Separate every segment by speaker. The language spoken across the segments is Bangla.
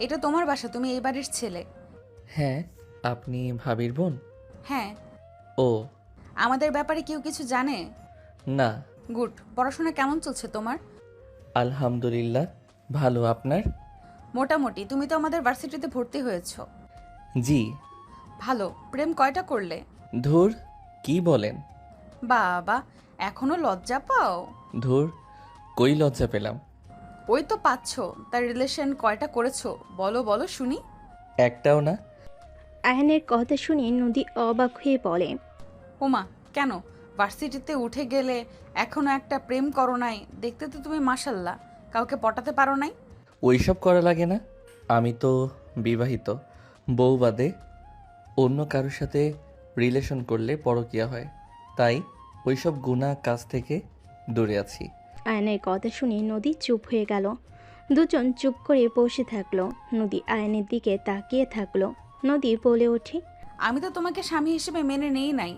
Speaker 1: এটা তোমার বাসা, তুমি এই বাড়ির ছেলে।
Speaker 2: হ্যাঁ, আপনি ভাবির বোন?
Speaker 1: হ্যাঁ।
Speaker 2: ও,
Speaker 1: আমাদের ব্যাপারে কেউ কিছু জানে?
Speaker 2: না।
Speaker 1: গুড। পড়াশোনা কেমন চলছে তোমার?
Speaker 2: আলহামদুলিল্লাহ, ভালো। আপনার?
Speaker 1: মোটামুটি। তুমি তো আমাদের ভার্সিটিতে ভর্তি হয়েছো।
Speaker 2: জি।
Speaker 1: ভালো। প্রেম কয়টা করলে?
Speaker 2: ধুর, কি বলেন?
Speaker 1: বাবা, এখনো লজ্জা পাও?
Speaker 2: ধুর, কই লজ্জা পেলাম?
Speaker 1: ওই তো পাচ্ছো। তার রিলেশন কয়টা করেছো? বলো বলো শুনি।
Speaker 2: একটাও না।
Speaker 3: আয়নের কথা শুনে নদী অবাক হয়ে বলে,
Speaker 1: ওমা, কেন? ভার্সিটিতে উঠে গেলে এখনো একটা প্রেম করো নাই? দেখতে তো তুমি মাশাল্লাহ, কাউকে পটাতে পারো নাই।
Speaker 2: ওইসব করা লাগে না। আমি তো বিবাহিত। বউ বাদে অন্য কারোর সাথে রিলেশন করলে পরকীয়া হয়। তাই ওইসব গুনাহ কাজ থেকে দূরে আছি।
Speaker 3: আয়নের কথা শুনে নদী চুপ হয়ে গেল। দুজন চুপ করে বসে থাকলো। নদী আয়নের দিকে তাকিয়ে থাকলো। নদী বলে ওঠে,
Speaker 1: আমি তো তোমাকে স্বামী হিসেবে মেনে নেই নাই।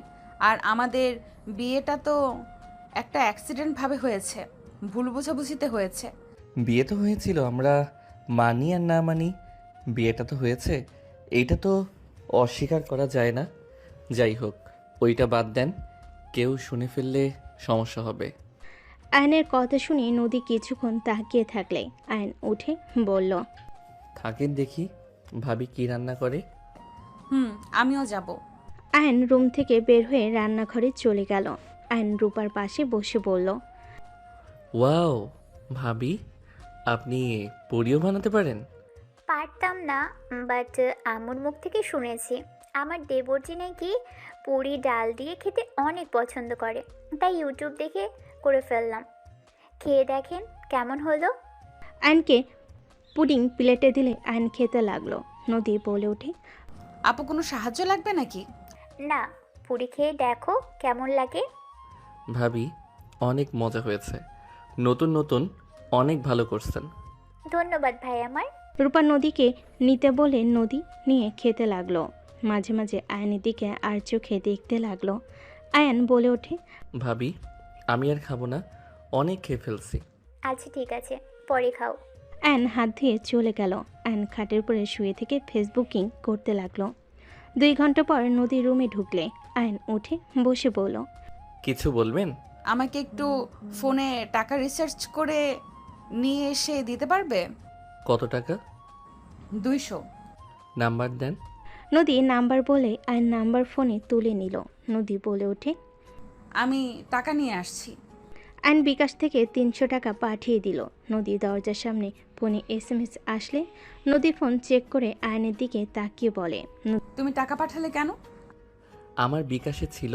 Speaker 1: আর আমাদের বিয়েটা তো একটা অ্যাক্সিডেন্ট ভাবে হয়েছে, ভুল বোঝাবুঝিতে হয়েছে।
Speaker 2: বিয়ে তো হয়েছিল, আমরা মানি আর না মানি, বিয়েটা তো হয়েছে। এইটা তো অস্বীকার করা যায় না। যাই হোক, ওইটা বাদ দেন। কেউ শুনে ফেললে সমস্যা হবে।
Speaker 3: আয়নের কথা শুনে নদী কিছুক্ষণ তাকিয়ে থাকলে আয়ন উঠে বলল,
Speaker 2: থাকেন দেখি, ভাবি কি রান্না করে।
Speaker 1: আমিও যাব।
Speaker 3: আয়ন রুম থেকে বের হয়ে রান্নাঘরে চলে গেল। আয়ন রূপার পাশে বসে বলল,
Speaker 2: ওয়াও, ভাবি আপনি পুরিও বানাতে পারেন?
Speaker 4: পারতাম না, বাট আম্মুর মুখ থেকে শুনেছি আমার দেবরজি নাকি পুরি ডাল দিয়ে খেতে অনেক পছন্দ করে, তাই ইউটিউব দেখে করে ফেললাম। খেয়ে দেখেন কেমন হলো।
Speaker 3: আয়নকে পুডিং প্লেটে দিলে আয়ন খেতে লাগলো। নদী বলে ওঠে,
Speaker 1: আপু, কোনো সাহায্য লাগবে নাকি?
Speaker 4: না, পুরি খেয়ে দেখো কেমন লাগে।
Speaker 2: ভাবি, অনেক মজা হয়েছে। নতুন নতুন অনেক ভালো করছেন।
Speaker 4: ধন্যবাদ ভাই আমার।
Speaker 3: রূপা নদীকে নিতে বলে নদী নিয়ে খেতে লাগলো। মাঝে মাঝে আয়নের দিকে আর চোখে দেখতে লাগলো। আয়ন বলে ওঠে,
Speaker 2: ভাবি, আমি আর খাবো না, অনেক খেয়ে ফেলছি।
Speaker 4: আচ্ছা ঠিক আছে, পরে খাও।
Speaker 3: আয়ন হাত ধুয়ে চলে গেল। আয়ন খাটের উপরে শুয়ে থেকে ফেসবুকিং করতে লাগলো। 2 ঘন্টা পর নদী রুমে ঢুকলে আয়ন উঠে বসে বলল,
Speaker 2: কিছু বলবেন?
Speaker 1: আমাকে একটু ফোনে টাকা রিসার্চ করে নিয়ে এসে দিতে পারবে?
Speaker 2: কত টাকা?
Speaker 1: 200।
Speaker 2: নাম্বার দেন।
Speaker 3: নদী নাম্বার বলে আয়ন নাম্বার ফোনে তুলে নিল। নদী বলে ওঠে,
Speaker 1: আমি টাকা নিয়ে আসছি।
Speaker 3: আয়ন বিকাশ থেকে 300 টাকা পাঠিয়ে দিল। নদী দরজার সামনে ফোনে SMS আসলে নদী ফোন চেক করে আয়নের দিকে তাকিয়ে বলে,
Speaker 1: তুমি টাকা পাঠালে কেন?
Speaker 2: আমার বিকাশে ছিল,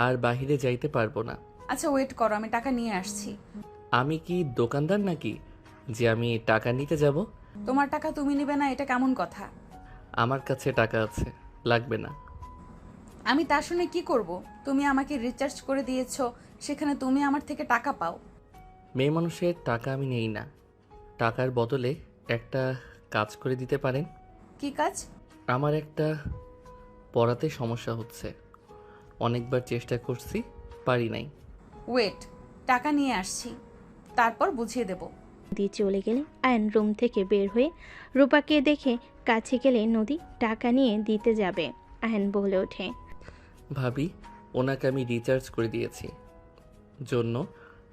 Speaker 2: আর বাহিরে যাইতে পারবো না।
Speaker 1: আচ্ছা ওয়েট করো, আমি টাকা নিয়ে আসছি।
Speaker 2: আমি কি দোকানদার নাকি যে আমি টাকা নিতে যাব?
Speaker 1: তোমার টাকা তুমি নিবে না, এটা কেমন কথা?
Speaker 2: আমার কাছে টাকা আছে, লাগবে না।
Speaker 1: আমি তা শুনে কি করব? তুমি আমাকে রিচার্জ করে দিয়েছো, সেখানে তুমি আমার থেকে টাকা পাও।
Speaker 2: মেয়ে মানুষের টাকা আমি নেই না। টাকার বদলে একটা কাজ করে দিতে পারেন?
Speaker 1: কি কাজ?
Speaker 2: আমার একটা পড়াতে সমস্যা হচ্ছে, অনেকবার চেষ্টা করছি, পারি নাই।
Speaker 1: ওয়েট, টাকা নিয়ে আসছি, তারপর বুঝিয়ে দেব।
Speaker 3: নদী চলে গেলে আয়ন রুম থেকে বের হয়ে রূপাকে দেখে কাছে গেলে নদী টাকা নিয়ে দিতে যাবে। আয়ন বলে ওঠে,
Speaker 2: ভাবি, ওনাকে আমি রিচার্জ করে দিয়েছি জন্য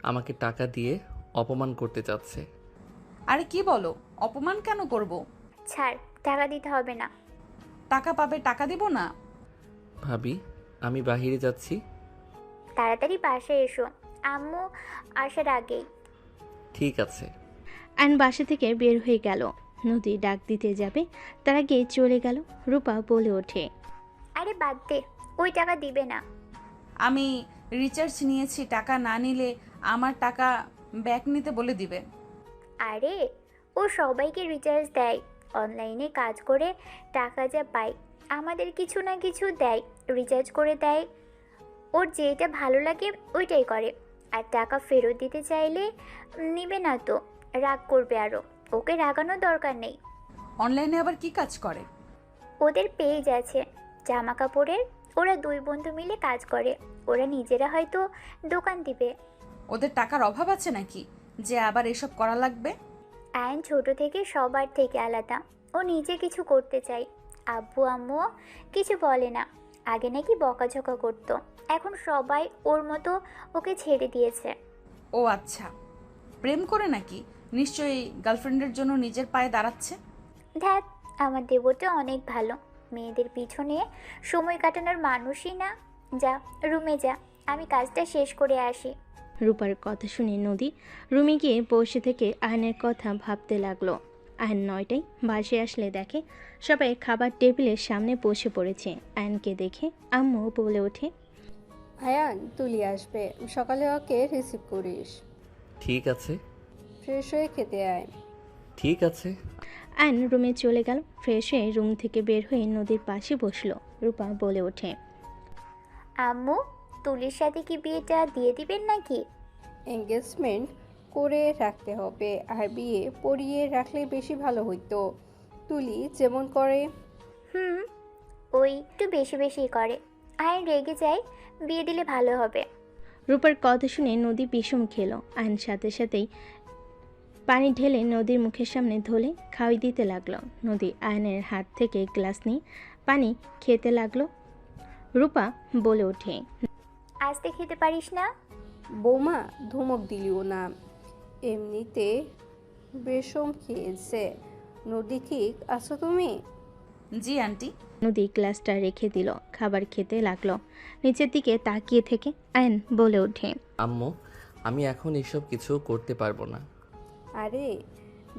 Speaker 2: আমাকে টাকা দিয়ে অপমান করতে চাচ্ছে।
Speaker 1: আরে কি বলো? অপমান কেন করব?
Speaker 4: ছাড়, টাকা দিতে হবে না।
Speaker 1: টাকা পাবে, টাকা দিব না?
Speaker 2: ভাবি, আমি বাহিরে যাচ্ছি।
Speaker 4: তাড়াতাড়ি বাসায় এসো, আম্মু আসার আগেই।
Speaker 2: ঠিক আছে।
Speaker 3: আয়ন বাসা থেকে বের হয়ে গেল। নদী ডাক দিতে যাবে, তার আগে চলে গেল। রূপা বলে ওঠে,
Speaker 4: আরে বাদ দে, ওই টাকা দিবে না।
Speaker 1: আমি রিচার্জ নিয়েছি, টাকা না নিলে আমার টাকা ব্যাক নিতে বলে দিবে।
Speaker 4: আরে ও সবাইকে রিচার্জ দেয়, অনলাইনে কাজ করে টাকা যা পায় আমাদের কিছু না কিছু দেয়, রিচার্জ করে দেয়। ওর যেটা ভালো লাগে ওইটাই করে। আর টাকা ফেরত দিতে চাইলে নিবে না তো, রাগ করবে আরও। ওকে রাগানোর দরকার নেই।
Speaker 1: অনলাইনে আবার কি কাজ করে?
Speaker 4: ওদের পেজ আছে জামা কাপড়ের, ওরা 2 বন্ধু মিলে কাজ করে। ওরা নিজেরা হয়তো দোকান দিবে।
Speaker 1: ওদের টাকার অভাব আছে নাকি যে আবার এসব করা লাগবে?
Speaker 4: আয়ন ছোট থেকে সবার থেকে আলাদা, ও ও নিজে কিছু করতে চায়। আব্বু আম্মুও কিছু বলে না। আগে নাকি বকাঝকা করতো, এখন সবাই ওর মতো ওকে ছেড়ে দিয়েছে।
Speaker 1: ও আচ্ছা, প্রেম করে নাকি? নিশ্চয়ই গার্লফ্রেন্ডের জন্য নিজের পায়ে দাঁড়াচ্ছে।
Speaker 4: ধ্যাত, আমার দেবতা অনেক ভালো, মেয়েদের পিছনে সময় কাটানোর মানুষই না। যা, রুমে যা, আমি কাজটা শেষ করে আসি।
Speaker 3: রূপার কথা শুনে নদী রুমে গিয়ে বসে থেকে আয়নের কথা ভাবতে লাগলো। আয়ন 9টায় বাসে আসলে দেখে সবাই খাবার টেবিলের সামনে বসে পড়েছে। আয়নকে দেখে আম্মু বলে ওঠে,
Speaker 5: আয়ান, তুলি আসবে, সকালে ওকে রিসিভ করিস।
Speaker 2: ঠিক আছে।
Speaker 5: ফ্রেশ হয়ে খেতে আয়।
Speaker 2: ঠিক আছে।
Speaker 3: আয়ন রুমে চলে গেল। ফ্রেশ হয়ে রুম থেকে বের হয়ে নদীর পাশে বসলো। রূপা বলে ওঠে,
Speaker 4: আম্মু, তুলির সাথে কি বিয়েটা দিয়ে দিবেন নাকি?
Speaker 5: এঙ্গেজমেন্ট করে রাখতে হবে, আর বিয়ে পড়িয়ে রাখলে বেশি ভালো হইতো। তুলি যেমন করে।
Speaker 4: হুম, ওই একটু বেশি বেশি করে। আয়ন রেগে যায়, বিয়ে দিলে ভালো হবে।
Speaker 3: রূপার কথা শুনে নদী বিষম খেলো। আয়ন সাথে সাথেই পানি ঢেলে নদীর মুখের সামনে ধরে খাওয়াই দিতে লাগলো। নদী আয়নের হাত থেকে গ্লাস নিয়ে পানি খেতে লাগলো। রূপা বলে ওঠে,
Speaker 4: আস্তে খেতে পারিস না?
Speaker 5: বৌমা, ধমক দিলিও না, এমনিতে বেশম খেয়েছে। নদী, ঠিক আছো তুমি?
Speaker 1: জি আন্টি।
Speaker 3: নদী গ্লাসটা রেখে দিল, খাবার খেতে লাগলো। নিচের দিকে তাকিয়ে থেকে আয়ন বলে ওঠে,
Speaker 2: আম্মু, আমি এখন এসব কিছু করতে পারবো না।
Speaker 5: আরে,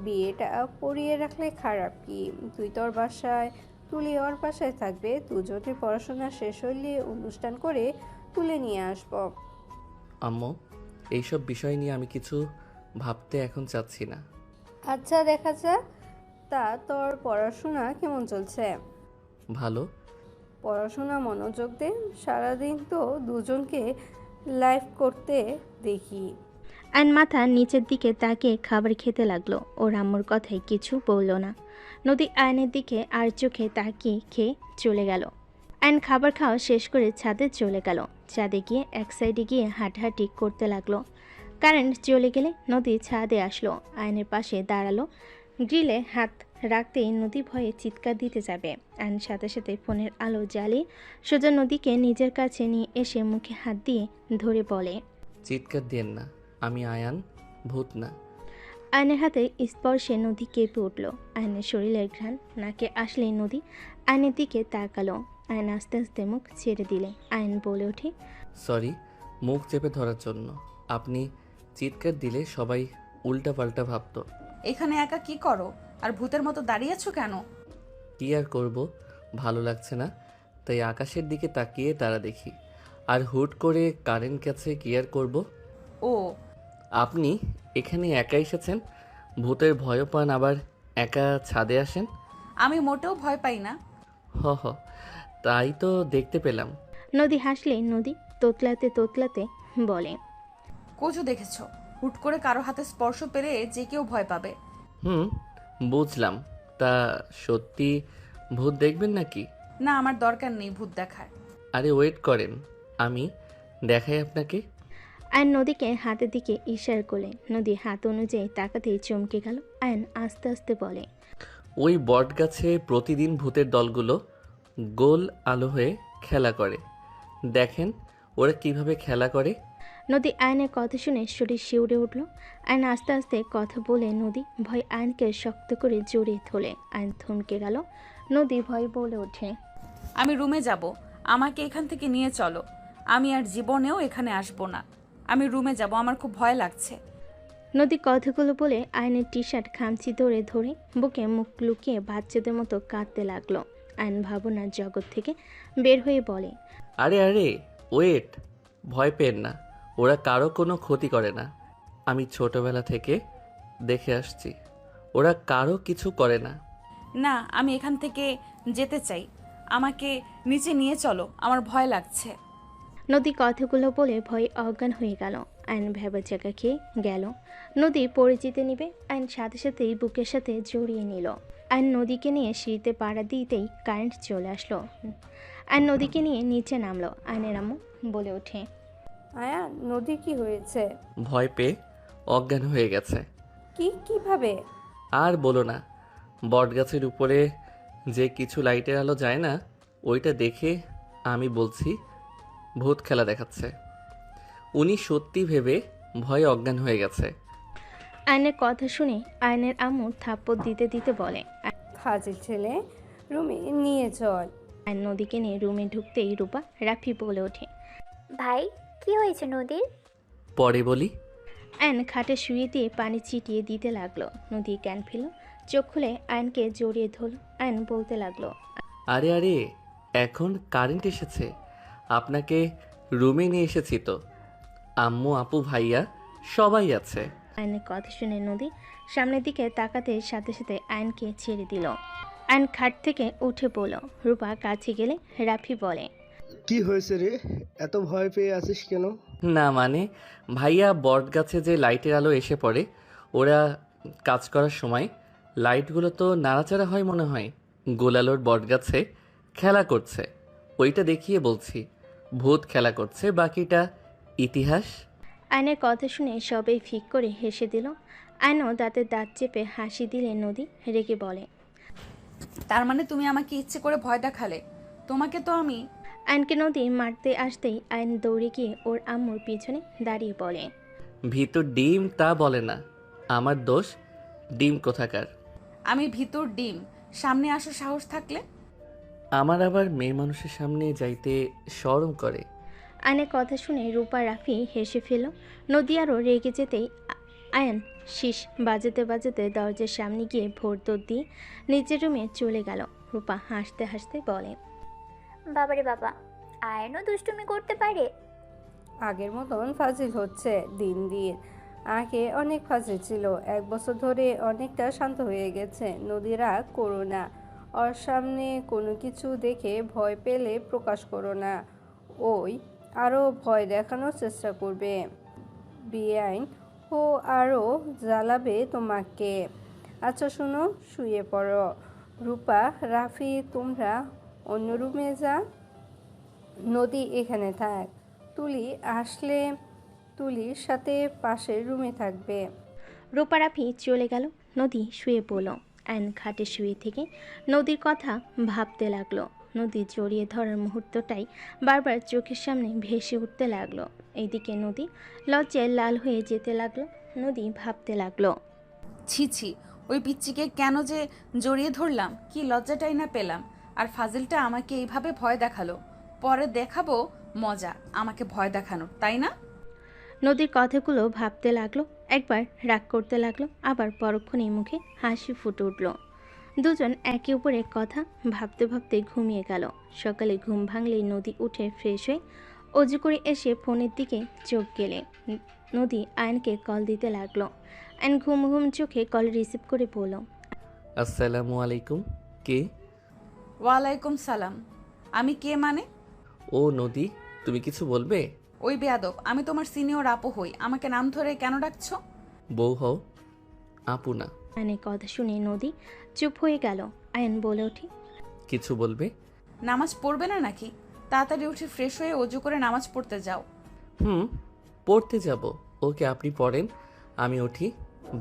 Speaker 5: বিয়েটা পড়িয়ে রাখলে খারাপ কি? তুই তোর বাসায়, তুলি ওর বাসায় থাকবে। দুজনের পড়াশোনা শেষ হইলে অনুষ্ঠান করে তুলে নিয়ে আসবো।
Speaker 2: আম্মু, এইসব বিষয় নিয়ে আমি কিছু ভাবতে এখন চাচ্ছি না।
Speaker 5: আচ্ছা, দেখা যাক। তা তোর পড়াশোনা কেমন চলছে?
Speaker 2: ভালো।
Speaker 5: পড়াশোনা মনোযোগ দে, সারাদিন তো দুজনকে লাইভ করতে দেখি।
Speaker 3: আয়ন মাথা নিচের দিকে তাকিয়ে খাবার খেতে লাগলো। ওর আম্মুর কথায় কিছু বলল না। নদী আয়নের দিকে আর চোখে তাকিয়ে খেয়ে চলে গেল। আয়ন খাবার খাওয়া শেষ করে ছাদে চলে গেল। ছাদে গিয়ে এক সাইডে গিয়ে হাঁটাহাঁটি করতে লাগলো। কারেন্ট চলে গেলে নদী ছাদে আসলো। আয়নের পাশে দাঁড়ালো। গ্রিলে হাত রাখতেই নদী ভয়ে চিৎকার দিতে যাবে। আয়ন সাথে সাথে ফোনের আলো জ্বালিয়ে সোজা নদীকে নিজের কাছে নিয়ে এসে মুখে হাত দিয়ে ধরে বলে,
Speaker 2: চিৎকার দিয়েন না, আমি আয়ান, ভূত না।
Speaker 3: আয়নের হাতে স্পর্শে নদী কেঁপে উঠল। আয়নের শরীরের ঘ্রাণ নাকে আসলেই নদী আয়নের দিকে তাকালো। আয়ন আস্তে আস্তে মুখ ছেড়ে দিলে। আয়ন বলে ওঠে,
Speaker 2: সরি, মুখ চেপে ধরার জন্য। আপনি চিৎকার দিলে সবাই উল্টাপাল্টা ভাবতো।
Speaker 1: এখানে একা কি করো আর ভূতের মতো দাঁড়িয়ে আছো কেন?
Speaker 2: কি আর করব, ভালো লাগছে না, তাই আকাশের দিকে তাকিয়ে তারা দেখি। আর হুট করে কারেন্ট গেছে, কি আর করব।
Speaker 1: ও,
Speaker 2: আপনি এখানে একা এসেছেন, ভূতের ভয়ও পান, আবার একা ছাদে আসেন।
Speaker 1: আমি মোটেও ভয় পাই না।
Speaker 2: হ হ, তাই তো দেখতে পেলাম।
Speaker 3: নদী হাসলে নদী তোতলাতে তোতলাতে বলে,
Speaker 1: কোচও দেখেছো, হুট করে কারো হাতে স্পর্শ পেলে যে কেউ ভয় পাবে।
Speaker 2: হুম, বুঝলাম। তা সত্যি ভূত দেখবেন নাকি?
Speaker 1: না, আমার দরকার নেই ভূত দেখার।
Speaker 2: আরে ওয়েট করেন, আমি দেখাই আপনাকে।
Speaker 3: আয়ন নদীকে হাতের দিকে ইশারা করলে। নদী হাত অনুযায়ী তাকাতেই চমকে গেল। আয়ন আস্তে আস্তে বলে,
Speaker 2: ওই বট গাছে প্রতিদিন ভূতের দলগুলো গোল আলো হয়ে খেলা করে। দেখেন ওরা কিভাবে খেলা করে।
Speaker 3: নদী আয়নের কথা শুনে শরীর শিউরে উঠল। আয়ন আস্তে আস্তে কথা বলে নদী ভয় আয়নকে শক্ত করে জড়িয়ে ধরে। আয়ন থমকে গেল। নদী ভয় বলে ওঠে,
Speaker 1: আমি রুমে যাব, আমাকে এখান থেকে নিয়ে চলো। আমি আর জীবনেও এখানে আসবো না। আমি রুমে যাব, আমার খুব ভয় লাগছে।
Speaker 3: নদী কথাগুলো বলে আয়নের টি শার্ট খামচি ধরে ধরে বুকে মুখ লুকিয়ে বাচ্চাদের মতো কাঁদতে লাগলো। আয়ন ভাবনার জগৎ থেকে বের হয়ে বলে,
Speaker 2: আরে আরে ওয়েট, ভয় পেন না, ওরা কারো কোনো ক্ষতি করে না। আমি ছোটবেলা থেকে দেখে আসছি, ওরা কারো কিছু করে না।
Speaker 1: না, আমি এখান থেকে যেতে চাই। আমাকে নিচে নিয়ে চলো, আমার ভয় লাগছে।
Speaker 3: নদী কথাগুলো বলে ভয়ে অজ্ঞান হয়ে গেল। আয়ন ভেবার জায়গা খেয়ে গেল। নদী পরিচিতি নিবে। আয়ন সাথে সাথেই বুকের সাথে জড়িয়ে নিল। আয়ন নদীকে নিয়ে সিঁড়িতে পাড়া দিতেই কারেন্ট চলে আসলো। আয়ন নদীকে নিয়ে নিচে নামলো। আয়নের আম্মু বলে ওঠে,
Speaker 5: আয়ান, নদী কি হয়েছে?
Speaker 2: ভয় পেয়ে অজ্ঞান হয়ে গেছে।
Speaker 5: কিভাবে?
Speaker 2: আর বলো না, বটগাছের উপরে যে কিছু লাইটের আলো যায় না, ওইটা দেখে আমি বলছি ভূত খেলা দেখাচ্ছে। উনি সত্যি ভেবে ভয়ে অজ্ঞান হয়ে গেছে।
Speaker 3: আয়নের কথা শুনে আয়নের আম্মু থাপ্পড় দিতে দিতে বলে।
Speaker 5: ফাজিল ছেলে, রুমে নিয়ে চল।
Speaker 3: আয়ন নদীকে নিয়ে রুমে ঢুকতেই রূপা রাফি বলে ওঠে।
Speaker 4: ভাই কি হয়েছে নদীর?
Speaker 2: পরে বলি।
Speaker 3: আয়ন খাটে শুয়ে দিয়ে পানি ছিটিয়ে দিতে লাগলো। নদী জ্ঞান ফেল, চোখ খুলে আয়নকে জড়িয়ে ধরল। আয়ন বলতে লাগলো।
Speaker 2: আরে আরে, এখন কারেন্ট এসেছে, আপনাকে রুমে নিয়ে এসেছি তো। আম্মু, আপু, ভাইয়া সবাই আছে।
Speaker 3: আয়নের কথা শুনে নদী সামনের দিকে তাকাতে সাথে সাথে আয়নকে ছেড়ে দিল। আয়ন খাট থেকে উঠে পড়ল। রূপা কাছে গেলে রাফি বলে।
Speaker 6: কি হয়েছে রে, এত ভয় পেয়ে আছিস কেন?
Speaker 2: না মানে, ভাইয়া বটগাছে যে লাইটের আলো এসে পড়ে, ওরা কাজ করার সময় লাইটগুলো তো নাড়াচাড়া হয় মনে হয়। গোলালোর বটগাছে খেলা করছে, ওইটা দেখিয়ে বলছি ভূত খেলা করছে, বাকিটা ইতিহাস।
Speaker 3: আয়নের কথা শুনে সবাই ফিক করে হেসে দিল। আয়নও দাঁতে দাঁত চেপে হাসি দিলে নদী রেগে বলে।
Speaker 1: তার মানে তুমি আমাকে ইচ্ছে করে ভয় দেখালে? তোমাকে তো আমি...
Speaker 3: আয়নকে নদী মারতে আসতেই আয়ন দৌড়ে গিয়ে ওর আম্মুর পিছনে দাঁড়িয়ে পড়ে।
Speaker 2: ভিতর ডিম তা বলে না, আমার দোষ ডিম কোথাকার।
Speaker 1: আমি ভিতর ডিম, সামনে আসো সাহস থাকলে।
Speaker 2: আমার আবার মেয়ে মানুষের সামনে যাইতে শরম করে।
Speaker 3: আয়নের কথা শুনে রূপা রাফি হেসে ফেল। নদী আরও রেগে যেতেই আয়ন শীষ বাজাতে বাজাতে দরজার সামনে গিয়ে ভোর দৌড় দিয়ে নিজের রুমে চলে গেল। রূপা হাসতে হাসতে বলে।
Speaker 4: বাবারে বাবা, আয়নও দুষ্টুমি করতে পারে।
Speaker 5: আগের মতন ফাজিল হচ্ছে দিন দিন। আগে অনেক ফাজিল ছিল, 1 বছর ধরে অনেকটা শান্ত হয়ে গেছে। নদীরা করো না, ওর সামনে কোনো কিছু দেখে ভয় পেলে প্রকাশ করো না, ওই আরও ভয় দেখানোর চেষ্টা করবে। বেআইন ও আরও জ্বালাবে তোমাকে। আচ্ছা শোনো, শুয়ে পড়ো। রূপা, রাফি তোমরা অন্য রুমে যা, নদী এখানে থাক। তুলি আসলে তুলির সাথে পাশের রুমে থাকবে।
Speaker 3: রূপা রাফি চলে গেল। নদী শুয়ে পড়ল। আয়ন খাটে শুয়ে থেকে নদীর কথা ভাবতে লাগলো। নদী জড়িয়ে ধরার মুহূর্তটাই বারবার চোখের সামনে ভেসে উঠতে লাগলো। এইদিকে নদী লজ্জায় লাল হয়ে যেতে লাগলো। নদী ভাবতে লাগলো।
Speaker 1: ছি ছি, ওই পিচ্চিকে কেন যে জড়িয়ে ধরলাম, কি লজ্জাটাই না পেলাম। আর ফাজিলটা আমাকে এইভাবে ভয় দেখালো, পরে দেখাবো মজা আমাকে ভয় দেখানোর, তাই না?
Speaker 3: নদীর কথাগুলো ভাবতে লাগলো। একবার রাগ করতে লাগলো, আবার পরক্ষণেই মুখে হাসি ফুটে উঠল। দুজন একে অপরের কথা ভাবতে ভাবতে ঘুমিয়ে গেল। সকালে ঘুম ভাঙলেই নদী উঠে ফ্রেশ হয়ে অজু করে এসে ফোনের দিকে চোখ গেলে নদী আয়নকে কল দিতে লাগলো। আয়ন ঘুম ঘুম চোখে কল রিসিভ করে বলল।
Speaker 2: আসসালামু আলাইকুম। কে?
Speaker 1: ওয়ালাইকুম সালাম। আমি কে মানে?
Speaker 2: ও নদী, তুমি কিছু বলবে?
Speaker 1: ওই বেয়াদব, আমি তোমার সিনিয়র আপু হই, আমাকে নাম ধরে কেন ডাকছো?
Speaker 2: বউ হও, আপু না।
Speaker 3: আয়নের কথা শুনে নদী চুপ হয়ে গেল। আয়ন বলে ওঠে।
Speaker 2: কিছু বলবে?
Speaker 1: নামাজ পড়বে না নাকি? তাড়াতাড়ি উঠে ফ্রেশ হয়ে অজু করে নামাজ পড়তে যাও।
Speaker 2: পড়তে যাব। ওকে, আপনি পড়েন, আমি উঠি।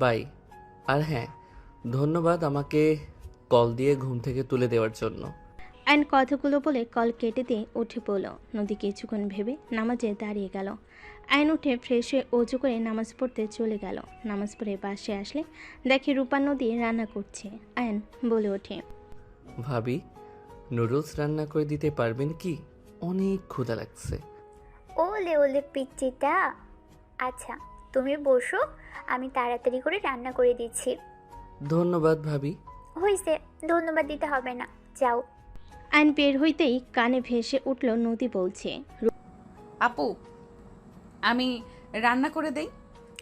Speaker 2: বাই। আর হ্যাঁ, ধন্যবাদ আমাকে কল দিয়ে ঘুম থেকে তুলে দেওয়ার জন্য।
Speaker 3: আয়ন কথাগুলো বলে কল কেটে দিয়ে উঠে পড়ল। নদী কিছুক্ষণ ভেবে নামাজে দাঁড়িয়ে গেল। আয়ন উঠে ফ্রেশ হয়ে অজু করে নামাজ পড়তে চলে গেল। নামাজ পড়ে বাসে আসলে দেখে রূপা নদী রান্না করছে। আয়ন বলে ওঠে।
Speaker 2: ভাবি, নুডলস রান্না করে দিতে পারবেন কি? অনেক ক্ষুধা লাগছে।
Speaker 4: ওলে ওলে পিচ্চিটা। আচ্ছা তুমি বসো, আমি তাড়াতাড়ি করে রান্না করে দিচ্ছি।
Speaker 2: ধন্যবাদ ভাবি।
Speaker 4: হয়েছে, ধন্যবাদ দিতে হবে না, যাও।
Speaker 3: আয়ন বের হইতেই কানে ভেসে উঠল নদী বলছে।
Speaker 1: আপু, আমি রান্না করে দেই।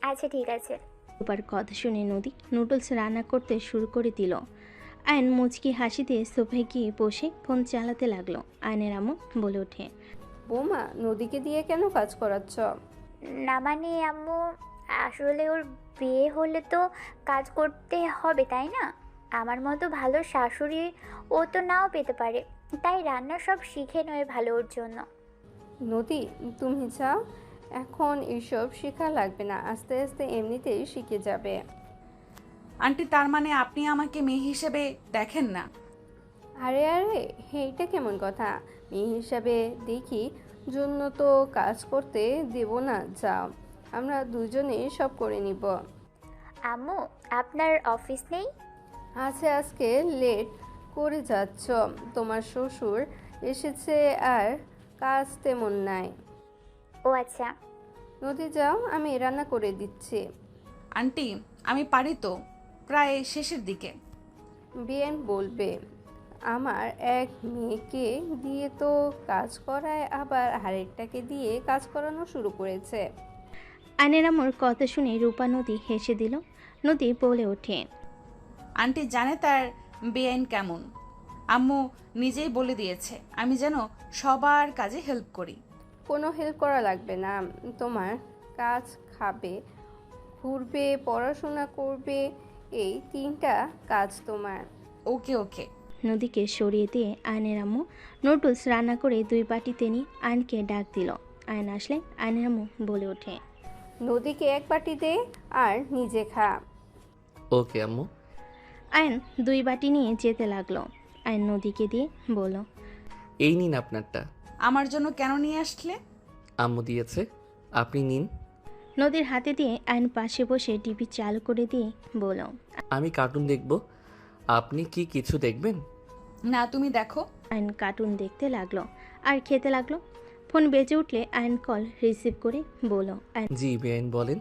Speaker 4: আচ্ছা ঠিক আছে।
Speaker 3: রূপার কথা শুনে নদী নুডলস রান্না করতে শুরু করে দিল। আয়ন মুচকি হাসি দিয়ে সোফায় গিয়ে বসে ফোন চালাতে লাগলো। আয়নের আম্মু বলে ওঠে।
Speaker 5: বৌমা, নদীকে দিয়ে কেন কাজ করাচ্ছ?
Speaker 4: না মানে আম্মু, আসলে ওর বিয়ে হলে তো কাজ করতে হবে তাই না? আমার মতো ভালো শাশুড়ি ও তো নাও পেতে পারে, তাই রান্না সব শিখে নয় ভালো ওর জন্য।
Speaker 5: নদী, তুমি চাও? এখন এসব শেখা লাগবে না, আস্তে আস্তে এমনিতেই শিখে যাবে।
Speaker 1: আন্টি তার মানে আপনি আমাকে মেয়ে হিসেবে দেখেন না?
Speaker 5: আরে আরে, এইটা কেমন কথা? মেয়ে হিসাবে দেখি জন্য তো কাজ করতে দেব না, যাও, আমরা দুজনে সব করে নিব।
Speaker 4: আম্মু, আপনার অফিস নেই?
Speaker 5: আছে, আজকে লেট করে যাচ্ছ, তোমার শ্বশুর এসেছে আর কাজ তেমন নাই।
Speaker 4: ও আচ্ছা।
Speaker 5: নদী যাও, আমি রান্না করে দিচ্ছি।
Speaker 1: আন্টি আমি পারি তো, প্রায় শেষের দিকে।
Speaker 5: বিয়েন বলবে আমার এক মেয়েকে দিয়ে তো কাজ করায়, আবার আরেকটাকে দিয়ে কাজ করানো শুরু করেছে।
Speaker 3: আয়নের আম্মুর কথা শুনে রূপা নদী হেসে দিল। নদী বলে ওঠে,
Speaker 1: আন্টি জানে তার বেআইন কেমন। আম্মু নিজেই বলে দিয়েছে আমি যেন সবার কাজে হেল্প করি।
Speaker 5: কোনো হেল্প করা লাগবে না, তোমার কাজ, খাবে, ঘুরবে, পড়াশোনা করবে, এই তিনটা কাজ তোমার।
Speaker 1: ওকে ওকে।
Speaker 3: নদীকে সরিয়ে দিয়ে আয়নের আম্মু নুডলস রান্না করে 2 বাটিতে নিয়ে আয়নকে ডাক দিল। আয়ন আসলে আয়নের আম্মু বলে ওঠে,
Speaker 5: নদীকে এক বাটি দে আর নিজে খা।
Speaker 2: ওকে আম্মু।
Speaker 3: আয়ন 2 বাটি নিয়ে যেতে লাগলো। আয়ন নদীকে দিয়ে বলল,
Speaker 2: এই নিন আপনারটা।
Speaker 1: আমার জন্য কেন নিয়ে আসলে?
Speaker 2: আম্মু দিয়েছে, আপনি নিন।
Speaker 3: নদীর হাতে দিয়ে আয়ন পাশে বসে টিভি চালু করে দিয়ে বলল,
Speaker 2: আমি কার্টুন দেখব, আপনি কি কিছু দেখবেন?
Speaker 1: না তুমি দেখো।
Speaker 3: আয়ন কার্টুন দেখতে লাগলো আর খেতে লাগলো। ফোন বেজে উঠলে আয়ন কল রিসিভ করে বলল,
Speaker 2: জি বেআইন বলেন।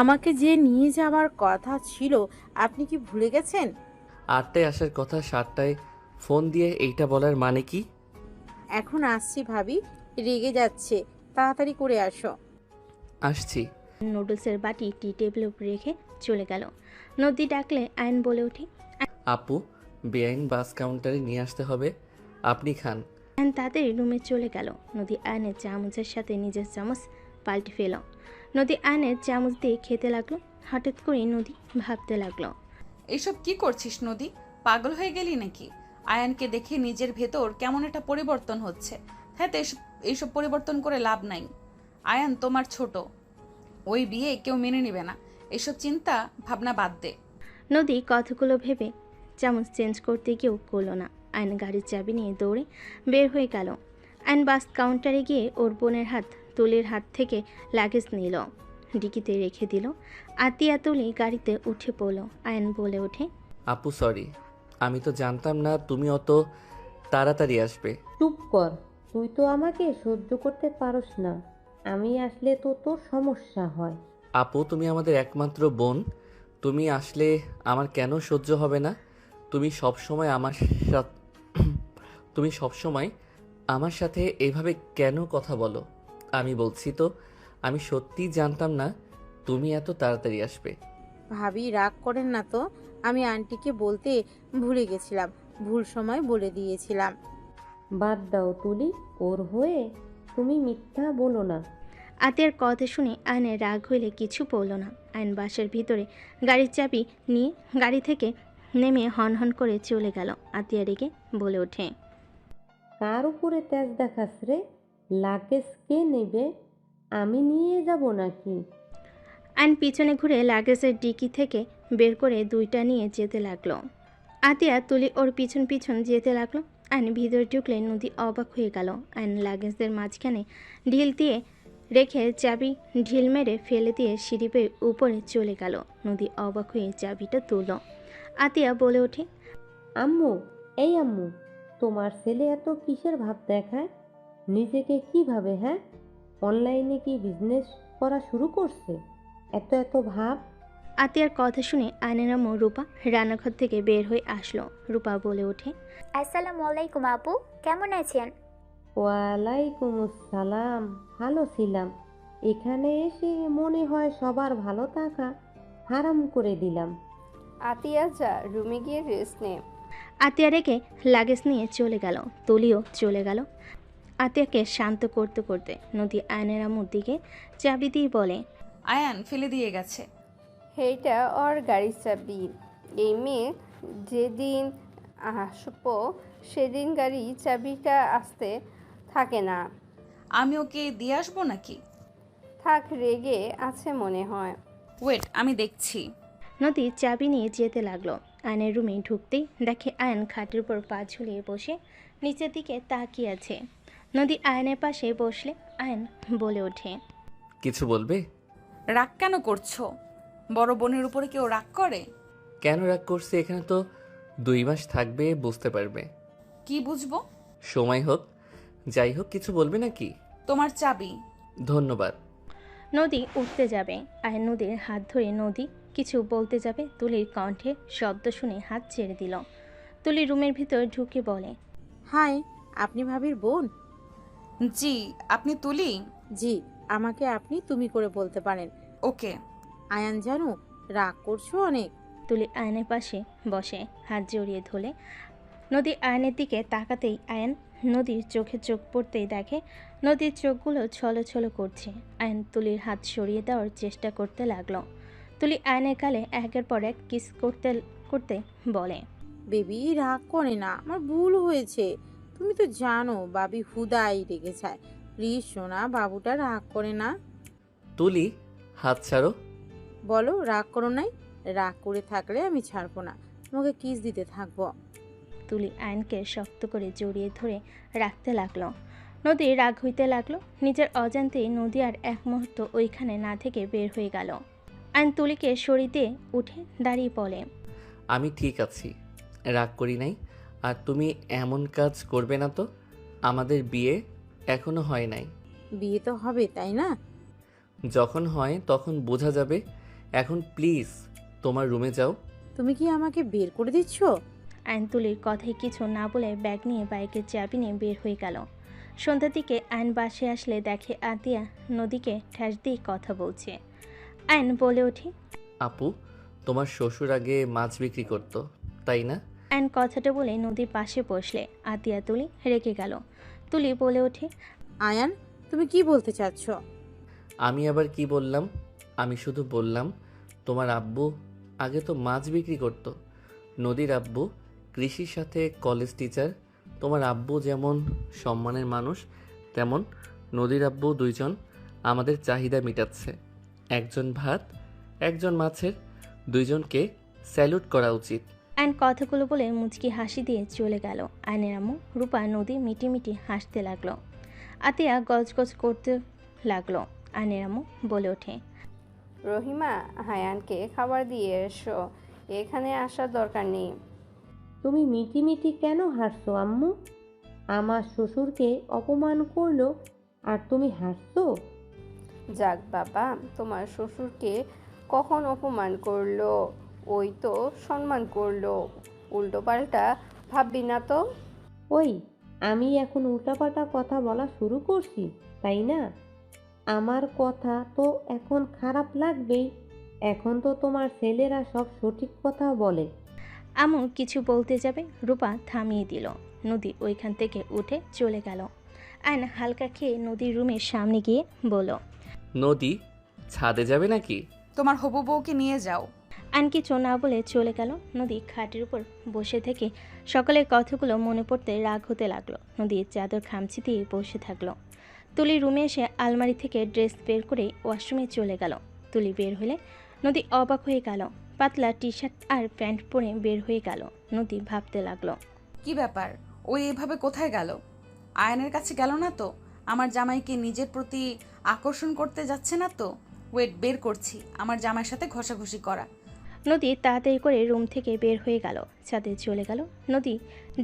Speaker 7: আমাকে যে নিয়ে যাওয়ার কথা ছিল আপনি কি ভুলে গেছেন?
Speaker 2: 8টায় আসার কথা, 7টায় ফোন দিয়ে এইটা বলার মানে কি?
Speaker 7: এখন আসছি ভাবি, রেগে যাচ্ছে, তাড়াতাড়ি করে আসো।
Speaker 2: আসছি।
Speaker 3: নুডলসের বাটি টি টেবিলের উপর রেখে চলে গেল। নদী ডাকলে আয়ন বলে ওঠে,
Speaker 2: আপু, বেআইন বাস কাউন্টারে নিয়ে আসতে হবে, আপনি খান।
Speaker 3: আয়ন তাড়াতাড়ি রুমে চলে গেল। নদী আয়নের চামচের সাথে নিজের চামচ পাল্টে ফেল। নদী আয়নের চামচ দিয়ে খেতে লাগলো। হঠাৎ করে নদী ভাবতে লাগলো,
Speaker 1: এইসব কি করছিস নদী? পাগল হয়ে গেলি নাকি? আয়ানকে দেখে নিজের ভেতর কেমন একটা পরিবর্তন হচ্ছে। হ্যাঁ তো এইসব পরিবর্তন করে লাভ নাই। আয়ান তোমার ছোট, ওই বিয়ে কেউ মেনে নেবে না। এসব চিন্তা ভাবনা বাদ দে।
Speaker 3: নদী কথাগুলো ভেবে চামচ চেঞ্জ করতে গিয়েও করলো না। আয়ন গাড়ির চাবি নিয়ে দৌড়ে বের হয়ে গেল। আয়ন বাস কাউন্টারে গিয়ে ওর বোনের তুলির হাত থেকে লাগেজ নিল, ডিকিতে রেখে দিল। আতিয়া তুলি গাড়িতে উঠে পড়ল। আয়ন বলে ওঠে,
Speaker 2: আপু সরি, আমি তো জানতাম না তুমি অত তাড়াতাড়ি আসবে।
Speaker 8: চুপ কর, তুই তো আমাকে সহ্য করতে পারস না, আমি আসলে তো তোর সমস্যা হয়।
Speaker 2: আপু তুমি আমাদের একমাত্র বোন, তুমি আসলে আমার কেন সহ্য হবে না? তুমি সবসময় আমার সাথে এইভাবে কেন কথা বলো? আমি বলছি তো, আমি সত্যিই জানতাম না তুমি এত তাড়াতাড়ি আসবে।
Speaker 7: ভাবি রাগ করেন না তো, আমি আন্টিকে বলতে ভুলে গেছিলাম, ভুল সময় বলে দিয়েছিলাম।
Speaker 8: বাদ দাও তুলি, ওর হয়ে তুমি মিথ্যা বলো না।
Speaker 3: আতিয়ার কথা শুনে আয়নের রাগ হইলে কিছু বলল না। আয়ন বাসের ভিতরে গাড়ির চাবি নিয়ে গাড়ি থেকে নেমে হন হন করে চলে গেল। আতিয়া রেগে বলে ওঠে,
Speaker 8: কার উপরে তেজ দেখাস রে? লাগেজ কে নেবে? আমি নিয়ে যাব নাকি?
Speaker 3: আয়ন পিছনে ঘুরে লাগেজের ডিকি থেকে বের করে 2টা নিয়ে যেতে লাগলো। আতিয়া তুলি ওর পিছন পিছন যেতে লাগলো। আয়ন ভিতরে ঢুকলে নদী অবাক হয়ে গেল। আয়ন লাগেজদের মাঝখানে ঢিল দিয়ে রেখে চাবি ঢিল মেরে ফেলে দিয়ে সিঁড়ি বেয়ে উপরে চলে গেল। নদী অবাক হয়ে চাবিটা তুলল। আতিয়া বলে ওঠে,
Speaker 8: আম্মু, এই আম্মু, তোমার ছেলে এত কিসের ভাব দেখায়? নিজেকে কি ভাবে? হ্যাঁ, অনলাইনে কি বিজনেস করা শুরু করছে? এত এত ভাব।
Speaker 3: আতিয়ার কথা শুনে আয়নের আম্মু রূপা রান্নাঘর থেকে বের হয়ে আসলো। রূপা বলে ওঠে,
Speaker 4: আসসালামু আলাইকুম আপু, কেমন আছেন?
Speaker 8: ওয়ালাইকুম আসসালাম, ভালো ছিলাম। এখানে এসে মনে হয় সবার ভালো থাকা হারাম করে দিলাম।
Speaker 5: আতিয়া যা, রুমে গিয়ে রেস্ট নে।
Speaker 3: আতিয়া রেখে লাগেজ নিয়ে চলে গেল। তুলিও চলে গেল। আতিয়াকে শান্ত করতে করতে নদী আয়নের আম্মুর দিকে চাবি দিয়ে বলে,
Speaker 1: আয়ান ফেলে দিয়ে গেছে।
Speaker 5: এইটা ওর গাড়ির চাবি। এই মেয়ে যেদিন আসবো সেদিন গাড়ি চাবিটা আসতে থাকে না।
Speaker 1: আমি ওকে দিয়ে আসবো নাকি?
Speaker 5: থাক, রেগে আছে মনে হয়।
Speaker 1: ওয়েট আমি দেখছি।
Speaker 3: নদী চাবি নিয়ে যেতে লাগলো। আয়নের রুমে ঢুকতেই দেখে আয়ন খাটের উপর পা ঝুলিয়ে বসে নিচের দিকে তাকিয়ে আছে। নদী আয়নের পাশে বসলে আয়ন বলে ওঠে,
Speaker 2: কিছু বলবে?
Speaker 1: রাগ কেন করছো? বড় বোনের উপরে কেউ রাগ করে?
Speaker 2: কেন রাগ করছে? এখানে তো 2 মাস থাকবে, বুঝতে পারবে।
Speaker 1: কি বুঝবো?
Speaker 2: সময় হোক। যাই হোক, কিছু বলবে নাকি?
Speaker 1: তোমার চাবি।
Speaker 2: ধন্যবাদ।
Speaker 3: নদী উঠতে যাবে। আয়ন নদীর হাত ধরে নদী কিছু বলতে যাবে, তুলির কণ্ঠে শব্দ শুনে হাত ছেড়ে দিল। তুলি রুমের ভিতর ঢুকে বলে,
Speaker 7: হাই, আপনি ভাবির বোন?
Speaker 1: জি। আপনি তুলি?
Speaker 7: জি, আমাকে আপনি তুমি করে বলতে পারেন।
Speaker 1: ওকে।
Speaker 7: আয়ান জানো, রাগ করছো অনেক।
Speaker 3: তুলি আয়নের পাশে বসে হাত জড়িয়ে ধরে। নদী আয়নের দিকে তাকাতেই আয়ন নদীর চোখে চোখ পড়তেই দেখে নদীর চোখগুলো ছলছল করছে। আয়ন তুলির হাত সরিয়ে দেওয়ার চেষ্টা করতে লাগলো। তুলি আয়নের গালে একের পর এক কিস করতে করতে বলে,
Speaker 7: বেবি রাগ করে না, আমার ভুল হয়েছে। তুমি তো জানো বাবি হুদাই রেগে যায়। প্লিজ সোনা, বাবুটা রাগ করে না।
Speaker 2: তুলি, হাত ছাড়ো।
Speaker 7: বলো রাগ করো নাই। রাগ করে থাকলে আমি ছাড়বো না, তোমাকে কিস দিতে থাকবো।
Speaker 3: তুলি আয়নকে শক্ত করে জড়িয়ে ধরে রাখতে লাগলো। নদী রাগ হইতে লাগলো। নিজের অজান্তেই নদী আর এক মুহূর্ত ওইখানে না থেকে বের হয়ে গেল। আয়ন তুলিকে সরিয়ে দিয়ে উঠে দাঁড়িয়ে বলে,
Speaker 2: আমি ঠিক আছি, রাগ করি নাই। আর তুমি এমন কাজ করবে না তো। আমাদের বিয়ে এখনো হয় নাই।
Speaker 7: বিয়ে তো হবে, তাই না?
Speaker 2: যখন হয় তখন বোঝা যাবে। এখন প্লিজ তোমার রুমে যাও।
Speaker 7: তুমি কি আমাকে বের করে দিচ্ছ?
Speaker 3: আয়ন তুলির কথায় কিছু না বলে ব্যাগ নিয়ে বাইকের চাবি নিয়ে বের হয়ে গেল। সন্ধ্যার দিকে আয়ন বাসে আসলে দেখে আতিয়া নদীকে ঠ্যাস দিয়ে কথা বলছে। আয়ন বলে ওঠে,
Speaker 2: আপু, তোমার শ্বশুর আগে মাছ বিক্রি করতো, তাই না?
Speaker 3: আয়ন কথাটা বলে নদীর পাশে বসলে আতিয়া তুলি রেগে গেল। তুলি বলে ওঠে,
Speaker 7: আয়ান, তুমি কি বলতে চাচ্ছ?
Speaker 2: আমি আবার কি বললাম? আমি শুধু বললাম তোমার আব্বু আগে তো মাছ বিক্রি করতো। নদীর আব্বু কৃষির সাথে কলেজ টিচার। তোমার আব্বু যেমন সম্মানের মানুষ, তেমন নদীর আব্বু দুইজন আমাদের চাহিদা মেটাচ্ছে। একজন ভাত, একজন মাছের, দুইজনকে স্যালুট করা উচিত।
Speaker 3: আয়ন কথাগুলো বলে মুচকি হাসি দিয়ে চলে গেল। আয়নের আম্মু রূপা নদী মিটি মিটি হাসতে লাগলো। আতিয়া গজগজ করতে লাগলো। আয়নের আম্মু বলে ওঠে,
Speaker 5: রহিমা, হায়ানকে খাবার দিয়ে এসো, এখানে আসার দরকার নেই।
Speaker 8: তুমি মিটি মিটি কেন হাসছো আম্মু? আমার শ্বশুরকে অপমান করলো আর তুমি হাসছো?
Speaker 5: যাক বাবা, তোমার শ্বশুরকে কখন অপমান করলো? ওই তো সম্মান করলো। উল্টো পাল্টা ভাববি না তো।
Speaker 8: ওই, আমি এখন উল্টাপাল্টা কথা বলা শুরু করছি, তাই না? আমার কথা তো এখন খারাপ লাগবেই। এখন তো তোমার ছেলেরা সব সঠিক কথা বলে।
Speaker 3: আম্মু কিছু বলতে যাবে, রূপা থামিয়ে দিল। নদী ওইখান থেকে উঠে চলে গেল। আয়ন হালকা খেয়ে নদীর রুমের সামনে গিয়ে বলল,
Speaker 2: নদী, ছাদে যাবে নাকি?
Speaker 1: তোমার হবু বউকে নিয়ে যাও।
Speaker 3: আয়ন কিছু না বলে চলে গেল। নদী খাটের উপর বসে থেকে সকালের কথাগুলো মনে পড়তে রাগ হতে লাগলো। নদীর চাদর খামচি দিয়ে বসে থাকলো। তুলি রুমে এসে আলমারি থেকে ড্রেস বের করে ওয়াশরুমে চলে গেল। তুলি বের হলে নদী অবাক হয়ে গেল। পাতলা টি শার্ট আর প্যান্ট পরে বের হয়ে গেল। নদী ভাবতে লাগলো,
Speaker 1: কি ব্যাপার, ওই এভাবে কোথায় গেল? আয়নের কাছে গেল না তো? আমার জামাইকে নিজের প্রতি আকর্ষণ করতে যাচ্ছে না তো? ওয়েট, বের করছি। আমার জামাইয়ের সাথে ঘষাঘষি করা।
Speaker 3: নদী তাড়াতাড়ি করে রুম থেকে বের হয়ে গেল। ছাদে চলে গেল। নদী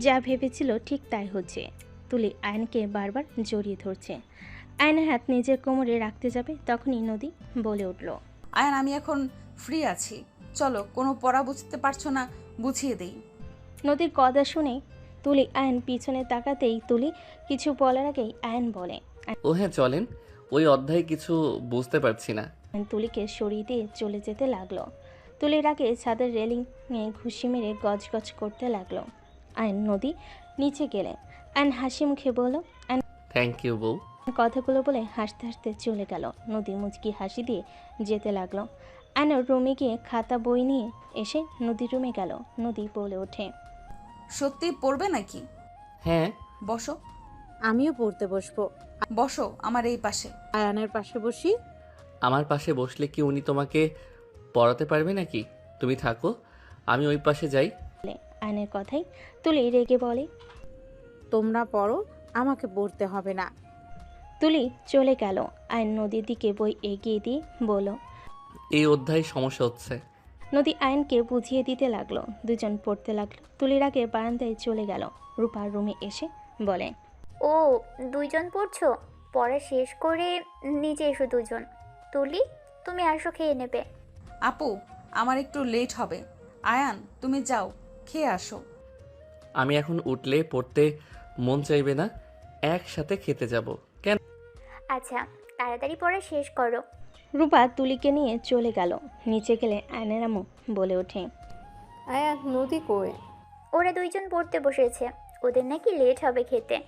Speaker 3: যা ভেবেছিল ঠিক তাই হচ্ছে। তুলি আয়নকে বারবার জড়িয়ে ধরছে। আয়নের হাত নিজের কোমরে রাখতে যাবে, তখনই নদী বলে উঠল,
Speaker 1: আয়ন, আমি এখন ফ্রি আছি, চলো। কোনো পড়া বুঝতে পারছো না, বুঝিয়ে দেই।
Speaker 3: নদীর কথা শুনে তুলি আয়ন পিছনে তাকাতেই তুলি কিছু বলার আগেই আয়ন বলে,
Speaker 2: ও হ্যাঁ, চলেন। ওই অধ্যায় কিছু বুঝতে পারছি না।
Speaker 3: আয়ন তুলিকে সরিয়ে দিয়ে চলে যেতে লাগলো। তুলির আগে ছাদের রেলিংয়ে ঘুষি মেরে গজগজ করতে লাগলো। আয়ন নদী নিচে গেলে আয়ন হাসি মুখে বলল,
Speaker 2: থ্যাংক ইউ বউ।
Speaker 3: কথাগুলো বলে হাসতে হাসতে চলে গেল। নদী মুচকি হাসি দিয়ে যেতে লাগলো। আয়ন রুমে গিয়ে খাতা বই নিয়ে এসে নদীর রুমে গেল। নদী বলে ওঠে,
Speaker 1: সত্যি পড়বে নাকি?
Speaker 2: হ্যাঁ।
Speaker 1: বসো।
Speaker 7: আমিও পড়তে বসবো।
Speaker 1: বসো আমার এই পাশে।
Speaker 7: আয়ানের পাশে বসি।
Speaker 2: আমার পাশে বসলে কি উনি তোমাকে পড়াতে পারবে নাকি? তুমি থাকো, আমি ওই পাশে যাই।
Speaker 3: আয়নের কথাই তুলি রেগে বলে।
Speaker 7: তোমরা পড়ো, আমাকে পড়তে হবে না।
Speaker 3: তুলি চলে গেল। আয়ন নদীর দিকে বই এগিয়ে দিয়ে বলল।
Speaker 2: এই অধ্যায় সমস্যা হচ্ছে।
Speaker 3: নদী আয়নকে বুঝিয়ে দিতে লাগলো। দুজন পড়তে লাগলো। তুলির আগে বারান্দায় চলে গেল। রূপার রুমে এসে বলে।
Speaker 4: ও, দুইজন পড়ছো? পড়া শেষ করে নিচে এসো দুজন। তুলি, তুমি আসো, খেয়ে নেবে।
Speaker 1: আপু, আমার একটু লেট হবে। আয়ান, তুমি যাও, খেয়ে আসো।
Speaker 2: আমি এখন উঠলে পড়তে মন চাইবে না, একসাথে খেতে যাব। কেন?
Speaker 4: আচ্ছা, তাড়াতাড়ি পড়া শেষ করো।
Speaker 3: রূপা তুলিকে নিয়ে চলে গেল। নিচে গেলে আয়নের আম্মু বলে ওঠে।
Speaker 5: আয়ান নদী কই?
Speaker 4: ওরা দুইজন পড়তে বসেছে, ওদের নাকি লেট হবে খেতে।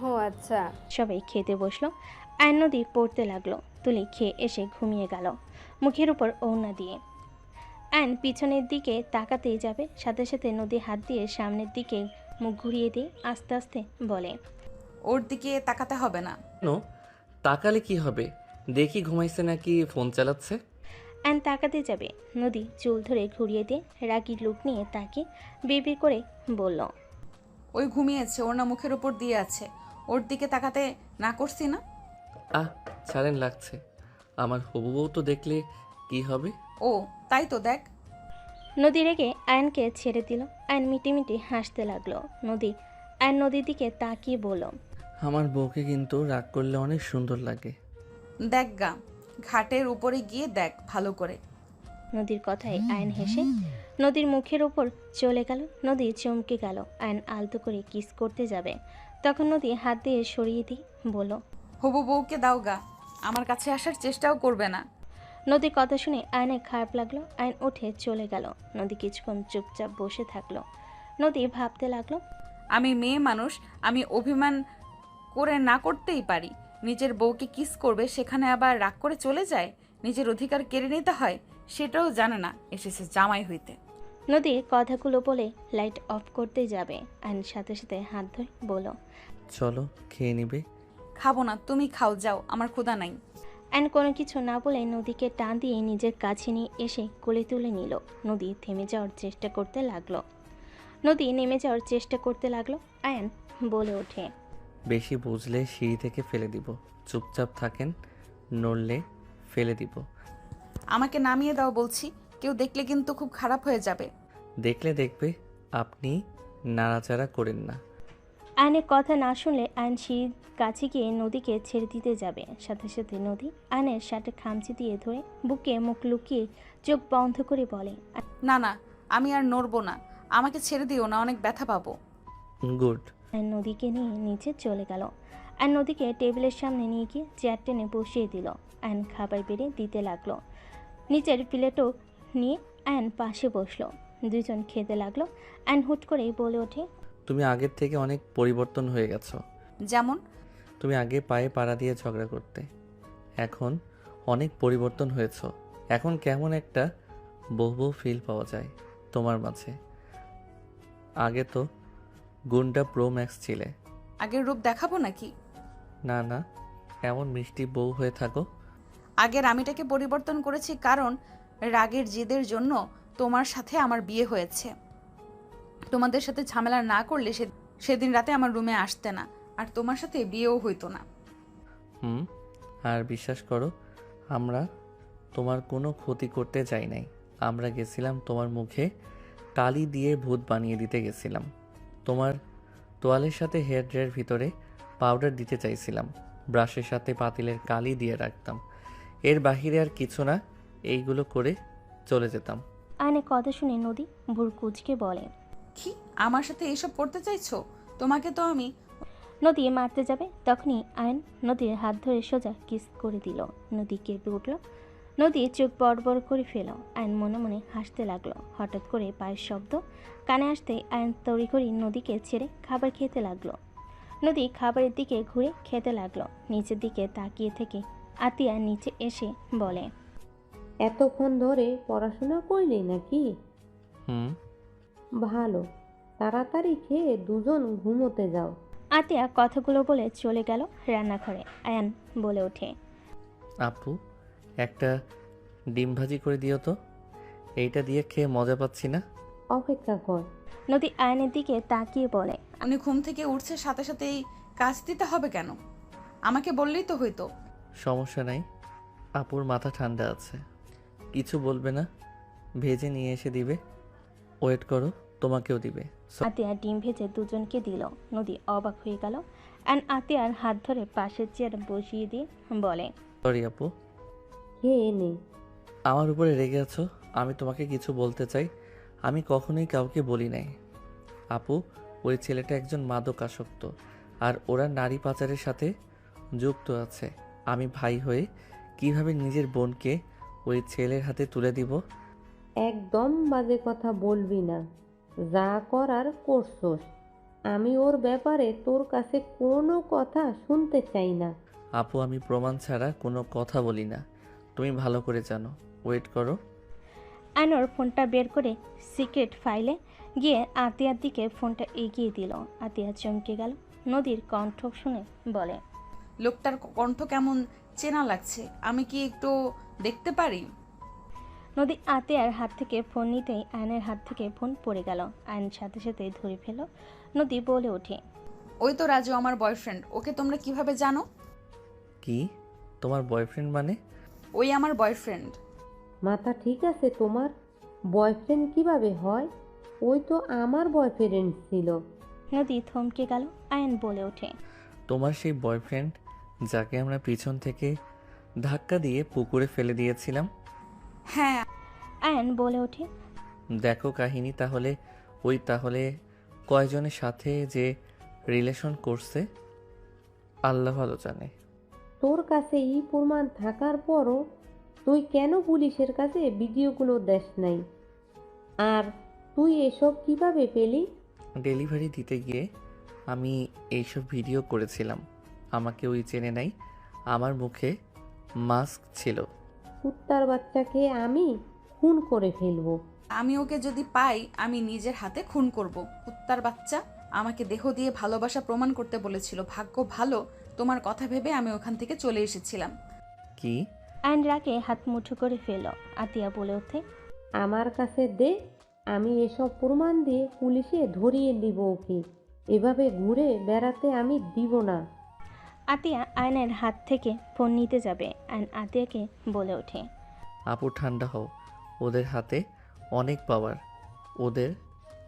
Speaker 5: ও আচ্ছা।
Speaker 3: সবাই খেতে বসলো। আয়ন নদী পড়তে লাগলো। তুলি খেয়ে এসে ঘুমিয়ে গেল মুখের উপর ওড়না দিয়ে। আয়ন পিছনের দিকে তাকাতেই যাবে, সাথে সাথে নদী হাত দিয়ে সামনের দিকে মুখ ঘুরিয়ে দিয়ে আস্তে আস্তে বলে।
Speaker 1: ওর দিকে তাকাতে হবে না।
Speaker 2: কেন? তাকালে কি হবে? দেখি ঘুমাইছে নাকি ফোন চালাচ্ছে।
Speaker 3: আয়ন তাকাতে যাবে, নদী চুল ধরে ঘুরিয়ে দিয়ে রাগি লুক নিয়ে তাকে বিড়বিড় করে বলল।
Speaker 1: ওই ঘুমিয়েছে, ওর না মুখের উপর দিয়ে আছে। ওর দিকে তাকাতে না করছি না?
Speaker 2: ছাড়েন, লাগছে। আমার হবু বউ তো দেখলে কি হবে?
Speaker 1: ও, তাই তো, দেখ।
Speaker 3: নদী রেগে আয়নকে ছেড়ে দিল। আয়ন মিটিমিটি হাসতে লাগলো। আয়ন নদীর দিকে তাকিয়ে বলল।
Speaker 2: আমার বউকে কিন্তু রাগ করলে অনেক সুন্দর লাগে।
Speaker 1: দেখ গা, ঘাটের উপরে গিয়ে দেখ ভালো করে।
Speaker 3: নদীর কথায় আয়ন হেসে নদীর মুখের উপর চলে গেল। নদী চমকে গেল। আয়ন আলতো করে কিস করতে যাবে, তখন নদী হাত দিয়ে সরিয়ে দিয়ে বলল।
Speaker 1: হবু বউকে দাও গা, আমার কাছে আসার চেষ্টাও করবে না।
Speaker 3: নদীর কথা শুনে আয়নের খারাপ লাগলো। আয়ন উঠে চলে গেল। নদী কিছুক্ষণ চুপচাপ বসে থাকলো। নদী ভাবতে লাগলো।
Speaker 1: আমি মেয়ে মানুষ, আমি অভিমান করে না করতেই পারি। নিজের বউকে কিস করবে, সেখানে আবার রাগ করে চলে যায়, নিজের অধিকার কেড়ে নিতে হয়, সেটাও জানে না, এসেছে জামাই হইতে।
Speaker 3: নদীর কথাগুলো বলে লাইট অফ করতে যাবে। আয়ন সাথে সাথে হাত ধরে বলল।
Speaker 2: চলো, খেয়ে নিবে।
Speaker 1: খাবো না, তুমি খাও, যাও, আমার ক্ষুধা নাই।
Speaker 3: আয়ন কোনো কিছু না বলে নদীকে টান দিয়ে নিজের কাছে নিয়ে এসে কোলে তুলে নিল। নদী থেমে যাওয়ার চেষ্টা করতে লাগলো। নেমে যাওয়ার চেষ্টা করতে লাগলো। আয়ন বলে ওঠে।
Speaker 2: বেশি বুঝলে সিঁড়ি থেকে ফেলে দিব। চুপচাপ থাকেন, নড়লে ফেলে দিব।
Speaker 1: আমাকে নামিয়ে দাও বলছি, কেউ দেখলে কিন্তু খুব খারাপ হয়ে যাবে।
Speaker 2: দেখলে দেখবে, আপনি নাড়াচাড়া করেন না।
Speaker 3: আয়নের কথা না শুনলে আয়ন সিঁড়ির কাছে গিয়ে নদীকে ছেড়ে দিতে যাবে। সাথে সাথে নদী আয়নের শার্টে খামচি দিয়ে ধরে বুকে মুখ লুকিয়ে চোখ বন্ধ করে বলে।
Speaker 1: না না, আমি আর নড়বো না, আমাকে ছেড়ে দিও না, অনেক ব্যথা পাবো।
Speaker 2: গুড।
Speaker 3: আয়ন নদীকে নিয়ে নিচে চলে গেল। আয়ন নদীকে টেবিলের সামনে নিয়ে গিয়ে চেয়ার টেনে বসিয়ে দিল। আয়ন খাবার বেড়ে দিতে লাগলো। নিচের প্লেটও নিয়ে আয়ন পাশে বসলো। দুজন খেতে লাগলো। আয়ন হুট করেই বলে ওঠে।
Speaker 2: তুমি আগের থেকে অনেক পরিবর্তন হয়ে গেছো।
Speaker 1: যেমন?
Speaker 2: তুমি আগে পায়ে পাড়া দিয়ে ঝগড়া করতে, এখন অনেক পরিবর্তন হয়েছ। এখন কেমন একটা বউ ফিল পাওয়া যায় তোমার মাঝে। আগে তো গুন্ডা প্রো ম্যাক্স ছিলে।
Speaker 1: আগের রূপ দেখাবো নাকি?
Speaker 2: না না, এমন মিষ্টি বউ হয়ে থাকো।
Speaker 1: আগের আমিটাকে পরিবর্তন করেছি, কারণ রাগের জেদের জন্য তোমার সাথে আমার বিয়ে হয়েছে। তোমাদের সাথে ঝামেলা না করলে সেদিন রাতে আমার রুমে আসতে না, আর তোমার সাথে বিয়েও হইতো না।
Speaker 2: আর বিশ্বাস করো, আমরা তোমার কোনো ক্ষতি করতে যাই নাই। আমরা গেছিলাম তোমার মুখে কালি দিয়ে ভূত বানিয়ে দিতে গেছিলাম। তোমার তোয়ালের সাথে হেয়ার ড্রায়ের ভিতরে পাউডার দিতে চাইছিলাম। ব্রাশের সাথে পাতিলের কালি দিয়ে রাখতাম। এর বাহিরে আর কিছু না, এইগুলো করে চলে যেতাম।
Speaker 3: আয়নের কথা শুনে নদী ভুর কুচকে বলে।
Speaker 1: কি, আমার সাথে এইসব করতে চাইছো? তোমাকে তো আমি।
Speaker 3: নদী মারতে যাবে, তখনই আয়ন নদীর হাত ধরে সোজা কিস করে দিল। নদী কেঁপে উঠল। নদী চোখ বড় বড় করে ফেল। আয়ন মনে মনে হাসতে লাগলো। হঠাৎ করে পায়ের শব্দ কানে আসতেই আয়ন তড়িঘড়ি নদীকে ছেড়ে খাবার খেতে লাগলো। নদী খাবারের দিকে ঘুরে খেতে লাগলো। নিচের দিকে তাকিয়ে থেকে আতিয়া নিচে এসে বলে।
Speaker 8: এতক্ষণ ধরে পড়াশোনা করলি নাকি? ভালো, তাড়াতাড়ি খেয়ে দুজন ঘুমোতে যাও।
Speaker 3: আতিয়া কথাগুলো বলে চলে গেল রান্নাঘরে। আয়ান বলে ওঠে।
Speaker 2: আপু, একটা ডিম ভাজি করে দিও তো। এইটা দিয়ে খেয়ে মজা পাচ্ছি না।
Speaker 8: অপেক্ষা কর।
Speaker 3: নদী আয়নের দিকে তাকিয়ে বলে।
Speaker 1: উনি ঘুম থেকে উঠছে সাথে সাথেই কাজ দিতে হবে কেন? আমাকে বললেই তো হইতো।
Speaker 2: সমস্যা নাই, আপুর মাথা ঠান্ডা আছে, কিছু বলবে না। ভেজে নিয়ে এসে দিবে, ওয়েট করো, তোমাকেও দিবে।
Speaker 3: আতিয়া ডিম ভেজে দুজনকে দিল। নদী অবাক হয়ে গেল অ্যান্ড আতিয়ার হাত ধরে পাশের চেয়ার বসিয়ে দিয়ে বলে,
Speaker 2: সরি আপু,
Speaker 8: খেয়ে নে।
Speaker 2: আমার উপরে রেগে আছো? আমি তোমাকে কিছু বলতে চাই, আমি কখনোই কাউকে বলি নাই। আপু, ওই ছেলেটা একজন মাদক আসক্ত, আর ওরা নারী পাচারের সাথে যুক্ত আছে। আমি ভাই হয়ে কিভাবে নিজের বোনকে ওই ছেলের হাতে তুলে দিব?
Speaker 8: একদম বাজে কথা বলবি না, যা করার করছোস। আমি ওর ব্যাপারে তোর কাছে কোনো কথা শুনতে চাই না।
Speaker 2: আপু, আমি প্রমাণ ছাড়া কোনো কথা বলি না, তুমি ভালো করে জানো। ওয়েট করো।
Speaker 3: আনোর ফোনটা বের করে সিক্রেট ফাইলে গিয়ে আতিয়ার দিকে ফোনটা এগিয়ে দিল। আতিয়া চমকে গেল। নদীর কণ্ঠ শুনে বলে,
Speaker 1: লোকটার কণ্ঠ কেমন চেনা লাগছে, আমি কি একটু দেখতে পারি?
Speaker 3: নদী আতিয়ার হাত থেকে ফোন নিতেই আয়নের হাত থেকে ফোন পড়ে গেল। আয়ন সাথে সাথে ধরে ফেল। নদী বলে ওঠে,
Speaker 1: ওই তো রাজু, আমার বয়ফ্রেন্ড। ওকে তোমরা কিভাবে জানো?
Speaker 2: কি, তোমার বয়ফ্রেন্ড মানে?
Speaker 1: ওই আমার বয়ফ্রেন্ড।
Speaker 8: মাথা ঠিক আছে তোমার? বয়ফ্রেন্ড কিভাবে হয়? ওই তো আমার বয়ফ্রেন্ড ছিল।
Speaker 3: নদী থমকে গেল। আয়ন বলে ওঠে,
Speaker 2: তোমার সেই বয়ফ্রেন্ড যাকে আমরা পিছন থেকে ধাক্কা দিয়ে পুকুরে ফেলে দিয়েছিলাম?
Speaker 1: হ্যাঁ।
Speaker 3: আয়ন বলে ওঠে,
Speaker 2: দেখো কাহিনী তাহলে কয়জনের সাথে যে রিলেশন করছে আল্লাহ ভালো জানে।
Speaker 8: তোর কাছে এই প্রমাণ থাকার পরও তুই কেন পুলিশের কাছে ভিডিওগুলো দেস নাই? আর তুই এসব কিভাবে পেলি?
Speaker 2: ডেলিভারি দিতে গিয়ে আমি এইসব ভিডিও করেছিলাম। আমাকে ওই চেনে নাই, আমার মুখে মাস্ক ছিল।
Speaker 8: কুত্তার বাচ্চাকে আমি খুন করে ফেলবো।
Speaker 1: আমি ওকে যদি পাই আমি নিজের হাতে খুন করব। কুত্তার বাচ্চা, আমাকে দেহ দিয়ে ভালোবাসা প্রমাণ করতে বলেছিল। ভাগ্য ভালো, তোমার কথা ভেবে আমি ওখান থেকে চলে এসেছিলাম।
Speaker 2: কি?
Speaker 3: আয়ন রাগে হাত মুঠো করে ফেল। আতিয়া বলে ওঠে,
Speaker 8: আমার কাছে দে, আমি এসব প্রমাণ দিয়ে পুলিশে ধরিয়ে দিব ওকে। এভাবে ঘুরে বেড়াতে আমি দিব না।
Speaker 3: আতিয়া আয়নের হাত থেকে ফোন নিতে যাবে। আয়ন আতিয়াকে বলে ওঠে,
Speaker 2: আপু ঠান্ডা হও, ওদের হাতে অনেক পাওয়ার, ওদের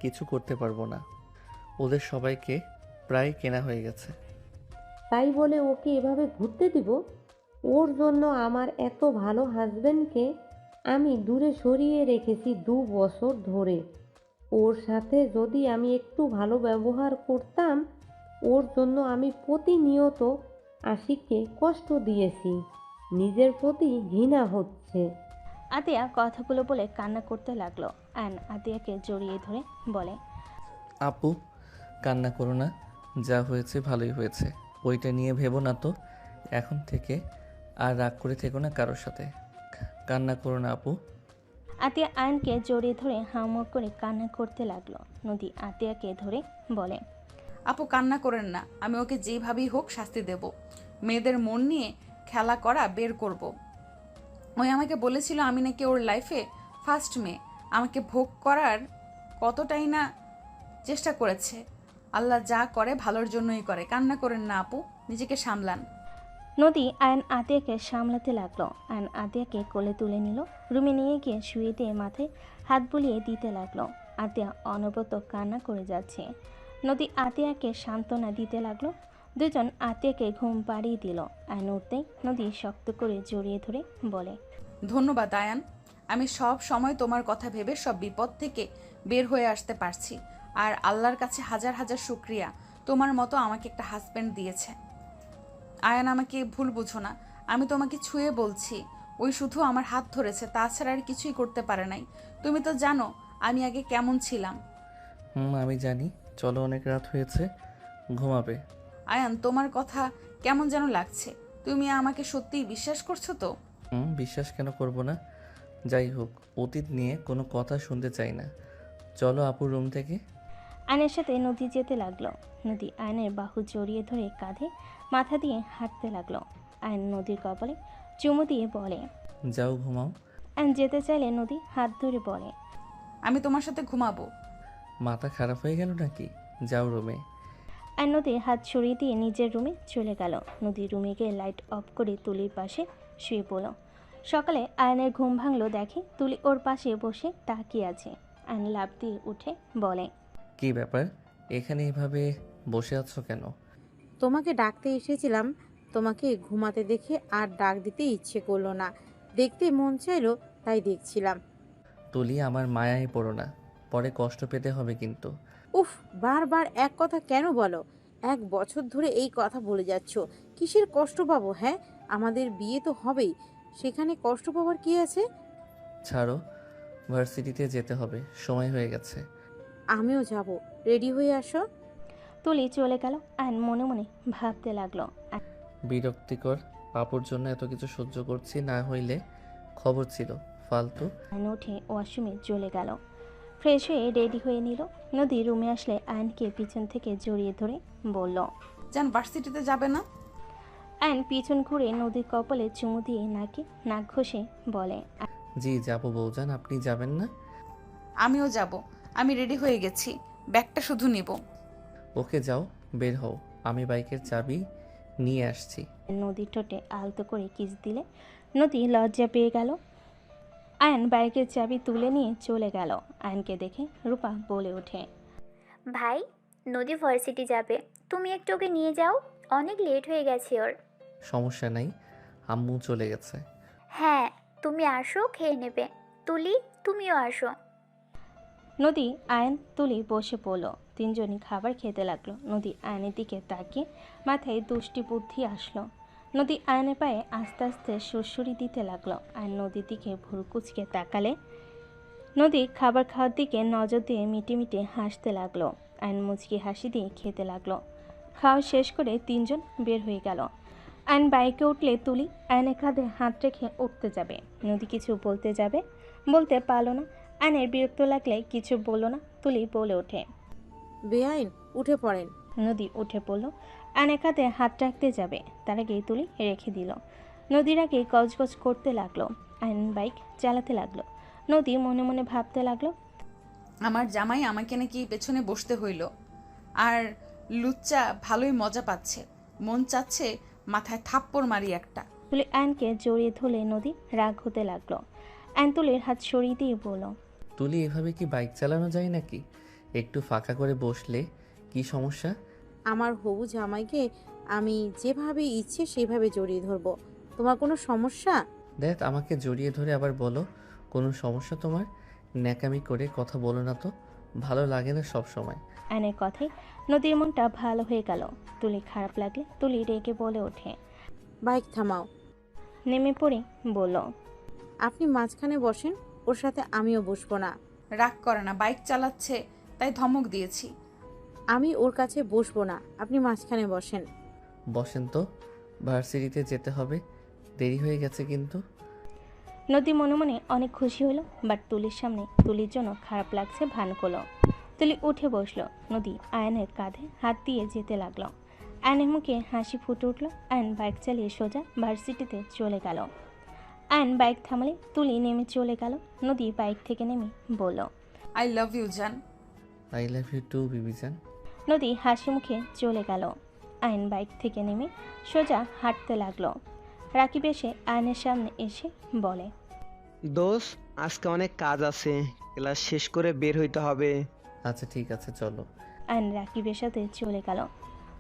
Speaker 2: কিছু করতে পারবো না। ওদের সবাইকে প্রায় কেনা হয়ে গেছে।
Speaker 8: তাই বলে ওকে এভাবে ঘুরতে দিব? ওর জন্য আমার এত ভালো হাজবেন্ডকে আমি দূরে সরিয়ে রেখেছি 2 বছর ধরে। ওর সাথে যদি আমি একটু ভালো ব্যবহার করতাম, ওর জন্য আমি প্রতিনিয়ত আশিককে কষ্ট দিয়েছি। নিজের প্রতি ঘৃণা হচ্ছে।
Speaker 3: আতিয়া কথাগুলো বলে কান্না করতে লাগলো। আয়ন আতিয়াকে জড়িয়ে ধরে বলে,
Speaker 2: আপু কান্না করো না, যা হয়েছে ভালোই হয়েছে, ওইটা নিয়ে ভেবো না তো। এখন থেকে আর রাগ করে থেকো না কারোর সাথে, কান্না করো না আপু।
Speaker 3: আতিয়া আয়নকে জড়িয়ে ধরে হাউমাউ করে কান্না করতে লাগলো। নদী আতিয়াকে ধরে বলে,
Speaker 1: আপু কান্না করেন না, আমি ওকে যেভাবেই হোক শাস্তি দেব। মেয়েদের মন নিয়ে খেলা করা বের করব। ওই আমাকে বলেছিল আমি নাকি ওর লাইফে ফার্স্ট মেয়ে। আমাকে ভোগ করার কতটাই না চেষ্টা করেছে। আল্লাহ যা করে ভালোর জন্যই করে। কান্না করেন না আপু, নিজেকে সামলান।
Speaker 3: নদী আয়ন আতিয়াকে সামলাতে লাগলো। আয়ন আতিয়াকে কোলে তুলে নিল। রুমে নিয়ে গিয়ে শুয়ে দিয়ে মাথায় হাত বুলিয়ে দিতে লাগলো। আতিয়া অনবরত কান্না করে যাচ্ছে। নদী আতিয়াকে সান্ত্বনা দিতে লাগলো। দুজন আতিয়াকে ঘুম পাড়িয়ে দিল। আয়ন উঠতেই নদী শক্ত করে জড়িয়ে ধরে বলে,
Speaker 1: ধন্যবাদ আয়ান, আমি সব সময় তোমার কথা ভেবে সব বিপদ থেকে বের হয়ে আসতে পারছি। আর আল্লাহর কাছে হাজার হাজার শুক্রিয়া, তোমার মতো আমাকে একটা হাজব্যান্ড দিয়েছে। আয়ান, আমাকে ভুল বুঝো না, আমি তোমাকে ছুঁয়ে বলছি, ওই শুধু আমার হাত ধরেছে, তাছাড়া আর কিছুই করতে পারে নাই। তুমি তো জানো আমি আগে কেমন ছিলাম।
Speaker 2: আমি জানি, চলো অনেক রাত হয়েছে, ঘুমাবে।
Speaker 1: আয়ান, তোমার কথা কেমন যেন লাগছে। তুমি আমাকে সত্যিই বিশ্বাস করছো তো?
Speaker 2: বিশ্বাস কেন করব না? যাই হোক, অতীত নিয়ে কোনো কথা শুনতে চাই না। চলো আপুর রুম থেকে।
Speaker 3: আয়নের সাথে নদী যেতে লাগলো। নদী আয়নের বাহু জড়িয়ে ধরে কাঁধে মাথা দিয়ে হাঁটতে লাগলো। আয়ন নদীর কপালে চুমু দিয়ে বলে,
Speaker 2: যাও ঘুমাও।
Speaker 3: অ্যান যেতে চাইলে নদী হাত ধরে বলে,
Speaker 1: আমি তোমার সাথে ঘুমাবো।
Speaker 2: মাথা খারাপ হয়ে গেল নাকি? যাও রুমে।
Speaker 3: অ্যান নদীর হাত সরিয়ে দিয়ে নিজের রুমে চলে গেল। নদী রুমে গিয়ে লাইট অফ করে তুলির পাশে শুয়ে পড়ল। সকালে আয়নের ঘুম ভাঙলো, দেখে তুলি ওর পাশে বসে তাকিয়ে আছে। আয়ন লাফ দিয়ে উঠে বলে,
Speaker 2: কি ব্যাপার, এখানে এভাবে বসে আছো কেন?
Speaker 7: তোমাকে ডাকতে এসেছিলাম, তোমাকে ঘুমাতে দেখে আর ডাক দিতে ইচ্ছে করলো না, দেখতে মন চাইলো তাই দেখছিলাম।
Speaker 2: তুলি, আমার মায়ায় পড়ো না, পরে কষ্ট পেতে হবে কিন্তু।
Speaker 7: উফ, বারবার এক কথা কেন বলো? 1 বছর ধরে এই কথা বলে যাচ্ছ, কিসের কষ্ট পাবো? হ্যাঁ, আমাদের বিয়ে তো হবেই, সেখানে কষ্ট পাওয়ার কি আছে?
Speaker 2: ছাড়ো, ভার্সিটিতে যেতে হবে, সময় হয়ে গেছে।
Speaker 7: আমিও যাব, রেডি হয়ে আসো।
Speaker 3: তুলি চলে গেল। আয়ন মনে মনে ভাবতে লাগলো,
Speaker 2: বিরক্তিকর, পাপুর জন্য এত কিছু সহ্য করছি, না হইলে খবর ছিল ফালতু।
Speaker 3: আয়ন উঠে ওয়াশরুমে চলে গেল। ফ্রেশ হয়ে রেডি হয়ে নিল। নদী রুমে আসলে আয়নকে পিছন থেকে জড়িয়ে ধরে বলল,
Speaker 1: জান ভার্সিটিতে যাবে না?
Speaker 3: আয়ন পিছন ঘুরে নদীর কপালে চুমু দিয়ে নাক ঘষে বলে,
Speaker 2: জি যাবো বউজান, আপনি যাবেন না?
Speaker 1: আমিও যাব, আমি রেডি হয়ে গেছি, ব্যাগটা শুধু নিব।
Speaker 2: ওকে যাও, বের হও, আমি বাইকের চাবি নিয়ে আসছি।
Speaker 3: নদীর ঠোঁটে আলতো করে কিস দিলে নদী লজ্জা পেয়ে গেল। আয়ন বাইকের চাবি তুলে নিয়ে চলে গেল। আয়নকে দেখে রূপা বলে ওঠে,
Speaker 4: ভাই, নদী ভার্সিটি যাবে, তুমি একটু ওকে নিয়ে যাও, অনেক লেট হয়ে গেছে ওর।
Speaker 2: সমস্যা নাই, আম্মু চলে গেছে।
Speaker 4: হ্যাঁ, তুমি আসো, খেয়ে নেবে। তুলি, তুমিও আসো।
Speaker 3: নদী, আয়ন, তুলি বসে পড়ল। তিনজনই খাবার খেতে লাগলো। নদী আয়নের দিকে তাকিয়ে মাথায় দুষ্টি বুদ্ধি আসলো। নদী আয়নের পায়ে আস্তে আস্তে সুরসুরি দিতে লাগলো। আয়ন নদীর দিকে ভুরু কুচকে তাকালে নদী খাবার খাওয়ার দিকে নজর দিয়ে মিটে মিটে হাসতে লাগলো। আয়ন মুচকি হাসি দিয়ে খেতে লাগলো। খাওয়া শেষ করে তিনজন বের হয়ে গেল। আয়ন বাইকে উঠলে তুলি আয়নের কাঁধে হাত রেখে উঠতে যাবে। নদী কিছু বলতে যাবে, বলতে পারলো না। আয়নের বিরক্ত লাগলে কিছু বলল না। তুলি বলে ওঠে,
Speaker 7: বেআইন, উঠে পড়েন।
Speaker 3: নদী উঠে পড়ল। আয়নের কাঁধে হাত রাখতে যাবে, তার আগেই তুলি রেখে দিল। নদীর আগে গজগজ করতে লাগলো। আয়ন বাইক চালাতে লাগলো। নদী মনে মনে ভাবতে লাগলো,
Speaker 1: আমার জামাই আমাকে নাকি পেছনে বসতে হইল, আর লুচ্চা ভালোই মজা পাচ্ছে, মন চাচ্ছে মাথায় থাপ্পড় মারি একটা।
Speaker 3: তুলি আয়নকে জড়িয়ে ধরলে নদী রাগ হতে লাগলো। আয়ন তুলির হাত সরিয়ে দিয়ে বলল,
Speaker 2: তুলি, এভাবে কি বাইক চালানো যায় নাকি? একটু ফাঁকা করে বসলে কি সমস্যা?
Speaker 7: আমার হবু জামাইকে আমি যেভাবে ইচ্ছে সেভাবে জড়িয়ে ধরবো, তোমার কোনো সমস্যা?
Speaker 2: দেখ, আমাকে জড়িয়ে ধরে আবার বলো কোনো সমস্যা তোমার? ন্যাকামি করে কথা বলো না তো, ভালো লাগে না সব সময়।
Speaker 3: আয়নের কথায় নদীর মনটা ভালো হয়ে গেল। তুলি খারাপ লাগলে তুলি রেগে বলে ওঠে,
Speaker 7: বাইক থামাও।
Speaker 3: নেমে পড়ে বলল,
Speaker 7: আপনি মাঝখানে বসেন, ওর সাথে আমিও বসবো না।
Speaker 1: রাগ করে না, বাইক চালাচ্ছে তাই ধমক দিয়েছি।
Speaker 7: আমি ওর কাছে বসবো না, আপনি মাঝখানে বসেন।
Speaker 2: বসেন তো, ভার্সিটিতে যেতে হবে, দেরি হয়ে গেছে কিন্তু।
Speaker 3: নদী মনে মনে অনেক খুশি হলো, বাট তুলির সামনে তুলির জন্য খারাপ লাগছে ভান করলো। তুলি উঠে বসলো। নদী আয়নের কাঁধে হাত দিয়ে যেতে লাগলো। আয়নের মুখে হাসি ফুটে উঠলো। আয়ন বাইক চালিয়ে সোজা ভার্সিটিতে চলে গেল। আয়ন বাইক থামালে তুলি নেমে চলে গেল। নদী বাইক থেকে নেমে বলল,
Speaker 1: আই লাভ ইউ জান।
Speaker 2: আই লাভ ইউ টু বিবিজান।
Speaker 3: নদী হাসি মুখে চলে গেল। আয়ন বাইক থেকে নেমে সোজা হাঁটতে লাগলো। রাকিব এসে আয়নের সামনে এসে বলে,
Speaker 6: দোষ, আজকে অনেক কাজ আছে, ক্লাস শেষ করে বের হইতে হবে।
Speaker 2: আচ্ছা ঠিক আছে, চলো।
Speaker 3: আয়ন রাকিবের সাথে চলে গেল।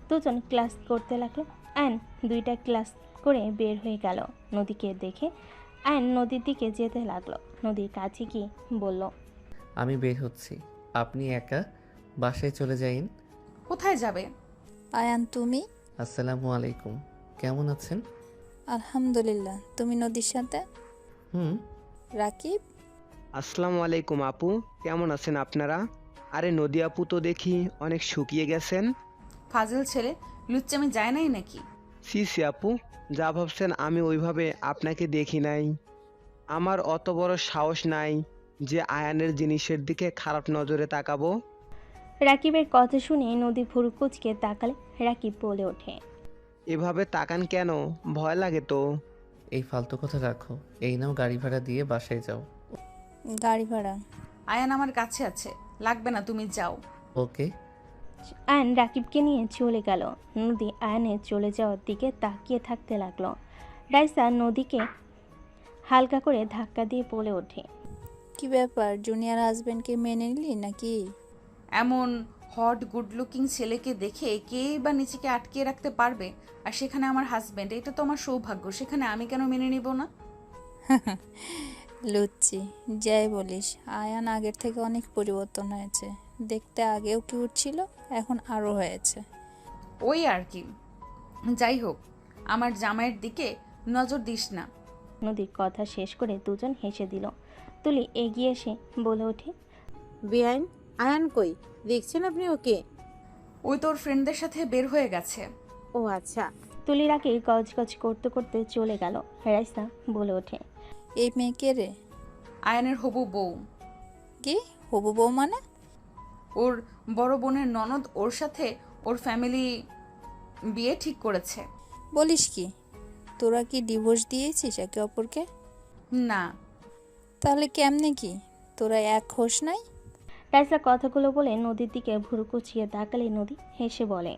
Speaker 3: দুজন ক্লাস করতে লাগলো। আয়ন 2টা ক্লাস করে বের হয়ে গেল। নদীকে দেখে আয়ন নদীর দিকে যেতে লাগলো। নদীর কাছে গিয়ে বলল,
Speaker 2: আমি বের হচ্ছি, আপনি একা বাসায় চলে যাইন।
Speaker 1: কোথায় যাবে?
Speaker 9: আয়ান, তুমি?
Speaker 2: আসসালামু আলাইকুম, কেমন আছেন?
Speaker 9: আলহামদুলিল্লাহ, তুমি নদীর সাথে?
Speaker 2: হুম।
Speaker 9: রাকিব?
Speaker 6: আসসালামু আলাইকুম আপু, কেমন আছেন আপনারা? আরে নদী আপু তো দেখি অনেক শুকিয়ে গেছেন।
Speaker 1: ফাজিল ছেলে, লুচ্চামি যায় নাই নাকি?
Speaker 6: সি সি আপু, যা ভাবছেন আমি ওইভাবে আপনাকে দেখি নাই। আমার অত বড় সাহস নাই যে আয়ানের জিনিসের দিকে খারাপ নজরে তাকাবো।
Speaker 3: রাকিবের কথা শুনে নদী ভুরু কুচকে তাকালে। রাকিব বলে ওঠে,
Speaker 6: এভাবে তাকান কেন? ভয় লাগে তো।
Speaker 2: এই ফালতু কথা রাখো, এই নাও গাড়ি ভাড়া দিয়ে বাসায় যাও।
Speaker 9: গাড়ি ভাড়া?
Speaker 1: আয়ান আমার কাছে আছে, লাগবে না, তুমি যাও।
Speaker 2: ওকে।
Speaker 3: আয়ন রাকিবকে নিয়ে চলে গেল। নদী আয়নের চলে যাওয়ার দিকে তাকিয়ে থাকতে লাগলো। রাইসা নদীকে হালকা করে ধাক্কা দিয়ে বলে ওঠে,
Speaker 9: কি ব্যাপার, জুনিয়র হাজবেন্ডকে মেনে নিলি নাকি?
Speaker 1: এমন হট গুড লুকিং ছেলেকে দেখে কেই বা নিজেকে আটকে রাখতে পারবে? আর সেখানে আমার হাজবেন্ড, এটা তো আমার সৌভাগ্য, সেখানে আমি কেন মেনে নিব না?
Speaker 9: লুচ্ছি, যাই বলিস, আয়ান আগের থেকে অনেক পরিবর্তন হয়েছে। দেখতে আগেও কিউট ছিল, এখন আরও হয়েছে।
Speaker 1: ওই আর কি, যাই হোক, আমার জামাইয়ের দিকে নজর দিস না।
Speaker 3: নদীর কথা শেষ করে দুজন হেসে দিল। তুলি এগিয়ে এসে বলে ওঠে,
Speaker 7: বেআইন, আয়ান কই? দেখছেন আপনি ওকে?
Speaker 1: ওই তোর ফ্রেন্ডদের সাথে বের হয়ে গেছে।
Speaker 7: ও আচ্ছা।
Speaker 3: তুলির আগে গজগজ করতে করতে চলে গেল। রাইসা বলে ওঠে,
Speaker 9: এই মেয়ে কে রে?
Speaker 1: আয়ানের হবু বউ।
Speaker 9: কি হবু বউ মানে?
Speaker 1: ওর বড় বোনের ননদ, ওর সাথে ওর ফ্যামিলি বিয়ে ঠিক করেছে।
Speaker 9: বলিস কি, তোরা কি ডিভোর্স দিয়েছিস একে অপরকে?
Speaker 1: না।
Speaker 9: তাহলে কেমনে কি, তোরা এক হোস নাই?
Speaker 3: রাইসা কথাগুলো বলে নদীর দিকে ভুরু কুচিয়ে তাকালে নদী হেসে বলে,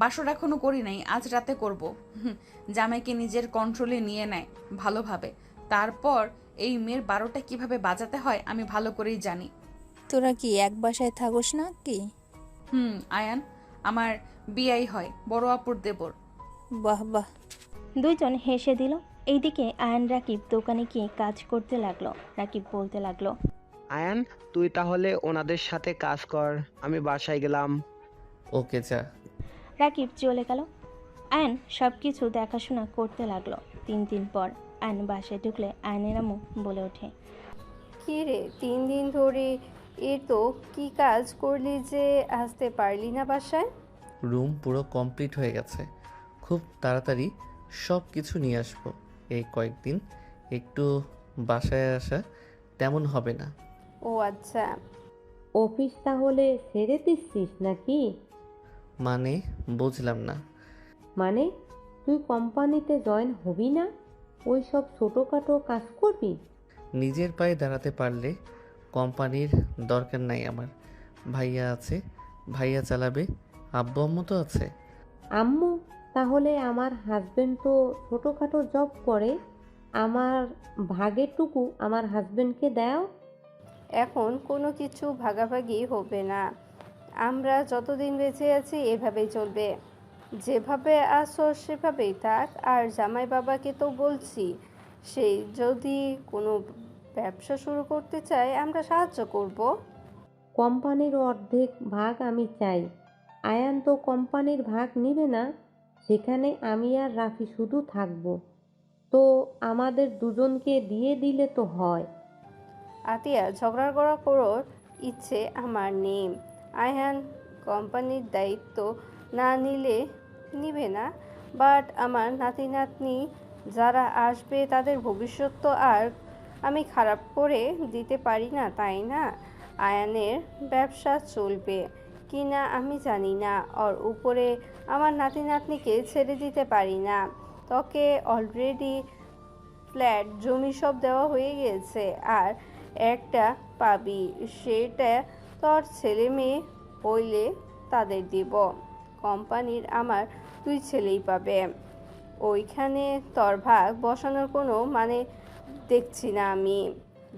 Speaker 1: বাসর এখনো করি নাই, আজ রাতে করব। জামাইকে নিজের কন্ট্রোলে নিয়ে নেয় ভালোভাবে, তারপর এই মেয়ের 12টা কিভাবে বাজাতে হয় আমি ভালো করেই জানি।
Speaker 9: তোরা কি এক বাসায় থাকোস না কি?
Speaker 1: আয়ান আমার বিয়াই হয়, বড় আপুর দেবর।
Speaker 9: বাহ বাহ।
Speaker 3: দুইজন হেসে দিল। এইদিকে আয়ন রাকিব দোকানে গিয়ে কাজ করতে লাগলো। রাকিব বলতে লাগলো,
Speaker 6: আয়ান, তুই তাহলে ওনাদের সাথে কাজ কর, আমি বাসায় গেলাম।
Speaker 2: ওকে যা।
Speaker 3: রাকিব চলে গেল। আয়ন সব কিছু দেখাশোনা করতে লাগলো। 3 দিন পর আয়ন বাসায় ঢুকলে আয়নের আম্মু বলে ওঠে,
Speaker 5: কি রে, 3 দিন ধরে এ তো কি কাজ করলি যে আসতে পারলি না বাসায়?
Speaker 2: রুম পুরো কমপ্লিট হয়ে গেছে, খুব তাড়াতাড়ি সব কিছু নিয়ে আসবো। এই কয়েকদিন একটু বাসায় আসা তেমন হবে না।
Speaker 5: ও আচ্ছা।
Speaker 8: অফিস তাহলে ছেড়ে দিচ্ছিস নাকি?
Speaker 2: মানে বুঝলাম না।
Speaker 8: মানে তুই কোম্পানিতে জয়েন হবি না, ওই সব ছোটোখাটো কাজ করবি?
Speaker 2: নিজের পায়ে দাঁড়াতে পারলে কোম্পানির দরকার নাই আমার। ভাইয়া আছে, ভাইয়া চালাবে, আব্বু আম্মু তো আছে।
Speaker 8: আম্মু? তাহলে আমার হাজবেন্ড তো ছোটোখাটো জব করে, আমার ভাগেরটুকু আমার হাজবেন্ডকে দাও।
Speaker 5: এখন কোনো কিছু ভাগাভাগি হবে না, আমরা যতদিন বেঁচে আছি এভাবেই চলবে। যেভাবে আসো সেভাবেই থাক। আর জামাই বাবাকে তো বলছি, সেই যদি কোনো ব্যবসা শুরু করতে চায় আমরা সাহায্য করব।
Speaker 8: কোম্পানির অর্ধেক ভাগ আমি চাই। আয়ান তো কোম্পানির ভাগ নিবে না, সেখানে আমি আর রাফি শুধু থাকবো। তো আমাদের দুজনকে দিয়ে দিলে তো হয়।
Speaker 5: আতিয়া, ঝগড়া করার ইচ্ছে আমার নেই। আয়ান কোম্পানির দায়িত্ব না নিবে না, বাট আমার নাতি নাতনি যারা আসবে তাদের ভবিষ্যৎ তো আর আমি খারাপ করে দিতে পারি না, তাই না? আয়ানের ব্যবসা চলবে কি না আমি জানি না, ওর উপরে আমার নাতি নাতনিকে ছেড়ে দিতে পারি না। তোকে অলরেডি ফ্ল্যাট জমি সব দেওয়া হয়ে গেছে, আর একটা পাবি, সেটা তোর ছেলে মেয়ে হইলে তাদের দিব। কোম্পানির আমার 2 ছেলেই পাবে, ওইখানে তোর ভাগ বসানোর কোনো মানে দেখছি না আমি।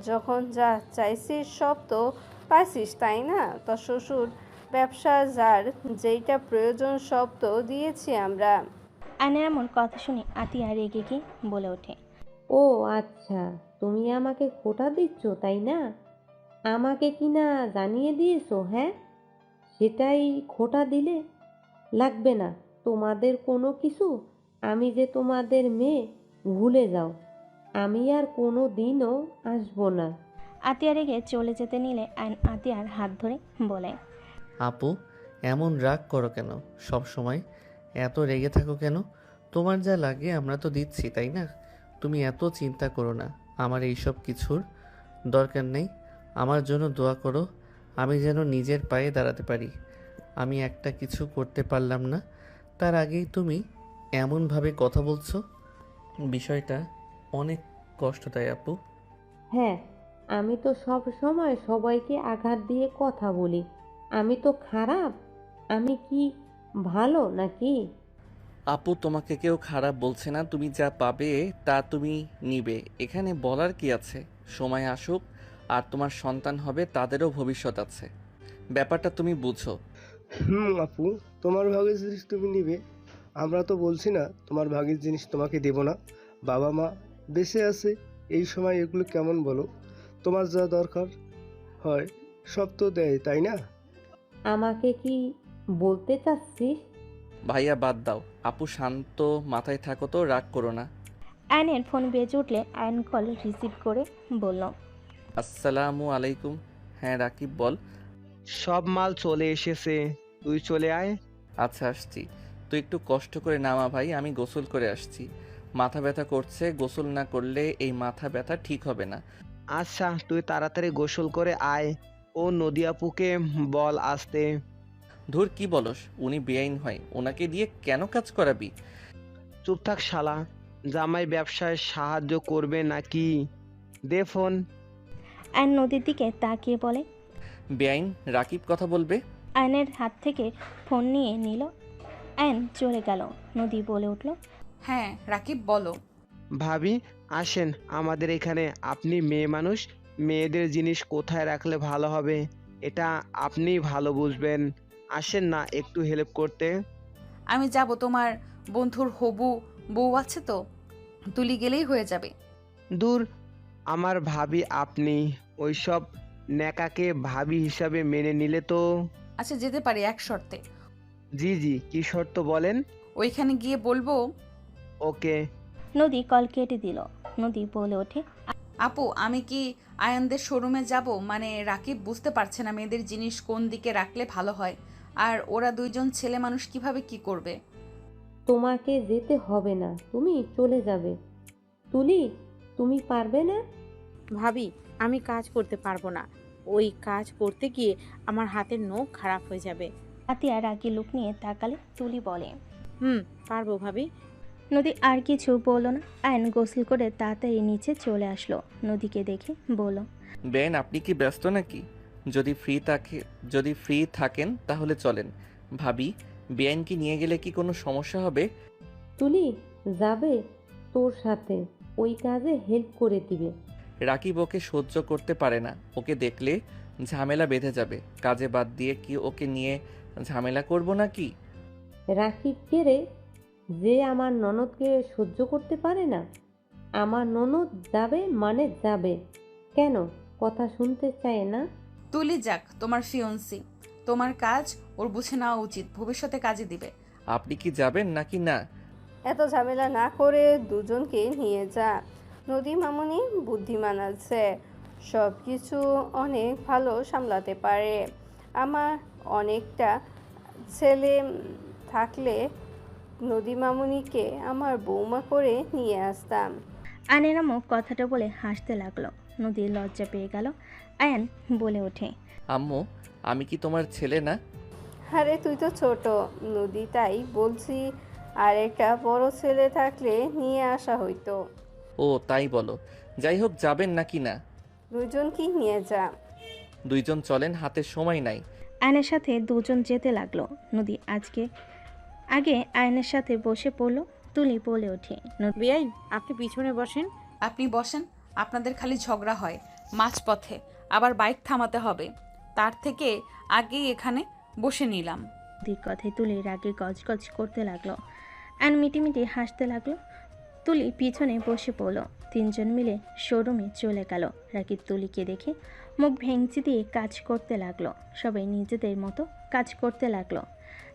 Speaker 5: যখন যা চাইছিস সব তো পাইছিস, তাই না? তোর শ্বশুর ব্যবসা, যার যেইটা প্রয়োজন সব তো দিয়েছি আমরা।
Speaker 3: আয়নের এমন কথা শুনে আতিয়া রেগে গিয়ে বলে ওঠে,
Speaker 8: ও আচ্ছা, তুমি আমাকে খোটা দিচ্ছ তাই না? আমাকে কি না জানিয়ে দিয়েছো? হ্যাঁ, সেটাই খোটা দিলে? লাগবে না তোমাদের কোনো কিছু। আমি যে তোমাদের মেয়ে, ভুলে যাও। আমি আর কোনো দিনও আসবো না।
Speaker 3: আতিয়া রেগে চলে যেতে নিলে আয়ন আতিয়ার হাত ধরে বলে,
Speaker 2: আপু, এমন রাগ করো কেন? সব সময় এত রেগে থাকো কেন? তোমার যা লাগে আমরা তো দিচ্ছি, তাই না? তুমি এত চিন্তা করো না, আমার এইসব কিছুর দরকার নেই। আমার জন্য দোয়া করো, আমি যেন নিজের পায়ে দাঁড়াতে পারি। আমি একটা কিছু করতে পারলাম না, তার আগেই তুমি এমনভাবে কথা বলছো। বিষয়টা অনেক কষ্ট দেয় আপু।
Speaker 8: হ্যাঁ, আমি তো সব সময় সবাইকে আঘাত দিয়ে কথা বলি। আমি তো খারাপ? আমি কি ভালো নাকি?
Speaker 2: আপু তোমাকে কেউ খারাপ বলছে না, তুমি যা পাবে তা তুমি নিবে, এখানে বলার কি আছে? সময় আসুক, আর তোমার সন্তান হবে, তাদেরও ভবিষ্যৎ আছে, ব্যাপারটা তুমি বুঝো।
Speaker 10: আপু, তোমার ভাগের জিনিস তুমি নিবে, আমরা তো বলছি না তোমার ভাগের জিনিস তোমাকে দেব না। বাবা মা বেঁচে আছে, এই সময় এগুলো কেমন বলো? তোমার যা দরকার হয় সব তো দেয়, তাই না?
Speaker 8: আমাকে কি বলতে চাচ্ছিস?
Speaker 2: ভাইয়া বাদ দাও, আপু শান্ত মাথায় থাকো তো, রাগ করো না।
Speaker 3: আয়নের ফোন বেজে উঠলে আয়ন কল রিসিভ করে বলল,
Speaker 2: আসসালামু আলাইকুম। হ্যাঁ রাকিব বল।
Speaker 6: সব মাল চলে এসেছে, তুই চলে আয়।
Speaker 2: আচ্ছা আসছি, তুই একটু কষ্ট করে নামা ভাই, আমি গোসল করে আসছি। মাথা ব্যথা করছে, গোসল না করলে এই মাথা ব্যথা ঠিক হবে না।
Speaker 6: আচ্ছা, তুই তাড়াতাড়ি গোসল করে আয়। ও নদী আপুকে বল আসতে।
Speaker 2: ধুর কি বলস, উনি বেআইন হয়, ওনাকে দিয়ে কেন কাজ করাবি?
Speaker 6: চুপ থাক শালা, জামাই ব্যবসায় সাহায্য করবে নাকি? দে ফোন।
Speaker 3: আয়ন নদীর দিকে তাকিয়ে বলে।
Speaker 2: বেআইন রাকিব কথা বলবে।
Speaker 3: আয়নের হাত থেকে ফোন নিয়ে নিল। আয়ন চলে গেল। নদী বলে উঠল,
Speaker 1: হ্যাঁ রাকিব বলো।
Speaker 6: ভাবি আসেন আমাদের এখানে, আপনি মেয়ে মানুষ, মেয়েদের জিনিস কোথায় রাখলে ভালো হবে এটা আপনিই ভালো বুঝবেন। আসেন না একটু হেল্প করতে।
Speaker 1: আমি যাব, তোমার বন্ধুর হবু বউ আছে তো, তুলি গেলেই হয়ে যাবে।
Speaker 6: দূর, আমার ভাবি আপনি ওইসব ন্যাকাকে ভাবি হিসাবে মেনে নিলে তো।
Speaker 1: আচ্ছা যেতে পারি এক শর্তে।
Speaker 6: জি জি, কি শর্ত বলেন?
Speaker 1: ওইখানে গিয়ে বলবো।
Speaker 6: ওকে।
Speaker 3: নদী কল কেটে দিল। নদী বলে ওঠে,
Speaker 1: আপু আমি কি আয়ানদের শোরুমে যাব? মানে রাকিব বুঝতে পারছে না মেয়েদের জিনিস কোন দিকে রাখলে ভালো হয়, আর ওরা দুইজন ছেলে মানুষ কিভাবে কি করবে।
Speaker 8: তোমাকে যেতে হবে না, তুমি চলে যাবে। তুলি, তুমি পারবে না?
Speaker 7: ভাবি, আমি কাজ করতে পারবো না। ওই কাজ করতে গিয়ে আমার হাতের নখ খারাপ হয়ে যাবে।
Speaker 3: আতিয়া রাগি লুক নিয়ে তাকালে তুলি বলে,
Speaker 7: পারবো ভাবি।
Speaker 3: নদী আর কিছু বলল না। আয়ন গোসল করে তাড়াতাড়ি নিচে চলে আসলো। নদীকে দেখে বলল,
Speaker 2: বেআইন আপনি কি ব্যস্ত নাকি? যদি ফ্রি থাকেন তাহলে চলেন। ভাবি, বেআইনকে নিয়ে গেলে কি কোনো সমস্যা হবে?
Speaker 8: তুলি যাবে তোর সাথে, ওই কাজে হেল্প করে দিবে।
Speaker 2: রাকিব ওকে সহ্য করতে পারে না, ওকে দেখলে ঝামেলা বেঁধে যাবে। কাজে বাদ দিয়ে কি ওকে নিয়ে ঝামেলা করব নাকি?
Speaker 8: রাকিব কে রে, যে আমার ননদকে সহ্য করতে পারে না? আমার ননদ যাবে মানে যাবে। কেন কথা শুনতে চায় না?
Speaker 1: তুলি যাক, তোমার ফিয়ন্সি, তোমার কাজ ওর বুঝে নেওয়া উচিত, ভবিষ্যতে কাজে দিবে।
Speaker 2: আপনি কি যাবেন নাকি না?
Speaker 5: এত ঝামেলা না করে দুজনকে নিয়ে যা। নদী মামুনি বুদ্ধিমান আছে, সব কিছু অনেক ভালো সামলাতে পারে। আমার অনেকটা ছেলে থাকলে নদী মামুনিকে আমার বৌমা করে নিয়ে আসতাম।
Speaker 3: আয়নের আম্মু কথাটা বলে হাসতে লাগলো। নদীর লজ্জা পেয়ে গেল। আয়ন বলে ওঠে,
Speaker 2: আম্মু, আমি কি তোমার ছেলে না?
Speaker 5: আরে তুই তো ছোট নদী, তাই বলছি, আর একটা বড় ছেলে থাকলে নিয়ে আসা হইতো।
Speaker 2: ও তাই বলো। যাই হোক, যাবেন নাকি না?
Speaker 5: দুজন কি নিয়ে যা।
Speaker 2: দুইজন চলেন, হাতে সময় নাই।
Speaker 3: আয়নের সাথে দুজন যেতে লাগলো। নদী আগে আয়নের সাথে বসে পড়লো। তুলি বলে ওঠে,
Speaker 7: বেআইন, আপনি পিছনে বসেন।
Speaker 1: আপনি বসেন, আপনাদের খালি ঝগড়া হয় মাঝপথে, আবার বাইক থামাতে হবে, তার থেকে আগেই এখানে বসে নিলাম।
Speaker 3: নদীর কথায় তুলি রাগে গজগজ করতে লাগলো। আয়ন মিটিমিটি হাসতে লাগলো। তুলি পিছনে বসে পড়লো। তিনজন মিলে শোরুমে চলে গেল। রাকিব তুলিকে দেখে মুখ ভেঙচি দিয়ে কাজ করতে লাগলো। সবাই নিজেদের মতো কাজ করতে লাগলো।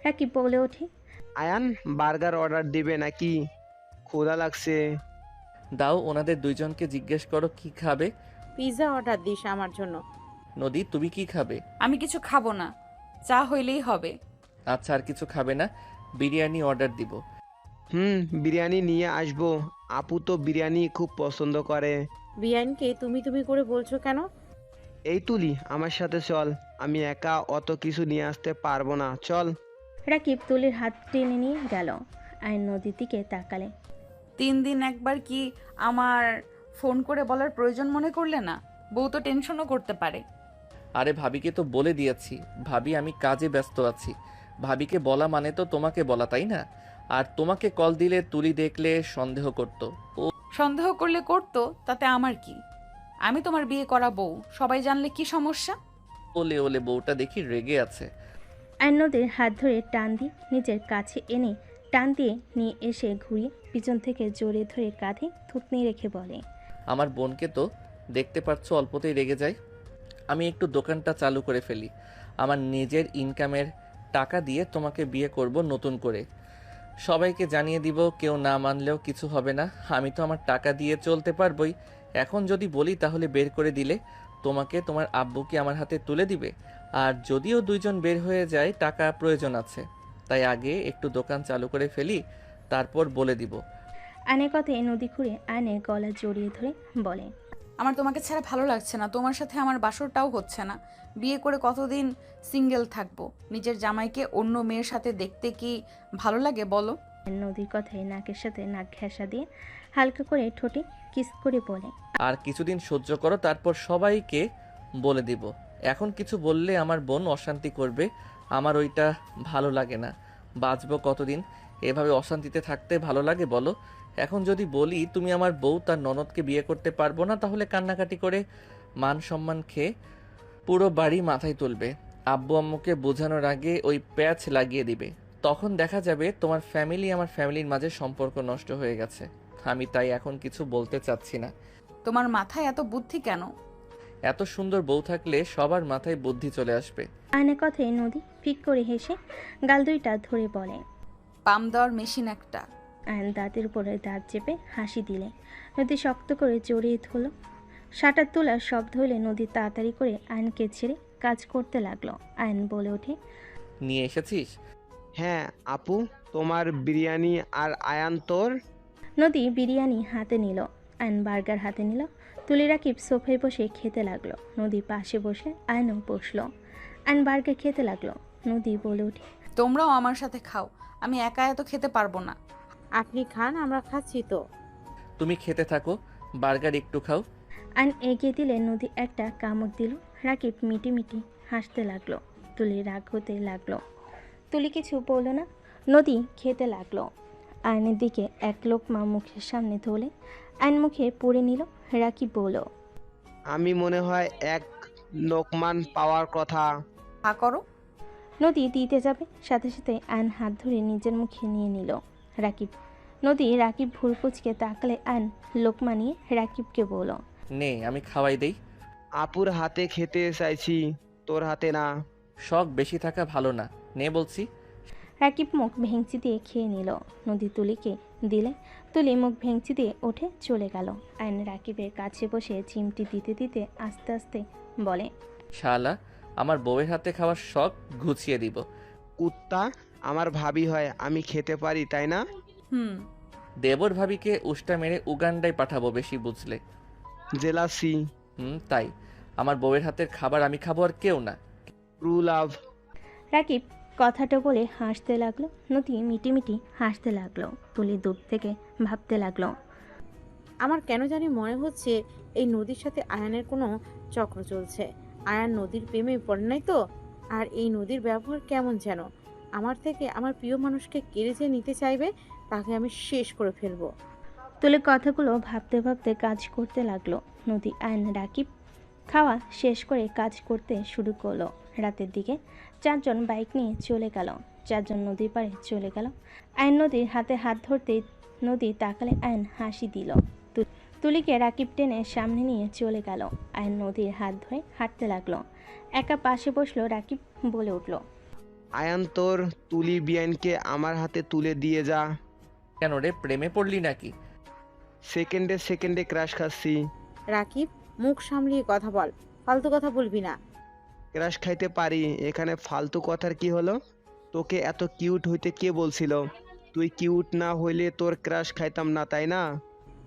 Speaker 3: রাকিব বলে ওঠে,
Speaker 6: আয়ান বার্গার অর্ডার দিবে নাকি? ক্ষুধা লাগছে।
Speaker 2: দাও, ওনাদের দুইজনকে জিজ্ঞেস করো কি খাবে।
Speaker 7: পিৎজা অর্ডার দিস আমার জন্য।
Speaker 2: নদী, তুমি কি খাবে?
Speaker 1: আমি কিছু খাবো না, চা হইলেই হবে।
Speaker 2: আচ্ছা, আর কিছু খাবে না? বিরিয়ানি অর্ডার দিব।
Speaker 6: বিরিয়ানি নিয়ে আসবো। আপু তো বিরিয়ানি খুব পছন্দ করে।
Speaker 7: বেআইনকে তুমি তুমি করে বলছো কেন?
Speaker 6: এই তুলি, আমার সাথে চল, আমি একা অত কিছু নিয়ে আসতে পারবো না, চল।
Speaker 3: রাকিব তুলির হাত টেনে নিয়ে গেল। আয়ন নদীর দিকে তাকালে।
Speaker 1: 3 দিন একবার কি আমার ফোন করে বলার প্রয়োজন মনে করলে না? বউ তো টেনশনও করতে পারে।
Speaker 2: আরে ভাবিকে তো বলে দিয়েছি, ভাবি আমি কাজে ব্যস্ত আছি। ভাবিকে বলা মানে তো তোমাকে বলা, তাই না? আর তোমাকে কল দিলে তুলি দেখলে সন্দেহ করতো। ও
Speaker 1: সন্দেহ করলে করতো, তাতে আমার কি? আমি তোমার বিয়ে করা বউ, সবাই জানলে কি সমস্যা?
Speaker 2: ওলে ওলে, বউটা দেখি রেগে আছে।
Speaker 3: আয়ন নদীর হাত ধরে টান দিয়ে নিজের কাছে এনে টান দিয়ে নিয়ে এসে ঘুরিয়ে পিছন থেকে জড়িয়ে ধরে কাঁধে থুতনি রেখে বলে,
Speaker 2: আমার বোনকে তো দেখতে পাচ্ছ অল্পতেই রেগে যায়। আমি একটু দোকানটা চালু করে ফেলি, আমার নিজের ইনকামের টাকা দিয়ে তোমাকে বিয়ে করব নতুন করে। সবাইকে জানিয়ে দিব, কেউ না মানলেও কিছু হবে না। আমি তো আমার টাকা দিয়ে চলতে পারবই। এখন যদি বলি তাহলে বের করে দিলে তোমাকে তোমার আব্বুকে আমার হাতে তুলে দিবে। আর যদিও দুইজন বের হয়ে যায়, টাকা প্রয়োজন আছে, তাই আগে একটু দোকান চালু করে ফেলি, তারপর বলে দিব।
Speaker 3: আয়নের কথায় নদী ঘুরে আয়নের গলা জড়িয়ে ধরে বলে,
Speaker 1: আমার তোমাকে ছাড়া ভালো লাগছে না, তোমার সাথে আমার বাসরটাও হচ্ছে না। বিয়ে করে কতদিন সিঙ্গেল থাকবো? নিজের জামাইকে অন্য মেয়ের সাথে দেখতে কি ভালো লাগে বলো?
Speaker 3: নদীর কথায় নাকের সাথে নাক ঘেঁষা দিয়ে হালকা করে ঠোঁটে কিস করে বলে,
Speaker 2: আর কিছুদিন সহ্য করো, তারপর সবাইকে বলে দিব। এখন কিছু বললে আমার বোন অশান্তি করবে, আমার ওইটা ভালো লাগে না। বাঁচবো কতদিন এভাবে অশান্তিতে থাকতে? ভালো লাগে বলো? এখন যদি বলি তুমি আমার বউ, তার ননদকে বিয়ে করতে পারবো না, তাহলে কান্নাকাটি করে মান সম্মান খেয়ে পুরো বাড়ি মাথায় তুলবে। আব্বু আম্মুকে বোঝানোর আগে ওই প্যাচ লাগিয়ে দিবে। তখন দেখা যাবে তোমার ফ্যামিলি আমার ফ্যামিলির মাঝে সম্পর্ক নষ্ট হয়ে গেছে। আমি তাই এখন কিছু বলতে চাচ্ছি না।
Speaker 1: তোমার মাথায় এত বুদ্ধি কেন?
Speaker 2: এত সুন্দর বউ থাকলে সবার মাথায় বুদ্ধি চলে আসবে।
Speaker 3: আয়নের কথায় নদী ফিক করে হেসে গাল দুইটা ধরে বলে,
Speaker 1: পাম দেওয়ার মেশিন একটা।
Speaker 3: আয়ন দাঁতের উপরে দাঁত চেপে হাসি দিলে নদী শক্ত করে জড়িয়ে ধরল। শাটার তোলার শব্দ হলে নদী তাড়াতাড়ি করে আয়নকে ছেড়ে কাজ করতে লাগলো। আয়ন বলে ওঠে,
Speaker 2: নিয়ে এসেছিস?
Speaker 6: হ্যাঁ আপু, তোমার বিরিয়ানি। আর আয়ান তোর?
Speaker 3: নদী বিরিয়ানি হাতে নিল, আয়ন বার্গার হাতে নিল। তুলি রাকিব সোফায় বসে খেতে লাগলো। নদী পাশে বসে আয়নও বসলো। আয়ন বার্গার খেতে লাগলো। নদী বলে ওঠে,
Speaker 1: তোমরাও আমার সাথে খাও, আমি একা এত খেতে পারবো না।
Speaker 7: আপনি খান, আমরা খাচ্ছি তো।
Speaker 2: তুমি খেতে থাকো, বার্গার একটু খাও।
Speaker 3: আয়ন এগিয়ে দিলে নদী একটা কামড় দিল। রাকিব মিটি মিটি হাসতে লাগলো। তুলি রাগ হতে লাগলো। তুলি কিছু বলল না। নদী খেতে লাগলো। আয়নের দিকে এক লোকমা মুখের সামনে ধরলে আয়ন মুখে পুড়ে নিল। রাকিব বলল,
Speaker 6: আমি মনে হয় এক লোকমান পাওয়ার কথা।
Speaker 1: হা করো।
Speaker 3: নদী দিতে যাবে, সাথে সাথে আয়ন হাত ধরে নিজের মুখে নিয়ে নিল। রাকিব রাকিব ভুল কুচকে তাকালে আয়ন লোকমা নিয়ে রাকিবকে বলল,
Speaker 2: নে আমি খাওয়াই দেই।
Speaker 6: আপুর হাতে খেতে চাইছি, তোর হাতে না।
Speaker 2: শখ বেশি থাকা ভালো না, নে বলছি।
Speaker 3: রাকিব মুখ ভেঙচি দিয়ে খেয়ে নিল। নদী তুলিকে দিলে তুলি মুখ ভেঙচি দিয়ে উঠে চলে গেল। আয়ন রাকিবের কাছে বসে চিমটি দিতে দিতে আস্তে আস্তে বলে,
Speaker 2: শালা, আমার বউয়ের হাতে খাওয়ার শখ ঘুচিয়ে দিব।
Speaker 6: কুত্তা, আমার ভাবি হয়, আমি খেতে পারি তাই না?
Speaker 1: হুম।
Speaker 2: দেবর ভাবিকে উষ্টা মেরে উগান্ডায় পাঠাবো বেশি বুঝলে।
Speaker 6: জেলাসি।
Speaker 2: তাই আমার বউয়ের হাতের খাবার আমি খাবো, আর কেউ না।
Speaker 6: True love.
Speaker 3: রাকিব কথাটা বলে হাসতে লাগলো। নদী মিটিমিটি হাসতে লাগলো। তুলি দূর থেকে ভাবতে লাগলো,
Speaker 7: আমার কেন জানি মনে হচ্ছে এই নদীর সাথে আয়ানের কোনো চক্র চলছে। আয়ান নদীর প্রেমে পড়ে নাই তো? আর এই নদীর ব্যবহার কেমন যেন। আমার থেকে আমার প্রিয় মানুষকে কেড়ে যে নিতে চাইবে, তাকে আমি শেষ করে ফেলবো।
Speaker 3: তুলি কথাগুলো ভাবতে ভাবতে কাজ করতে লাগলো। নদী আয়ন রাকিব খাওয়া শেষ করে কাজ করতে শুরু করলো। রাতের দিকে 4 জন বাইক নিয়ে চলে গেল। 4 জন নদীর পাড়ে চলে গেল। আয়ন নদীর হাতে হাত ধরতেই নদী তাকালে আয়ন হাসি দিল। তুলিকে রাকিব টেনে সামনে নিয়ে চলে গেল। আয়ন নদীর হাত ধরে হাঁটতে লাগলো। একা পাশে বসলো। রাকিব বলে উঠল,
Speaker 6: আয়ান তোর তুলি বিয়ানকে আমার হাতে তুলে দিয়ে যা।
Speaker 2: কেন রে, প্রেমে পড়লি নাকি?
Speaker 6: সেকেন্ডে সেকেন্ডে ক্রাশ খাচ্ছি।
Speaker 7: রাকিব, মুখ সামলিয়ে কথা বল, ফালতু কথা বলবি না।
Speaker 6: ক্রাশ খাইতে পারি, এখানে ফালতু কথার কি হলো? তোকে এত কিউট হইতে কে বলছিল? তুই কিউট না হইলে তোর ক্রাশ খাইতাম না, তাই না?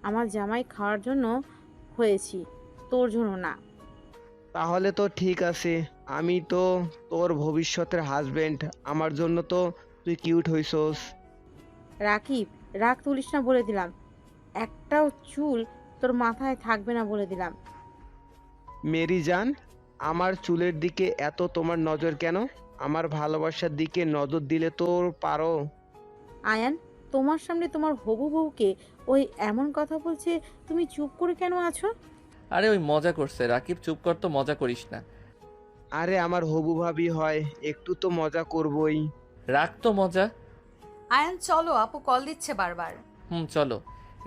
Speaker 7: আমার জামাই খাওয়ার জন্য হয়েছি, তোর জন্য না।
Speaker 6: তাহলে তো ঠিক আছে, আমি তো তোর ভবিষ্যতের হাজবেন্ড, আমার জন্য তো তুই কিউট হইছস।
Speaker 7: রাকিব, রাগ তুলিস না বলে দিলাম। একটাও চুল তোর মাথায় থাকবে না বলে দিলাম।
Speaker 6: মেরি জান, আমার চুলের দিকে এত তোমার নজর কেন? আমার ভালোবাসার দিকে নজর দিলে তো পারো।
Speaker 7: আয়ান, তোমার সামনে তোমার হবু বউকে ওই এমন কথা বলছে, তুমি চুপ করে কেন আছো?
Speaker 2: আরে ওই মজা করছে, রাকিব চুপ কর তো, মজা করিস না।
Speaker 6: আরে আমার হবু ভাবি হয়, একটু তো মজা করবই।
Speaker 2: রাখ তো মজা।
Speaker 1: আয়ান চলো, আপু কল দিচ্ছে বারবার।
Speaker 2: চলো।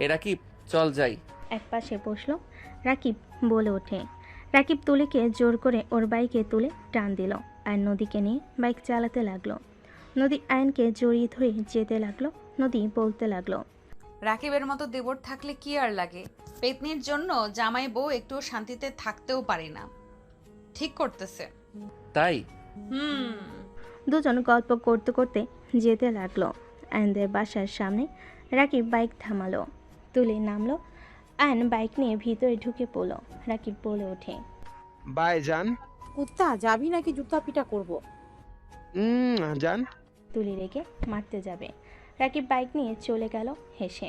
Speaker 2: এ রাকিব, চল যাই।
Speaker 3: এক পাশে বসলো রাকিব, বলে ওঠে। রাকিব তুলিকে জোর করে ওর বাইকে তুলে টান দিল আর নদীকে নিয়ে বাইক চালাতে লাগলো। নদী আয়নকে জড়িয়ে ধরে যেতে লাগলো। নদী বলতে লাগলো,
Speaker 1: রাকিবের মতো দেবর থাকলে কি আর লাগে, পেতনির জন্য জামাই বউ একটু শান্তিতে থাকতেও পারি না। ঠিক করতেছে।
Speaker 2: তাই?
Speaker 1: হুম।
Speaker 3: দুজন গল্প করতে করতে যেতে লাগলো। আয়নদের বাসার সামনে রাকিব বাইক থামালো। তুলে নামলো। আয়ন বাইক নিয়ে ভিতরে ঢুকে পড়লো। রাকিব বলে ওঠে,
Speaker 6: বাই জান।
Speaker 7: কুত্তা, যাবি নাকি জুতা পিটা করবো?
Speaker 6: জান।
Speaker 3: তুলি রেখে মারতে যাবে। রাকিব বাইক নিয়ে চলে গেল হেসে।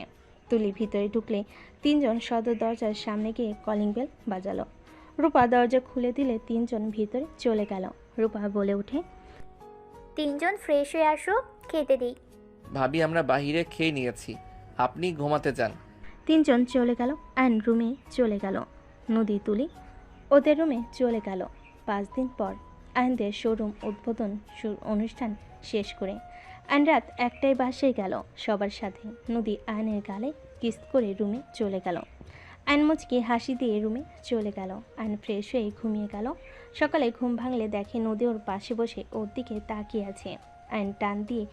Speaker 3: তুলি ভিতরে ঢুকলে তিনজন সদর দরজার সামনে গিয়ে কলিং বেল বাজালো। রূপা দরজা খুলে দিলে তিনজন ভিতরে চলে গেল। রূপা বলে ওঠে,
Speaker 4: তিনজন ফ্রেশ হয়ে আসো, খেতে দিই।
Speaker 2: ভাবি আমরা বাহিরে খেয়ে নিয়েছি, আপনি ঘুমাতে যান।
Speaker 3: তিনজন চলে গেল। আয়ন রুমে চলে গেল। নদী তুলি ওদের রুমে চলে গেল। 5 দিন পর আয়নদের শোরুম উদ্বোধন অনুষ্ঠান শেষ করে আয়ন রাত 1টায় বাসায় গেল সবার সাথে। নদী আয়নের গালে কিস করে রুমে চলে গেল। আয়ন মুচকি হাসি দিয়ে রুমে চলে গেল। আয়ন ফ্রেশ হয়ে ঘুমিয়ে গেল। সকালে ঘুম ভাঙলে দেখে নদী ওর পাশে বসে ওর দিকে তাকিয়ে আছে। আয়ন টান দিয়ে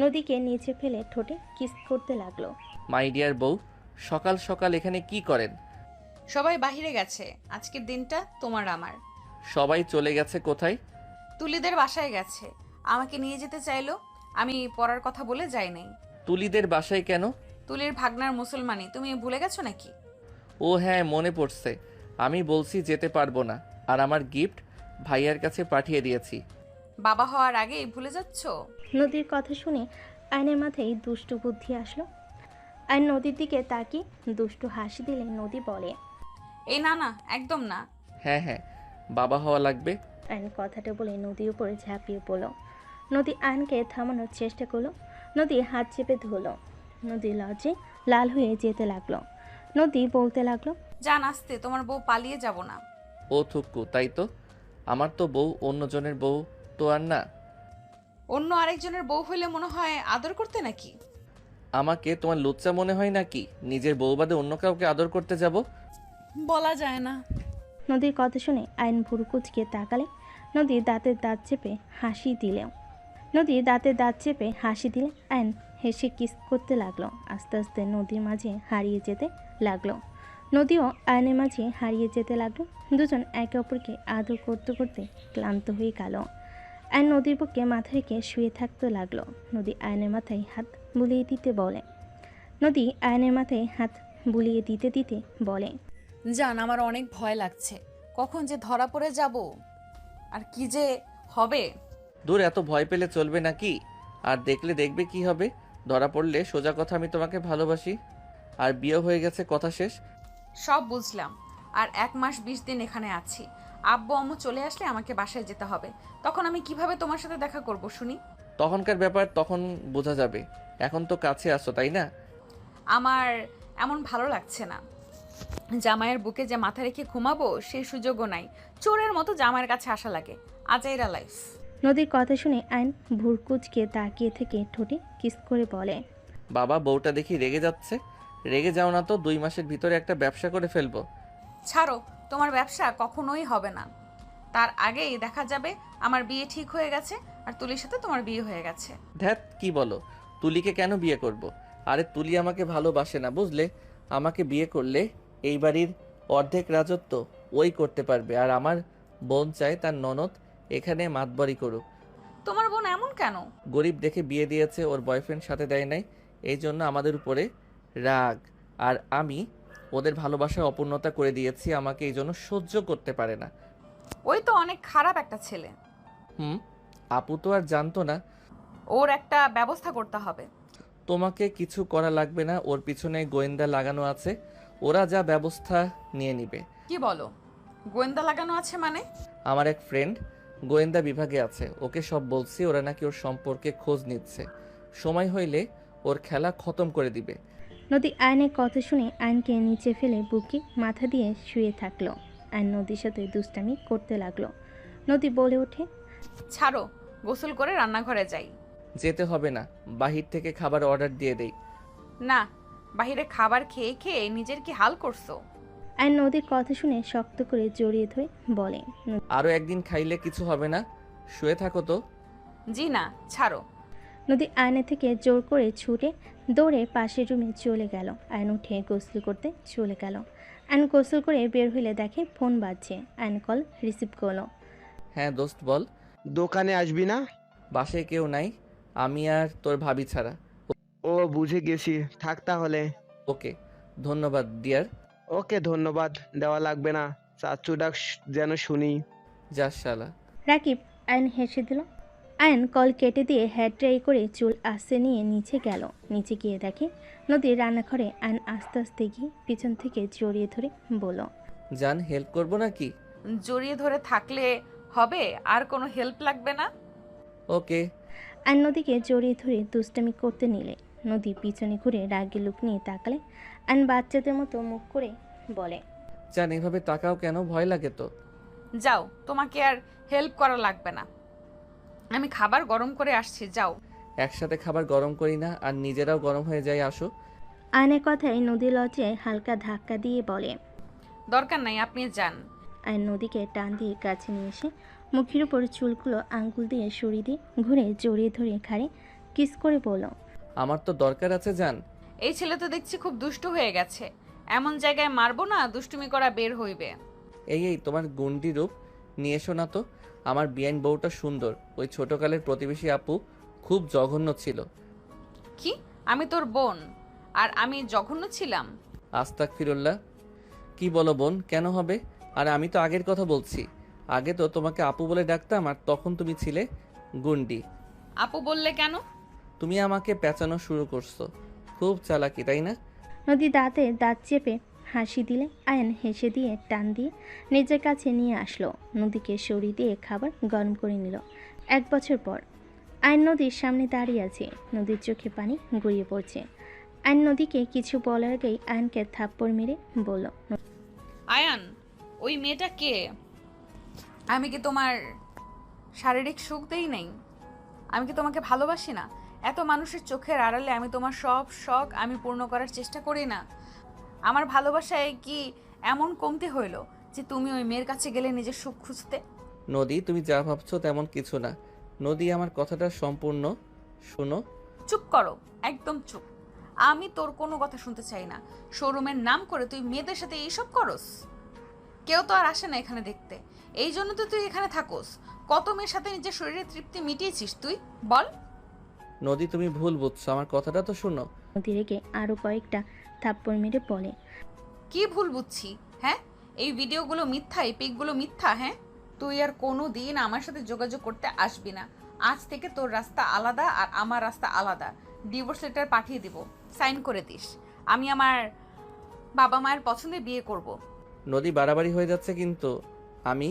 Speaker 3: নদীকে নিচে ফেলে ঠোঁটে কিস করতে লাগলো।
Speaker 2: মাই ডিয়ার বউ, সকাল সকাল এখানে কি করেন?
Speaker 1: সবাই বাহিরে গেছে, আজকের দিনটা তোমার আমার।
Speaker 2: সবাই চলে গেছে কোথায়?
Speaker 1: তুলিদের বাসায় গেছে, আমাকে নিয়ে যেতে চাইলো, আমি পড়ার কথা বলে যাই নাই।
Speaker 2: তুলিদের বাসায় কেন?
Speaker 1: তুলির ভাগনার মুসলমানি, তুমি ভুলে গেছো নাকি?
Speaker 2: ও হ্যাঁ, মনে পড়ছে। আমি বলছি যেতে পারবো না, আর আমার গিফট ভাইয়ার কাছে পাঠিয়ে দিয়েছি।
Speaker 1: বাবা হওয়ার আগেই ভুলে যাচ্ছ?
Speaker 3: নদীর কথা শুনে আয়নের মাথায় দুষ্টু বুদ্ধি আসলো। আয়ন নদীর দিকে তাকিয়ে দুষ্টু হাসি দিলে নদী বলে,
Speaker 1: এই না না, একদম না।
Speaker 2: হ্যাঁ হ্যাঁ, বাবা হওয়া লাগবে।
Speaker 3: আয়ন কথাটা বলে নদীর উপরে ঝাঁপিয়ে পড়ল। নদী আয়নকে থামানোর চেষ্টা করলো। নদী হাত চেপে ধরল। নদী লজ্জে লাল হয়ে যেতে লাগলো। নদী বলতে লাগলো,
Speaker 1: জান আসতে, তোমার বউ পালিয়ে যাব না।
Speaker 2: ও থুক্কু, তাই তো। আমার তো বউ অন্যজনের বউ তো আর না।
Speaker 1: অন্য আরেকজনের বউ হইলে মনে হয় আদর করতে নাকি?
Speaker 2: আমাকে তোমার লুচ্চা মনে হয় নাকি নিজের বউ বাদে অন্য কাউকে আদর করতে যাব?
Speaker 1: বলা যায় না।
Speaker 3: নদীর কথা শুনে আয়ন ভুরু কুচকে তাকালে। নদী দাঁতের দাঁত চেপে হাসি দিলেও আয়ন হেসে কিস করতে লাগলো। আস্তে আস্তে নদীর মাঝে হারিয়ে যেতে লাগলো। নদীও আয়নের মাঝে হারিয়ে যেতে লাগলো। দুজন একে অপরকে আদর করতে করতে ক্লান্ত হয়ে গেল। আয়ন নদীর বুকে মাথা রেখে শুয়ে থাকতে লাগলো। নদী আয়নের মাথায় হাত বুলিয়ে দিতে বলে,
Speaker 1: জান আমার অনেক ভয় লাগছে, কখন যে ধরা পড়ে যাব আর কি যে হবে।
Speaker 2: দূর, এত ভয় পেলে চলবে নাকি? আর দেখলে দেখবে কি হবে। ধরা পড়লে সোজা কথা, আমি তোমাকে ভালোবাসি আর বিয়ে হয়ে গেছে, কথা শেষ।
Speaker 1: সব বুঝলাম, আর 1 মাস 20 দিন এখানে আছি। আব্বু আম্মু চলে আসলে আমাকে বাসায় যেতে হবে, তখন আমি কিভাবে তোমার সাথে দেখা করব শুনি?
Speaker 2: তখনকার ব্যাপার তখন বোঝা যাবে, এখন তো কাছে আসো, তাই না?
Speaker 1: আমার এমন ভালো লাগছে না। জামাইয়ের বুকে যে মাথা রেখে ঘুমাবো সেই সুযোগও নাই। চোরের মতো জামাইয়ের কাছে আসা লাগে। আজাইরা লাইফ।
Speaker 3: নদীর কথা শুনে আয়ন ভুরকুচকে তাকিয়ে থেকে ঠোঁটে কিস করে বলে,
Speaker 2: বাবা, বউটা দেখি রেগে যাচ্ছে। রেগে যাও না তো, 2 মাসের ভিতরে একটা ব্যবসা করে ফেলবো।
Speaker 1: ছাড়ো, তোমার ব্যবসা কখনোই হবে না। তার আগেই দেখা যাবে আমার বিয়ে ঠিক হয়ে গেছে আর তুলির সাথে তোমার বিয়ে হয়ে গেছে।
Speaker 2: ধ্যাত, কি বলো? তুলিকে কেন বিয়ে করব? আরে তুলি আমাকে ভালোবাসে না, বুঝলে? আমাকে বিয়ে করলে এই বাড়ির অর্ধেক রাজত্ব ওই করতে পারবে, আর আমার বোন চায় তার ননদ এখানে মাতবরি করুক।
Speaker 1: তোমার বোন এমন কেন?
Speaker 2: গরিব দেখে বিয়ে দিয়েছে, ওর বয়ফ্রেন্ড সাথে দেয় নাই, এই জন্য আমাদের উপরে রাগ। আর আমি ওদের ভালোবাসার অপূর্ণতা করে দিয়েছি, আমাকে এই জন্য সহ্য করতে পারে না।
Speaker 1: ওই তো অনেক খারাপ একটা ছেলে।
Speaker 2: আপু তো আর জানতো না।
Speaker 1: ওর একটা ব্যবস্থা করতে হবে।
Speaker 2: তোমাকে কিছু করা লাগবে না, ওর পিছনে গোয়েন্দা লাগানো আছে, ওরা যা ব্যবস্থা নিয়ে নিবে।
Speaker 1: কি বলো? গোয়েন্দা লাগানো আছে মানে?
Speaker 2: আমার এক ফ্রেন্ড গোয়েন্দা বিভাগে আছে, ওকে সব বলছি, ওরা নাকি ওর সম্পর্কে খোঁজ নিচ্ছে, সময় হইলে ওর খেলা খতম করে দিবে।
Speaker 3: নদী আয়নের কথা শুনে আয়নকে নিচে ফেলে বুকে মাথা দিয়ে শুয়ে থাকলো। আয়ন নদীর সাথে দুষ্টামি করতে লাগলো। নদী বলে ওঠে,
Speaker 1: ছাড়ো, গোসল করে রান্নাঘরে যাই।
Speaker 2: যেতে হবে না, বাহির থেকে খাবার অর্ডার দিয়ে দেই।
Speaker 1: না, বাইরে খাবার খেয়ে খেয়ে নিজের কি হাল করছো?
Speaker 3: আয়ন নদীর কথা শুনে শক্ত করে জড়িয়ে ধরে বলে,
Speaker 2: আরও একদিন খাইলে কিছু হবে না, শুয়ে থাকো তো।
Speaker 1: জি না, ছাড়ো।
Speaker 3: নদী আয়নের থেকে জোর করে ছুটে দৌড়ে পাশের রুমে চলে গেল। আয়ন উঠে গোসল করতে চলে গেল। আয়ন গোসল করে বের হইলে দেখে ফোন বাজছে। আয়ন কল রিসিভ করলো।
Speaker 2: হ্যাঁ দোস্ত বল।
Speaker 6: দোকানে আসবি না?
Speaker 2: বাসায় কেউ নাই, আমি আর তোর ভাবি ছাড়া।
Speaker 6: ও বুঝে গেছি, থাক তাহলে।
Speaker 2: ওকে, ধন্যবাদ ডিয়ার।
Speaker 6: ওকে, ধন্যবাদ দেওয়া লাগবে না, চাচু ডাক যেন শুনি।
Speaker 2: যা শালা।
Speaker 3: রাকিব আয়ন হেসে দিল। আয়ন কল কেটে দিয়ে হেয়ার ড্রাই করে চুল আস্তে নিয়ে নিচে গেল। নিচে গিয়ে দেখে নদীর রান্নাঘরে। আয়ন আস্তে আস্তে গিয়ে পিছন থেকে জড়িয়ে ধরে বলল,
Speaker 2: জান হেল্প করবো নাকি?
Speaker 1: জড়িয়ে ধরে থাকলে হবে, আর কোনো হেল্প লাগবে না।
Speaker 2: ওকে।
Speaker 3: আয়ন নদীকে জড়িয়ে ধরে দুষ্টামি করতে নিলে নদী পিছনে ঘুরে রাগি লুক নিয়ে তাকালে। আয়ন বাচ্চাদের মতো মুখ করে বলে,
Speaker 2: জান এভাবে তাকাও কেন, ভয় লাগে তো।
Speaker 1: যাও, তোমাকে আর হেল্প করা লাগবে না, আমি খাবার গরম করে আসছি, যাও।
Speaker 2: একসাথে খাবার গরম করি না, আর নিজেরাও গরম হয়ে যায়, আসো।
Speaker 3: আয়নের কথায় নদী লজ্জায় হালকা ধাক্কা দিয়ে বলে,
Speaker 1: দরকার নাই, আপনি যান।
Speaker 3: আয়ন নদীকে টান দিয়ে কাছে নিয়ে এসে মুখের উপর চুলগুলো আঙ্গুল দিয়ে সরিয়ে দিয়ে ঘুরে জড়িয়ে ধরে ঘাড়ে কিস করে বলল,
Speaker 2: আমার তো দরকার আছে জান।
Speaker 1: এই ছেলে তো দেখছি খুব দুষ্টু হয়ে গেছে, এমন জায়গায় মারবো না দুষ্টুমি করা বের হইবে।
Speaker 2: এই তোমার গুন্ডি রূপ নিয়ে এসো না তো। আমার বিয়ান বউটা সুন্দর, ওই ছোটকালের প্রতিবেশী আপু খুব জঘন্য ছিল।
Speaker 1: কি? আমি তোর বোন আর আমি জঘন্য ছিলাম?
Speaker 2: আস্তাক ফিরুল্লাহ। কি বলো বোন, কেন হবে? আর আমি তো আগের কথা বলছি, আগে তো তোমাকে আপু বলে ডাকতাম, আর তখন তুমি ছিলে গুন্ডি।
Speaker 1: আপু বললে কেন?
Speaker 2: তুমি আমাকে পেঁচানো শুরু করছো, খুব চালাকি তাই না?
Speaker 3: নদী দাঁতে দাঁত চেপে হাসি দিলে আয়ন হেসে দিয়ে টান দিয়ে নিজের কাছে নিয়ে আসলো। নদীকে সরিয়ে দিয়ে খাবার গরম করে নিল। 1 বছর পর আয়ন নদীর সামনে দাঁড়িয়ে আছে। নদীর চোখে পানি গড়িয়ে পড়ছে। আয়ন নদীকে কিছু বলার আগেই আয়নকে থাপ্পড় মেরে বলল,
Speaker 1: আয়ান, ওই মেয়েটা কে? আমি কি তোমার শারীরিক সুখ দেই নাই? আমি কি তোমাকে ভালোবাসি না? এত মানুষের চোখের আড়ালে আমি তোমার সব শখ আমি পূর্ণ করার চেষ্টা করি না? আমার ভালোবাসায় কি এমন কমতে হইল যে তুমি ওই মেয়ের কাছে গেলে নিজের সুখ খুঁজতে?
Speaker 2: নদী, তুমি যা ভাবছো তেমন কিছু না। নদী, আমার কথাটা সম্পূর্ণ শোনো।
Speaker 1: চুপ করো, একদম চুপ। আমি তোর কোনো কথা শুনতে চাই না। শোরুমের নাম করে তুই মেয়েদের সাথে এইসব করস? কেউ তো আর আসে না এখানে দেখতে, এই জন্য তো তুই এখানে থাকোস। কত মেয়ের সাথে নিজের শরীরের তৃপ্তি মিটিয়েছিস তুই, বল?
Speaker 2: নদী, তুমি ভুল বুঝছো, আমার কথাটা তো শোনো।
Speaker 3: নদী রেগে আরো কয়েকটা থাপ্পড় মেরে বলে,
Speaker 1: কি ভুল বুঝছি? হ্যাঁ, এই ভিডিওগুলো মিথ্যা, এই পিকগুলো মিথ্যা। হ্যাঁ, তুই আর কোনো দিন আমার সাথে যোগাযোগ করতে আসবি না। আজ থেকে তোর রাস্তা আলাদা আর আমার রাস্তা আলাদা। ডিভোর্স লেটার পাঠিয়ে দিব, সাইন করে দিস। আমি আমার বাবা মায়ের পছন্দে বিয়ে করব।
Speaker 2: নদী, বাড়াবাড়ি হয়ে যাচ্ছে কিন্তু। আমি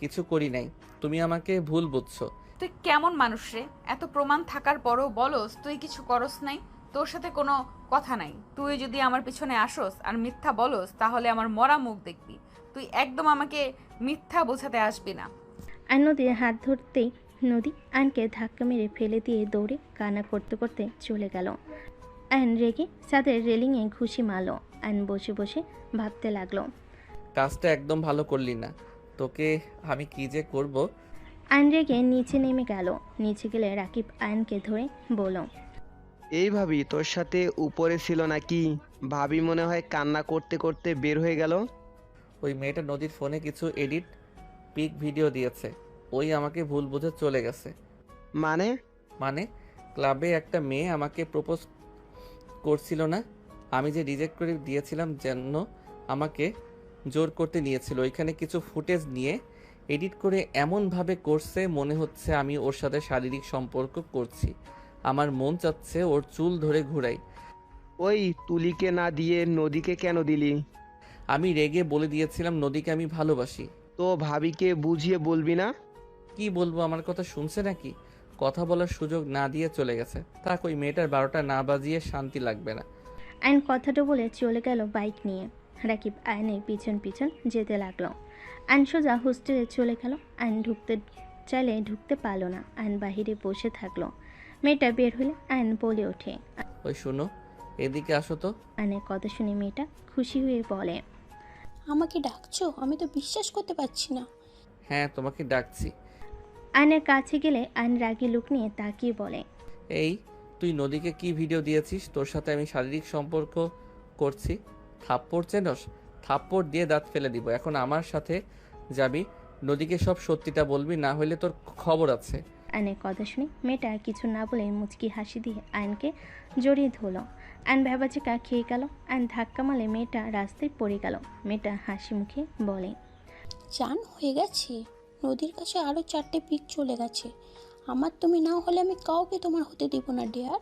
Speaker 2: কিছু করি নাই, তুমি আমাকে ভুল বুঝছো।
Speaker 1: তুই কেমন মানুষ রে? এত প্রমাণ থাকার পরেও বলস তুই কিছু করস নাই? তোর সাথে কোনো কথা নাই। তুই যদি আমার পিছনে আসোস আর মিথ্যা বলস তাহলে আমার মরা মুখ দেখবি। তুই একদম আমাকে মিথ্যা বোঝাতে আসবি না।
Speaker 3: আয়ন নদীর হাত ধরতেই নদী আয়নকে ধাক্কা মেরে ফেলে দিয়ে দৌড়ে কান্না করতে করতে চলে গেল। আয়ন রেগে ছাদের রেলিংয়ে ঘুষি মারল। আয়ন বসে বসে ভাবতে লাগলো,
Speaker 2: কাজটা একদম ভালো করলি না, তোকে আমি কি যে করব।
Speaker 3: আয়ন রেগে নিচে নেমে গেল। নিচে গেলে রাকিব আয়নকে ধরে বলল,
Speaker 6: এই ভাবি তোর সাথে উপরে ছিল নাকি? ভাবি মনে হয় কান্না করতে করতে বের হয়ে গেল।
Speaker 2: ওই মেয়েটা নদীর ফোনে কিছু এডিট পিক ভিডিও দিয়েছে, ওই আমাকে ভুল বুঝে চলে গেছে।
Speaker 6: মানে
Speaker 2: ক্লাবে একটা মেয়ে আমাকে প্রপোজ করছিল না, আমি যে রিজেক্ট করে দিয়েছিলাম, যেন আমাকে জোর করতে নিয়েছিল। ওইখানে কিছু ফুটেজ নিয়ে এডিট করে এমনভাবে করছে মনে হচ্ছে আমি ওর সাথে শারীরিক সম্পর্ক করছি। আমার মন চাচ্ছে ওর চুল ধরে ঘুরাই।
Speaker 6: ওই তুলিকে না দিয়ে নদীকে কেন দিলি?
Speaker 2: আমি রেগে বলে দিয়েছিলাম নদীকে আমি ভালোবাসি।
Speaker 6: তো ভাবিকে বুঝিয়ে বলবি না?
Speaker 2: কি বলবো, আমার কথা শুনছে নাকি? কথা বলার সুযোগ না দিয়ে চলে গেছে। থাক, ওই মেয়েটার 12টা না বাজিয়ে শান্তি লাগবে না।
Speaker 3: আয়ন কথাটা বলে চলে গেল বাইক নিয়ে। রাকিব আয়নের পিছন পিছন যেতে লাগলো। আয়ন সোজা হোস্টেলে চলে গেল। আয়ন ঢুকতে চাইলে ঢুকতে পারলো না। আয়ন বাহিরে বসে থাকলো। মেয়েটা বের হলে আয়ন বলে ওঠে।
Speaker 2: ওই শোনো, এদিকে আসো তো।
Speaker 3: আয়নের কথা শুনে মেয়েটা খুশি হয়ে বলে,
Speaker 11: আমাকে ডাকছো? আমি তো বিশ্বাস করতে পারছি না।
Speaker 2: হ্যাঁ, তোমাকে ডাকছি।
Speaker 3: আয়নের কাছে গেলে আয়ন রাগী লুক নিয়ে তাকিয়ে বলে,
Speaker 2: এই, তুই নদীকে কি ভিডিও দিয়েছিস তোর সাথে আমি শারীরিক সম্পর্ক করছি? থাপ্পড় চেনস? থাপ্পড় দিয়ে দাঁত ফেলে দিব। এখন আমার সাথে যাবি, নদীকে সব সত্যিটা বলবি, না হলে তোর খবর আছে।
Speaker 3: আয়নের কথা শুনে মেয়েটা কিছু না বলে মুচকি হাসি দিয়ে আয়নকে জড়িয়ে ধরলো। আয়ন ভেবাচিকা খেয়ে গেল। আয়ন ধাক্কা মারলে মেয়েটা রাস্তায় পড়ে গেল। মেয়েটা হাসি মুখে বলে,
Speaker 11: চান হয়ে গেছে? নদীর কাছে আরও 4টে পিক চলে গেছে। আমার তুমি না হলে আমি কাউকে তোমার হতে দিব না ডিয়ার।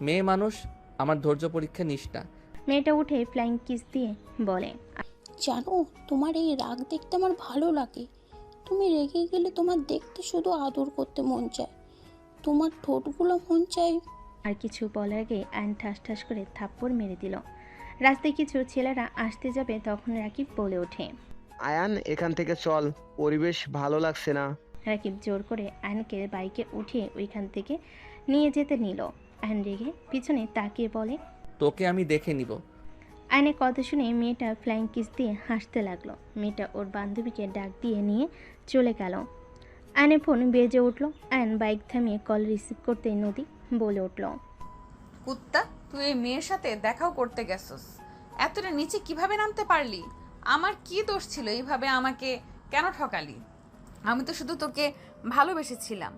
Speaker 2: মেয়ে মানুষ, আমার ধৈর্য পরীক্ষা নিস না।
Speaker 3: মেয়েটা উঠে ফ্লাইং কিস দিয়ে বলে,
Speaker 11: জানো, তোমার এই রাগ দেখতে আমার ভালো লাগে। তুমি রেগে গেলে তোমার দেখতে শুধু আদর করতে মন চায়, তোমার ঠোঁটগুলো মন চায়।
Speaker 3: আর কিছু বলার আগে আয়ন ঠাস ঠাস করে থাপ্পড় মেরে দিল। রাস্তায় কিছু ছেলেরা আসতে যাবে তখন রাকিব বলে ওঠে,
Speaker 6: আয়ান, এখান থেকে চল, পরিবেশ ভালো লাগছে না।
Speaker 3: রাকিব জোর করে আয়নকে বাইকে উঠিয়ে ওইখান থেকে নিয়ে যেতে নিল। আয়ন রেগে পিছনে তাকিয়ে বলে,
Speaker 2: তোকে আমি দেখে নিব।
Speaker 3: আয়নের কথা শুনে মেয়েটা ফ্লাইং কিস দিয়ে হাসতে লাগলো। মেয়েটা ওর বান্ধবীকে ডাক দিয়ে নিয়ে চলে গেল। আয়নের ফোন বেজে উঠলো। আয়ন বাইক থামিয়ে কল রিসিভ করতেই নদী বলে উঠল,
Speaker 1: কুত্তা, তুই এই মেয়ের সাথে দেখাও করতে গেছস? এতটা নিচে কিভাবে নামতে পারলি? আমার কি দোষ ছিল এইভাবে আমাকে কেন ঠকালি? আমি তো শুধু তোকে ভালোবেসেছিলাম।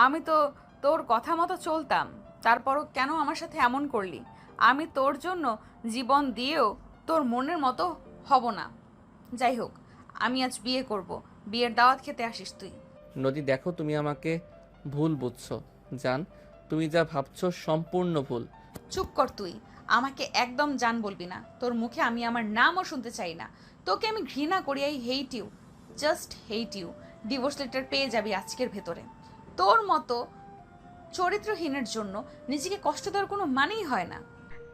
Speaker 1: আমি তো তোর কথা মতো চলতাম, তারপরও কেন আমার সাথে এমন করলি? আমি তোর জন্য জীবন দিয়েও তোর মনের মতো হব না। যাই হোক, আমি আজ বিয়ে করব। বিয়ের দাওয়াত খেতে আসিস তুই।
Speaker 2: নদী, দেখো, তুমি আমাকে ভুল বুঝছো। জান, তুমি যা ভাবছো সম্পূর্ণ ভুল।
Speaker 1: চুপ কর তুই, আমাকে একদম জান বলবি না। তোর মুখে আমি আমার নামও শুনতে চাই না। তোকে আমি ঘৃণা করি। I hate you, just hate you. Divorce letter পেয়ে যাবি আজকের ভেতরে। তোর মতো চরিত্রহীনের জন্য নিজেকে কষ্ট দেওয়ার কোনো মানেই হয় না।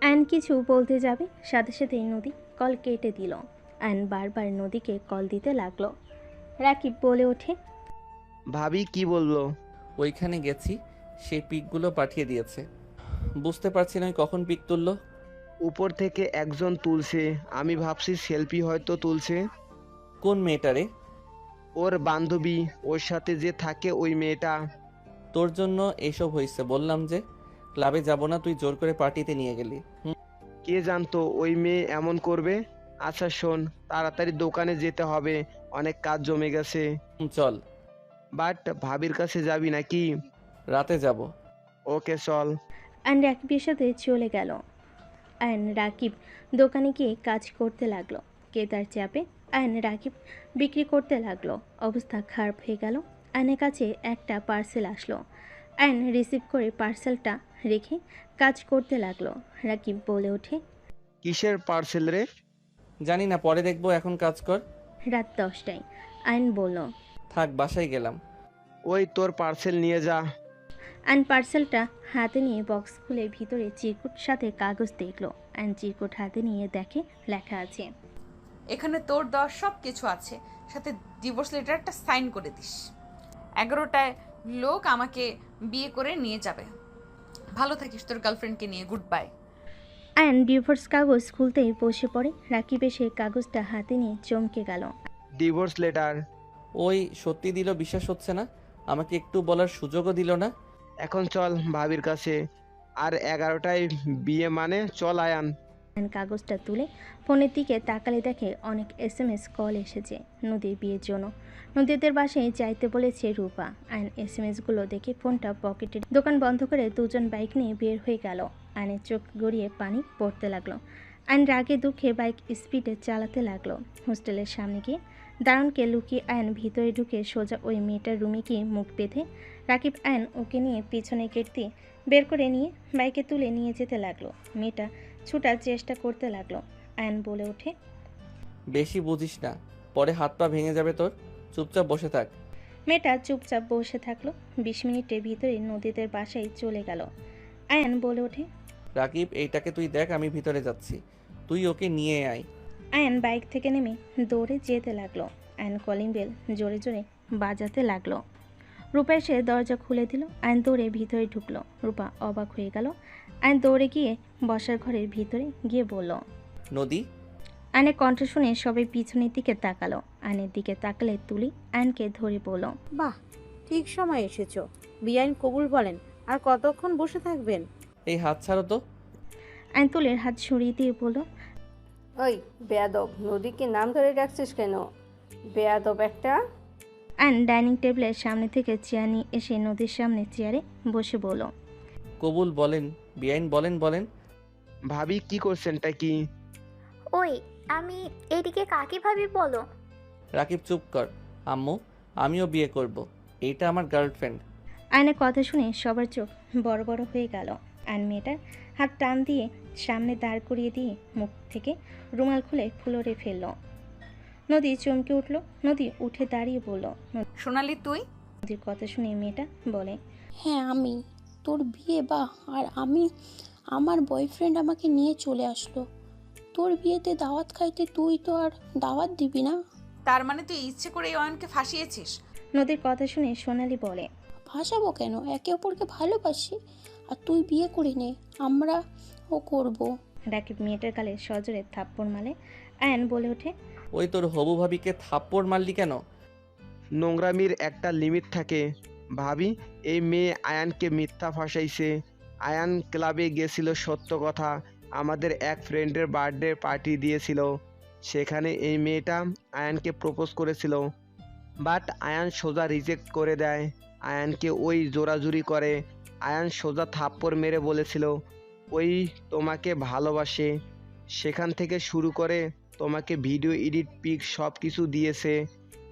Speaker 3: আয়ন কিছু বলতে যাবে সাথে সাথেই নদী কল কেটে দিল। আয়ন বারবার নদীকে কল দিতে লাগলো। রাকিব বলে ওঠে,
Speaker 6: ভাবি কি বললো?
Speaker 2: ওইখানে গেছি, সেই পিকগুলো পাঠিয়ে দিয়েছে। বুঝতে পারছি না ওই কখন পিক তুললো।
Speaker 6: উপর থেকে একজন তুলছে, আমি ভাবছি সেলফি হয়তো তুলছে।
Speaker 2: কোন মেয়েটারে?
Speaker 6: ওর বান্ধবী, ওর সাথে যে থাকে ওই মেয়েটা।
Speaker 2: তোর জন্য এইসব হয়েছে। বললাম যে ক্লাবে যাব না, তুই জোর করে পার্টিতে নিয়ে গেলি।
Speaker 6: কে জানতো ওই মেয়ে এমন করবে? আচ্ছা শোন, তাড়াতাড়ি দোকানে যেতে হবে, অনেক কাজ জমে গেছে।
Speaker 2: চল।
Speaker 6: বাট ভাবির কাছে যাবি নাকি?
Speaker 2: রাতে যাব।
Speaker 6: ওকে চল।
Speaker 3: আয়ন রাকিবের সাথে চলে গেল। আয়ন রাকিব দোকানে গিয়ে কাজ করতে লাগলো। কেতার চাপে আয়ন রাকিব বিক্রি করতে লাগলো। অবস্থা খারাপ হয়ে গেল। আয়নের কাছে একটা পার্সেল আসলো। আয়ন রিসিভ করে পার্সেলটা রেখে কাজ করতে লাগলো। রাকিব বলে ওঠে,
Speaker 6: কিসের পার্সেল রে?
Speaker 2: জানি না, পরে দেখবো, এখন কাজ কর।
Speaker 3: রাত 10টায়। আয়ন বলল,
Speaker 2: থাক, বাসায় গেলাম।
Speaker 6: ওই তোর পার্সেল নিয়ে যা।
Speaker 3: আয়ন পার্সেলটা হাতে নিয়ে বক্স খুলে ভিতরে চিরকুট সাথে কাগজ দেখলো। আয়ন চিরকুট হাতে নিয়ে দেখে লেখা আছে,
Speaker 1: এখানে তোর দেওয়া সব কিছু আছে, সাথে ডিভোর্স লেটারটা সাইন করে দিস। 11টায় লোক আমাকে বিয়ে করে নিয়ে যাবে। ভালো থাকিস তোর গার্লফ্রেন্ডকে নিয়ে। Good bye.
Speaker 3: আয়ন ডিভোর্স কাগজ খুলতেই বসে পড়ে। রাকিব এসে কাগজটা হাতে নিয়ে চমকে গেল।
Speaker 6: Divorce letter?
Speaker 2: ওই সত্যি দিল, বিশ্বাস হচ্ছে না। আমাকে একটু বলার সুযোগও দিল না।
Speaker 6: এখন চল ভাবির কাছে, আর 11টায় বিয়ে মানে, চল আয়ান।
Speaker 3: আয়ন কাগজটা তুলে ফোনের দিকে তাকালে দেখে অনেক SMS কল এসেছে নদীর বিয়ের জন্য। নদীদের বাসায় যাইতে বলেছে রূপা। আয়ন SMSগুলো দেখে ফোনটা পকেটে দোকান বন্ধ করে দুজন বাইক নিয়ে বের হয়ে গেল। আয়নের চোখ গড়িয়ে পানি পড়তে লাগলো। আয়ন রাগে দুঃখে বাইক স্পিডে চালাতে লাগলো। হোস্টেলের সামনে গিয়ে দারুণকে লুকিয়ে আয়ন ভিতরে ঢুকে সোজা ওই মেয়েটার রুমে গিয়ে মুখ বেঁধে রাকিব আয়ন ওকে নিয়ে পিছনে গেট দিয়ে বের করে নিয়ে বাইকে তুলে নিয়ে যেতে লাগলো। মেয়েটা ছুটার চেষ্টা করতে লাগলো। আয়ান বলে ওঠে,
Speaker 2: বেশি বুঝিস না, পরে হাত পা ভেঙে যাবে তোর। চুপচাপ বসে থাক।
Speaker 3: মেয়েটা চুপচাপ বসে থাকলো। 20 মিনিটের ভিতরে নদীদের বাসায় চলে গেল। আয়ান বলে ওঠে,
Speaker 2: রাকিব, এইটাকে তুই দেখ, আমি ভিতরে যাচ্ছি, তুই ওকে নিয়ে আয়।
Speaker 3: আয়ান বাইক থেকে নেমে দৌড়ে যেতে লাগলো। আয়ান কলিং বেল জোরে জোরে বাজাতে লাগলো। রূপা এসে দরজা খুলে দিল। আয়ন দৌড়ে ভিতরে ঢুকলো। রূপা অবাক হয়ে গেল। আয়ন দৌড়ে গিয়ে বসার ঘরের ভিতরে গিয়ে বলল,
Speaker 2: নদী।
Speaker 3: আয়নের কণ্ঠ শুনে সবাই পিছনের দিকে তাকালো। আয়নের দিকে তাকালে তুলি আয়নকে ধরে বলল,
Speaker 7: বাহ, ঠিক সময় এসেছো। বিআইন কবুল বলেন। আর কতক্ষণ বসে থাকবেন?
Speaker 2: এই হাত ছাড়ো তো।
Speaker 3: আয়ন তুলির হাত সরিয়ে দিয়ে বলল,
Speaker 5: ওই বেয়াদব, নদীকে নাম ধরে ডাকছিস কেন? বেয়াদব একটা।
Speaker 3: আয়ন ডাইনিং টেবিলের সামনে থেকে চেয়ার নিয়ে এসে নদীর সামনে চেয়ারে বসে বলল,
Speaker 2: কবুল বলেন বিআইন, বলেন বলেন।
Speaker 6: ভাবি কি করছেনটা কি?
Speaker 4: ওই আমি এদিকে কাকে ভাবি বলো?
Speaker 2: রাকিব চুপ কর। আম্মু, আমিও বিয়ে করব, এইটা আমার গার্লফ্রেন্ড।
Speaker 3: আয়নের কথা শুনে সবার চোখ বড় বড় হয়ে গেল। আয়ন মেয়েটার হাত টান দিয়ে সামনে দাঁড় করিয়ে দিয়ে মুখ থেকে রুমাল খুলে ফ্লোরে ফেলল। নদী চমকে উঠল। নদী উঠে দাঁড়িয়ে বলল,
Speaker 1: সোনালি তুই?
Speaker 3: নদীর কথা শুনে মেয়েটা বলে,
Speaker 11: হ্যাঁ আমি। তোর বিয়ে আর আমার বয়ফ্রেন্ড আমাকে নিয়ে চলে আসলো। তোর বিয়েতে দাওয়াত খাইতে তুই তো আর দাওয়াত দিবি না?
Speaker 1: তার মানে তুই ইচ্ছে করে এই অয়নকে ফাঁসিয়েছিস?
Speaker 3: নদীর কথা শুনে সোনালি বলে,
Speaker 11: ভাসাবো কেন? একে অপরকে ভালোবাসি। আর তুই বিয়ে করে নে, আমরা ও করবো।
Speaker 3: রাকিব মেয়েটার গালে সজোরে থাপ্পড় মারে। আয়ন বলে ওঠে,
Speaker 2: ওই তোর হবু ভাবিকে থাপ্পড় মারলি কেন?
Speaker 6: নোংরামির একটা লিমিট থাকে ভাবি। এই মেয়ে আয়ানকে মিথ্যা ফাঁসাইছে। আয়ান ক্লাবে গেছিল, সত্য কথা, আমাদের এক ফ্রেন্ডের বার্থডে পার্টি দিয়েছিল। সেখানে এই মেয়েটা আয়ানকে প্রপোজ করেছিল, বাট আয়ান সোজা রিজেক্ট করে দেয়। আয়ানকে ওই জোরাজুরি করে। আয়ান সোজা থাপ্পড় মেরে বলেছিল ওই তোমাকে ভালোবাসে। সেখান থেকে শুরু করে তোমাকে ভিডিও এডিট পিক সব কিছু দিয়েছে।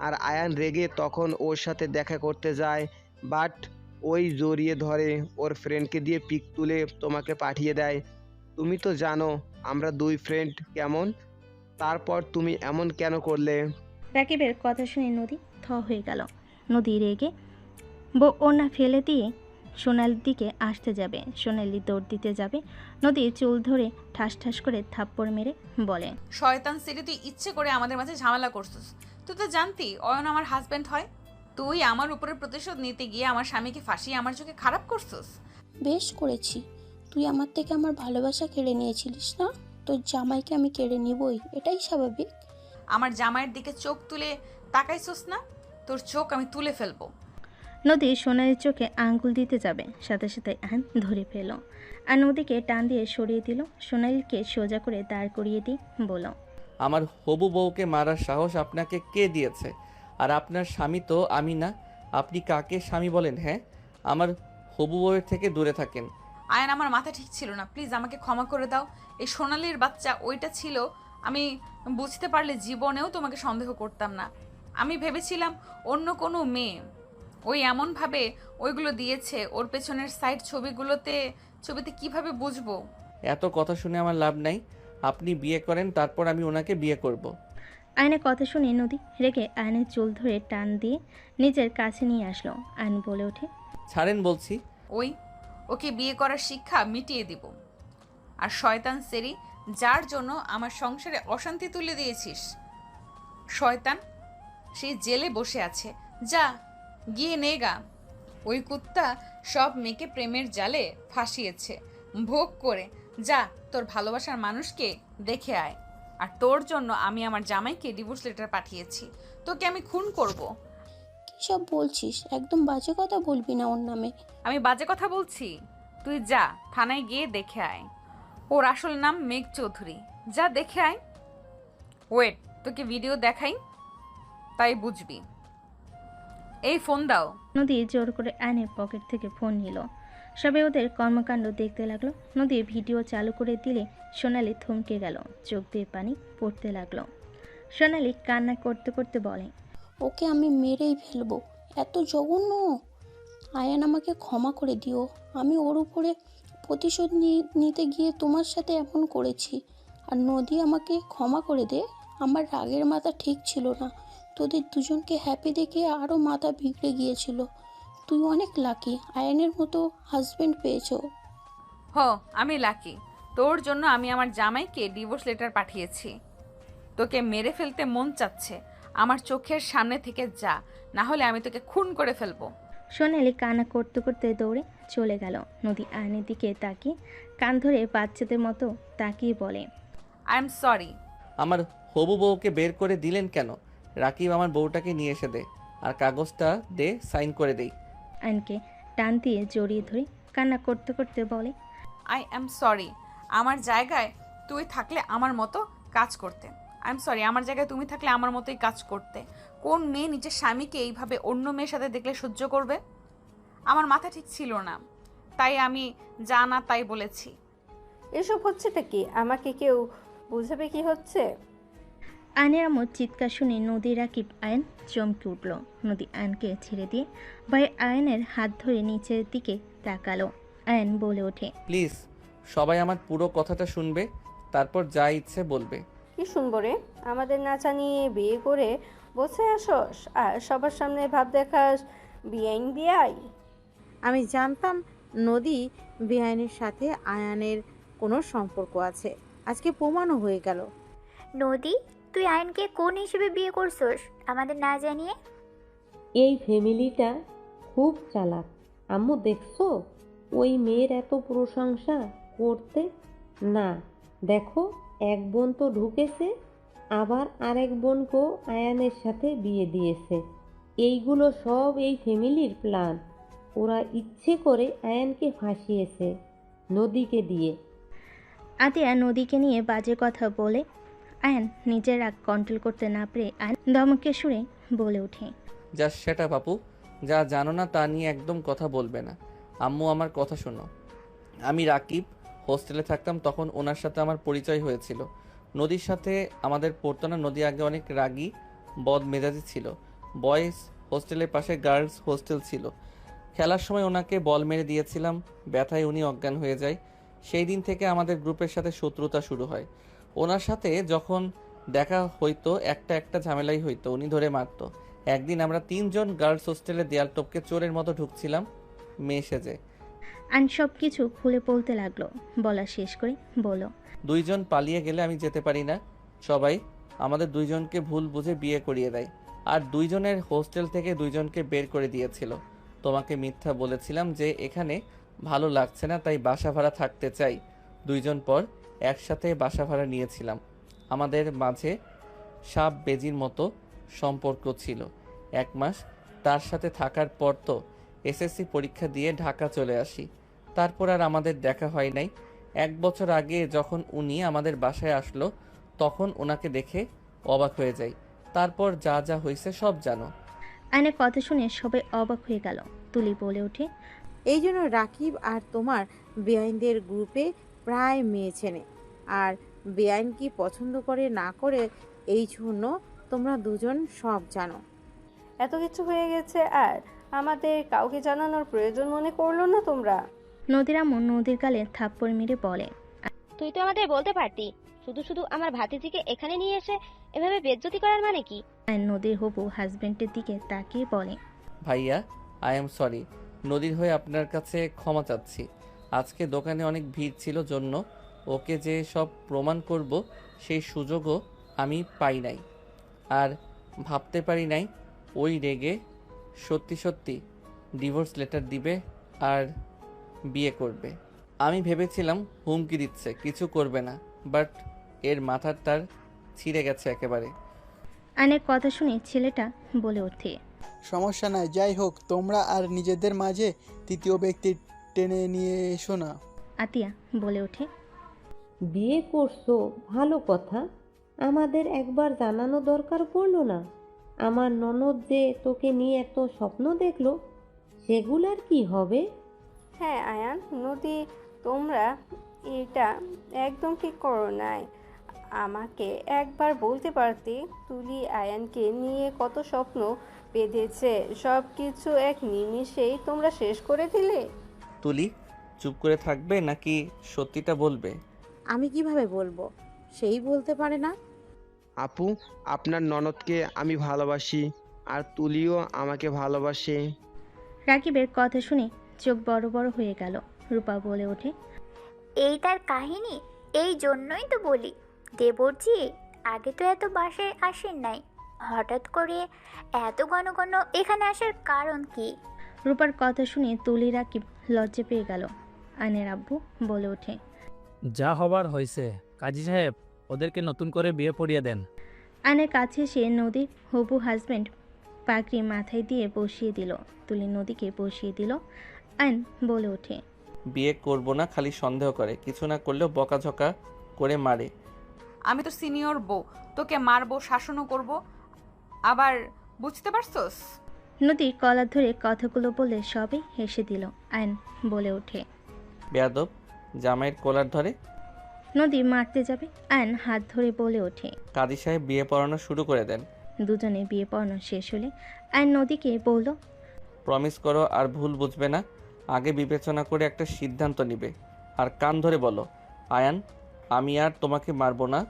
Speaker 6: আর আয়ান রেগে তখন ওর সাথে দেখা করতে যায়, বাট ওই জড়িয়ে ধরে ওর ফ্রেন্ডকে দিয়ে পিক তুলে তোমাকে পাঠিয়ে দেয়। তুমি তো জানো আমরা দুই ফ্রেন্ড কেমন। তারপর তুমি এমন কেন করলে?
Speaker 3: রাকিবের কথা শুনে নদী থ হয়ে গেল। নদী রেগে ওনা ফেলে দিয়ে সোনালির দিকে আসতে যাবে। সোনালি দৌড় দিতে যাবে। নদী চুল ধরে ঠাস ঠাস করে থাপ্পড় মেরে বলে,
Speaker 1: শয়তান সেটি, তুই ইচ্ছে করে আমাদের মাঝে ঝামেলা করছিস। তুই তো জানতি অয়ন আমার হাজবেন্ড হয়। তুই আমার উপরে প্রতিশোধ নিতে গিয়ে আমার স্বামীকে ফাঁসিয়ে আমার চোখে খারাপ করছিস।
Speaker 11: বেশ করেছি। তুই আমার থেকে আমার ভালোবাসা কেড়ে নিয়েছিলিস না? তোর জামাইকে আমি কেড়ে নিবই, এটাই স্বাভাবিক।
Speaker 1: আমার জামাইয়ের দিকে চোখ তুলে তাকাইছিস না? তোর চোখ আমি তুলে ফেলবো।
Speaker 3: নদী সোনালির চোখে আঙ্গুল দিতে যাবে, সাথে সাথে আয়ন ধরে ফেল আর নদীকে টান দিয়ে সরিয়ে দিল। সোনালিকে সোজা করে দাঁড় করিয়ে দিয়ে বলল,
Speaker 2: আমার হবু বউকে মারার সাহস আপনাকে কে দিয়েছে? আর আপনার স্বামী তো আমি না। আপনি কাকে স্বামী বলেন? হ্যাঁ, আমার হবু বউয়ের থেকে দূরে থাকেন।
Speaker 1: আয়ন, আমার মাথা ঠিক ছিল না, প্লিজ আমাকে ক্ষমা করে দাও। এই সোনালির বাচ্চা ওইটা ছিল, আমি বুঝতে পারলে জীবনেও তোমাকে সন্দেহ করতাম না। আমি ভেবেছিলাম অন্য কোনো মেয়ে। ওই এমনভাবে ওইগুলো দিয়েছে, ওর পেছনের সাইড ছবিতে কিভাবে বুঝবো?
Speaker 2: এত কথা শুনে আমার লাভ নাই। আপনি বিয়ে করেন, তারপর আমি ওনাকে বিয়ে করব।
Speaker 3: আয়নের কথা শুনে নদী রেগে আয়নের চুল ধরে টান দিয়ে নিজের কাছে নিয়ে আসলো। আয়ন বলে ওঠে,
Speaker 2: ছাড়েন বলছি।
Speaker 1: ওকে বিয়ে করার শিক্ষা মিটিয়ে দিব। আর শয়তান সেরি, যার জন্য আমার সংসারে অশান্তি তুলে দিয়েছিস, শয়তান, সেই জেলে বসে আছে। যা গিয়ে নেগা। ওই কুত্তা সব মেয়েকে প্রেমের জালে ফাঁসিয়েছে, ভোগ করে যা তোর ভালোবাসার মানুষকে দেখে আয়। আর তোর জন্য আমি আমার জামাইকে ডিভোর্স লেটার পাঠিয়েছি। তোকে আমি খুন করব।
Speaker 11: কী সব বলছিস? একদম বাজে কথা বলবি না ওর নামে।
Speaker 1: আমি বাজে কথা বলছি? তুই যা থানায় গিয়ে দেখে আয়। ওর আসল নাম মেঘ চৌধুরী। যা দেখে আয়। ওয়েট, তোকে ভিডিও দেখাই, তাই বুঝবি। এই ফোন দাও।
Speaker 3: নদী জোর করে আয়নের পকেট থেকে ফোন নিল। সবে ওদের কর্মকাণ্ড দেখতে লাগলো। নদী ভিডিও চালু করে দিলে সোনালি থমকে গেল, চোখ দিয়ে পানি পড়তে লাগলো। সোনালি কান্না করতে করতে বলে,
Speaker 11: ওকে আমি মেরেই ফেলবো। এত জঘন্য! আয়ান আমাকে ক্ষমা করে দিও। আমি ওর উপরে প্রতিশোধ নিতে গিয়ে তোমার সাথে এমন করেছি। আর নদী আমাকে ক্ষমা করে দে। আমার রাগের মাথা ঠিক ছিল না। তোদের দুজনকে হ্যাপি দেখে আরও মাথা বিগড়ে গিয়েছিল। তুই অনেক লাকি, আয়ানের মতো হাজবেন্ড পেয়েছো।
Speaker 1: আমি লাকি। তোর জন্য আমি আমার জামাইকে ডিভোর্স লেটার পাঠিয়েছি। তোকে মেরে ফেলতে মন চাচ্ছে, আমার চোখের সামনে থেকে যা, না হলে আমি তোকে খুন করে ফেলবো।
Speaker 3: সোনালি কান্না করতে করতে দৌড়ে চলে গেল। নদী আয়নের দিকে তাকিয়ে কান ধরে বাচ্চাদের মতো তাকিয়ে বলে,
Speaker 1: আই এম সরি।
Speaker 2: আমার হবু বউকে বের করে দিলেন কেন? রাকিব আমার বউটাকে নিয়ে এসে দে, আর কাগজটা দে, সাইন করে দেই।
Speaker 3: আয়নকে টান দিয়ে জড়িয়ে ধরে কান্না করতে করতে বলে,
Speaker 1: আই এম সরি। আমার জায়গায় তুই থাকলে আমার মতো কাজ করতে। আই এম সরি, আমার জায়গায় তুমি থাকলে আমার মতোই কাজ করতে। কোন মেয়ে নিজের স্বামীকে এইভাবে অন্য মেয়ের সাথে দেখলে সহ্য করবে? আমার মাথা ঠিক ছিল না, তাই আমি যা না তাই বলেছি।
Speaker 5: এসব হচ্ছেটা কি? আমাকে কেউ বুঝাবে কি হচ্ছে?
Speaker 3: আয়নের আমার চিৎকার শুনে নদী রাকিব আয়ন চমকে উঠল। নদী আয়নকে ছেড়ে দিয়ে ভাই আয়নের হাত ধরে নিচের দিকে তাকালো। আয়ন বলে ওঠে,
Speaker 2: প্লিজ সবাই আমার পুরো কথাটা শুনবে, তারপর যা ইচ্ছে বলবে।
Speaker 5: কি শুনবো রে? আমাদের না জানিয়ে বিয়ে করে বসে আসস আর সবার সামনে ভাব দেখাস বিআইন বিআই।
Speaker 7: আমি জানতাম নদী বেআইনের সাথে আয়ানের কোনো সম্পর্ক আছে, আজকে প্রমাণও হয়ে গেল।
Speaker 4: নদী, তুই আয়নকে কোন হিসেবে বিয়ে করছস আমাদের না জানিয়ে?
Speaker 8: এই ফ্যামিলিটা খুব চালাক। আম্মু দেখছো ওই মেয়ের এত প্রশংসা করতে? না, দেখো এক বোন তো ঢুকেছে, আবার আরেক বোনকেও আয়ানের সাথে বিয়ে দিয়েছে। এইগুলো সব এই ফ্যামিলির প্ল্যান। ওরা ইচ্ছে করে আয়ানকে ফাঁসিয়েছে নদীকে দিয়ে।
Speaker 3: আতিয়া নদীকে নিয়ে বাজে কথা বলে আয়ন নিজের রাগ কন্ট্রোল করতে না পেরে আয়ন ধমকে সুরে বলে ওঠে,
Speaker 2: জাস্ট সেটা বাপু, যা জানো না তা নিয়ে একদম কথা বলবে না। আম্মু আমার কথা শোনো। আমি রাকিব হোস্টেলে থাকতাম, তখন ওনার সাথে আমার পরিচয় হয়েছিল। নদীর সাথে আমাদের পড়তো না। নদী আগে অনেক রাগী বদ মেজাজি ছিল। বয়েজ হোস্টেলের পাশে গার্লস হোস্টেল ছিল। খেলার সময় ওনাকে বল মেরে দিয়েছিলাম, ব্যথায় উনি অজ্ঞান হয়ে যায়। সেই দিন থেকে আমাদের গ্রুপের সাথে শত্রুতা শুরু হয়। ওনার সাথে যখন দেখা হইতো একটা ঝামেলাই হইতো, উনি ধরে মারতো। একদিন আমরা 3 জন গার্লস হোস্টেলে দেয়াল টপকে চোরের মতো ঢুকছিলাম মেয়ে সেজে।
Speaker 3: আয়ন সব কিছু খুলে বলতে লাগলো। বলা শেষ করে বলো,
Speaker 2: 2 জন পালিয়ে গেলে আমি যেতে পারি না। সবাই আমাদের 2 জনকে ভুল বুঝে বিয়ে করিয়ে দেয়, আর 2 জনের হোস্টেল থেকে 2 জনকে বের করে দিয়েছিল। তোমাকে মিথ্যা বলেছিলাম যে এখানে ভালো লাগছে না, তাই বাসা ভাড়া থাকতে চাই। 2 জন পর একসাথে বাসা ভাড়া নিয়েছিলাম। আমাদের মাঝে সাপ বেজির মতো সম্পর্ক ছিল। 1 মাস তার সাথে থাকার পর তো এসএসসি পরীক্ষা দিয়ে ঢাকা চলে আসি। তারপর আর আমাদের দেখা হয় নাই। 1 বছর আগে যখন উনি আমাদের বাসায় আসলো, তখন ওনাকে দেখে অবাক হয়ে যাই। তারপর যা যা হয়েছে সব জানো।
Speaker 3: আয়নের কথা শুনে সবাই অবাক হয়ে গেল। তুলি বলে ওঠে,
Speaker 7: এই জন্য রাকিব আর তোমার বেআইনদের গ্রুপে প্রায় মেয়ে চেনে, আর বেআইন কি পছন্দ করে না করে এই জন্য তোমরা দুজন সব জানো।
Speaker 5: এত কিছু হয়ে গেছে আর আমাদের কাউকে জানানোর প্রয়োজন মনে করলো না তোমরা?
Speaker 3: নদীর আম্মু নদীর গালে থাপ্পড় মেরে বলে,
Speaker 12: তুই তো আমাদের বলতে পারতি। শুধু শুধু আমার ভাতিজিকে এখানে নিয়ে এসে এভাবে বেজ্জতি করার মানে কি?
Speaker 3: আয়ন নদীর হবু হাজবেন্ডের দিকে তাকিয়ে বলে,
Speaker 2: ভাইয়া, আই এম সরি। নদীর হয়ে আপনার কাছে ক্ষমা চাচ্ছি। আজকে দোকানে অনেক ভিড় ছিল জন্য ওকে যে সব প্রমাণ করব সেই সুযোগও আমি পাই নাই, আর ভাবতে পারি নাই ওই রেগে সত্যি সত্যি ডিভোর্স লেটার দিবে আর বিয়ে করবে। আমি ভেবেছিলাম হুমকি দিচ্ছে, কিছু করবে না, বাট এর মাথার তার ছিঁড়ে গেছে একেবারে।
Speaker 3: আয়নের কথা শুনে ছেলেটা বলে ওঠে,
Speaker 13: সমস্যা নাই, যাই হোক তোমরা আর নিজেদের মাঝে তৃতীয় ব্যক্তি টেনে নিয়ে এসো না।
Speaker 3: আতিয়া বলে ওঠে,
Speaker 8: বিয়ে করছো ভালো কথা, আমাদের একবার জানানো দরকার পড়লো না? আমার ননদ যে তোকে নিয়ে এত স্বপ্ন দেখলো, সেগুলার কি হবে?
Speaker 5: হ্যাঁ আয়ান, নদী, তোমরা এটা একদম ঠিক করো নাই। আমাকে একবার বলতে পারতে তুলি আয়ানকে নিয়ে কত স্বপ্ন বেঁধেছে সব কিছু এক নিমিষেই তোমরা শেষ করে দিলে।
Speaker 2: তুলি চুপ করে থাকবে নাকি সত্যিটা বলবে?
Speaker 7: আমি কিভাবে বলবো? সেই বলতে পারে না।
Speaker 6: আপু, আপনার ননদকে আমি ভালোবাসি, আর তুলিও আমাকে ভালোবাসে।
Speaker 3: রাকিবের কথা শুনে চোখ বড় বড় হয়ে গেল। রূপা বলে ওঠে,
Speaker 4: এই তার কাহিনী? এই জন্যই তো বলি দেবরজি আগে তো এত বাসায় আসেন নাই, হঠাৎ করে এত ঘন ঘন এখানে আসার কারণ কি?
Speaker 3: রূপার কথা শুনে তুলি রাকিব লজ্জা পেয়ে গেল। আয়নের আব্বু বলে ওঠে,
Speaker 14: যা হবার হয়েছে, কাজী সাহেব ওদেরকে নতুন করে বিয়ে পড়িয়ে দেন।
Speaker 3: আয়নের কাছে এসে নদীর হবু হাজব্যান্ড পাগড়ি মাথায় দিয়ে বসিয়ে দিল। তুলি নদীকে বসিয়ে দিল। আয়ন বলে ওঠে,
Speaker 2: বিয়ে করব না, খালি সন্দেহ করে, কিছু না করলেও বকাঝকা করে মারে।
Speaker 1: আমি তো সিনিয়র বউ, তোকে মারবো, শাসনও করব, আবার বুঝতে পারছস?
Speaker 3: নদী কলার ধরে কথাগুলো বলে সবে হেসে দিল। আয়ন বলে ওঠে,
Speaker 2: বেয়াদব, জামাইয়ের কোলার ধরে।
Speaker 3: নদী মারতে যাবে, আয়ন হাত ধরে বলে ওঠে।
Speaker 2: কাজী সাহেব বিয়ে পড়ানো শুরু করে দেন।
Speaker 3: দুজনে বিয়ে পড়ানো শেষ হলে আয়ন নদীকে বলল,
Speaker 2: প্রমিস করো আর ভুল বুঝবে না, আগে বিবেচনা করে একটা সিদ্ধান্ত নিবে। আর কান ধরে বলো, আয়ান আমি আর তোমাকে মারবো না,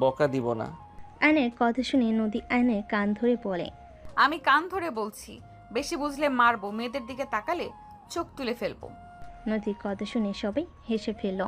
Speaker 2: বকা দিব না।
Speaker 3: আয়নের কথা শুনে নদী আয়নের কান ধরে বলে,
Speaker 1: আমি কান ধরে বলছি, বেশি বুঝলে মারবো, মেয়েদের দিকে তাকালে চোখ তুলে ফেলবো।
Speaker 3: নদীর কথা শুনে সবাই হেসে ফেলল।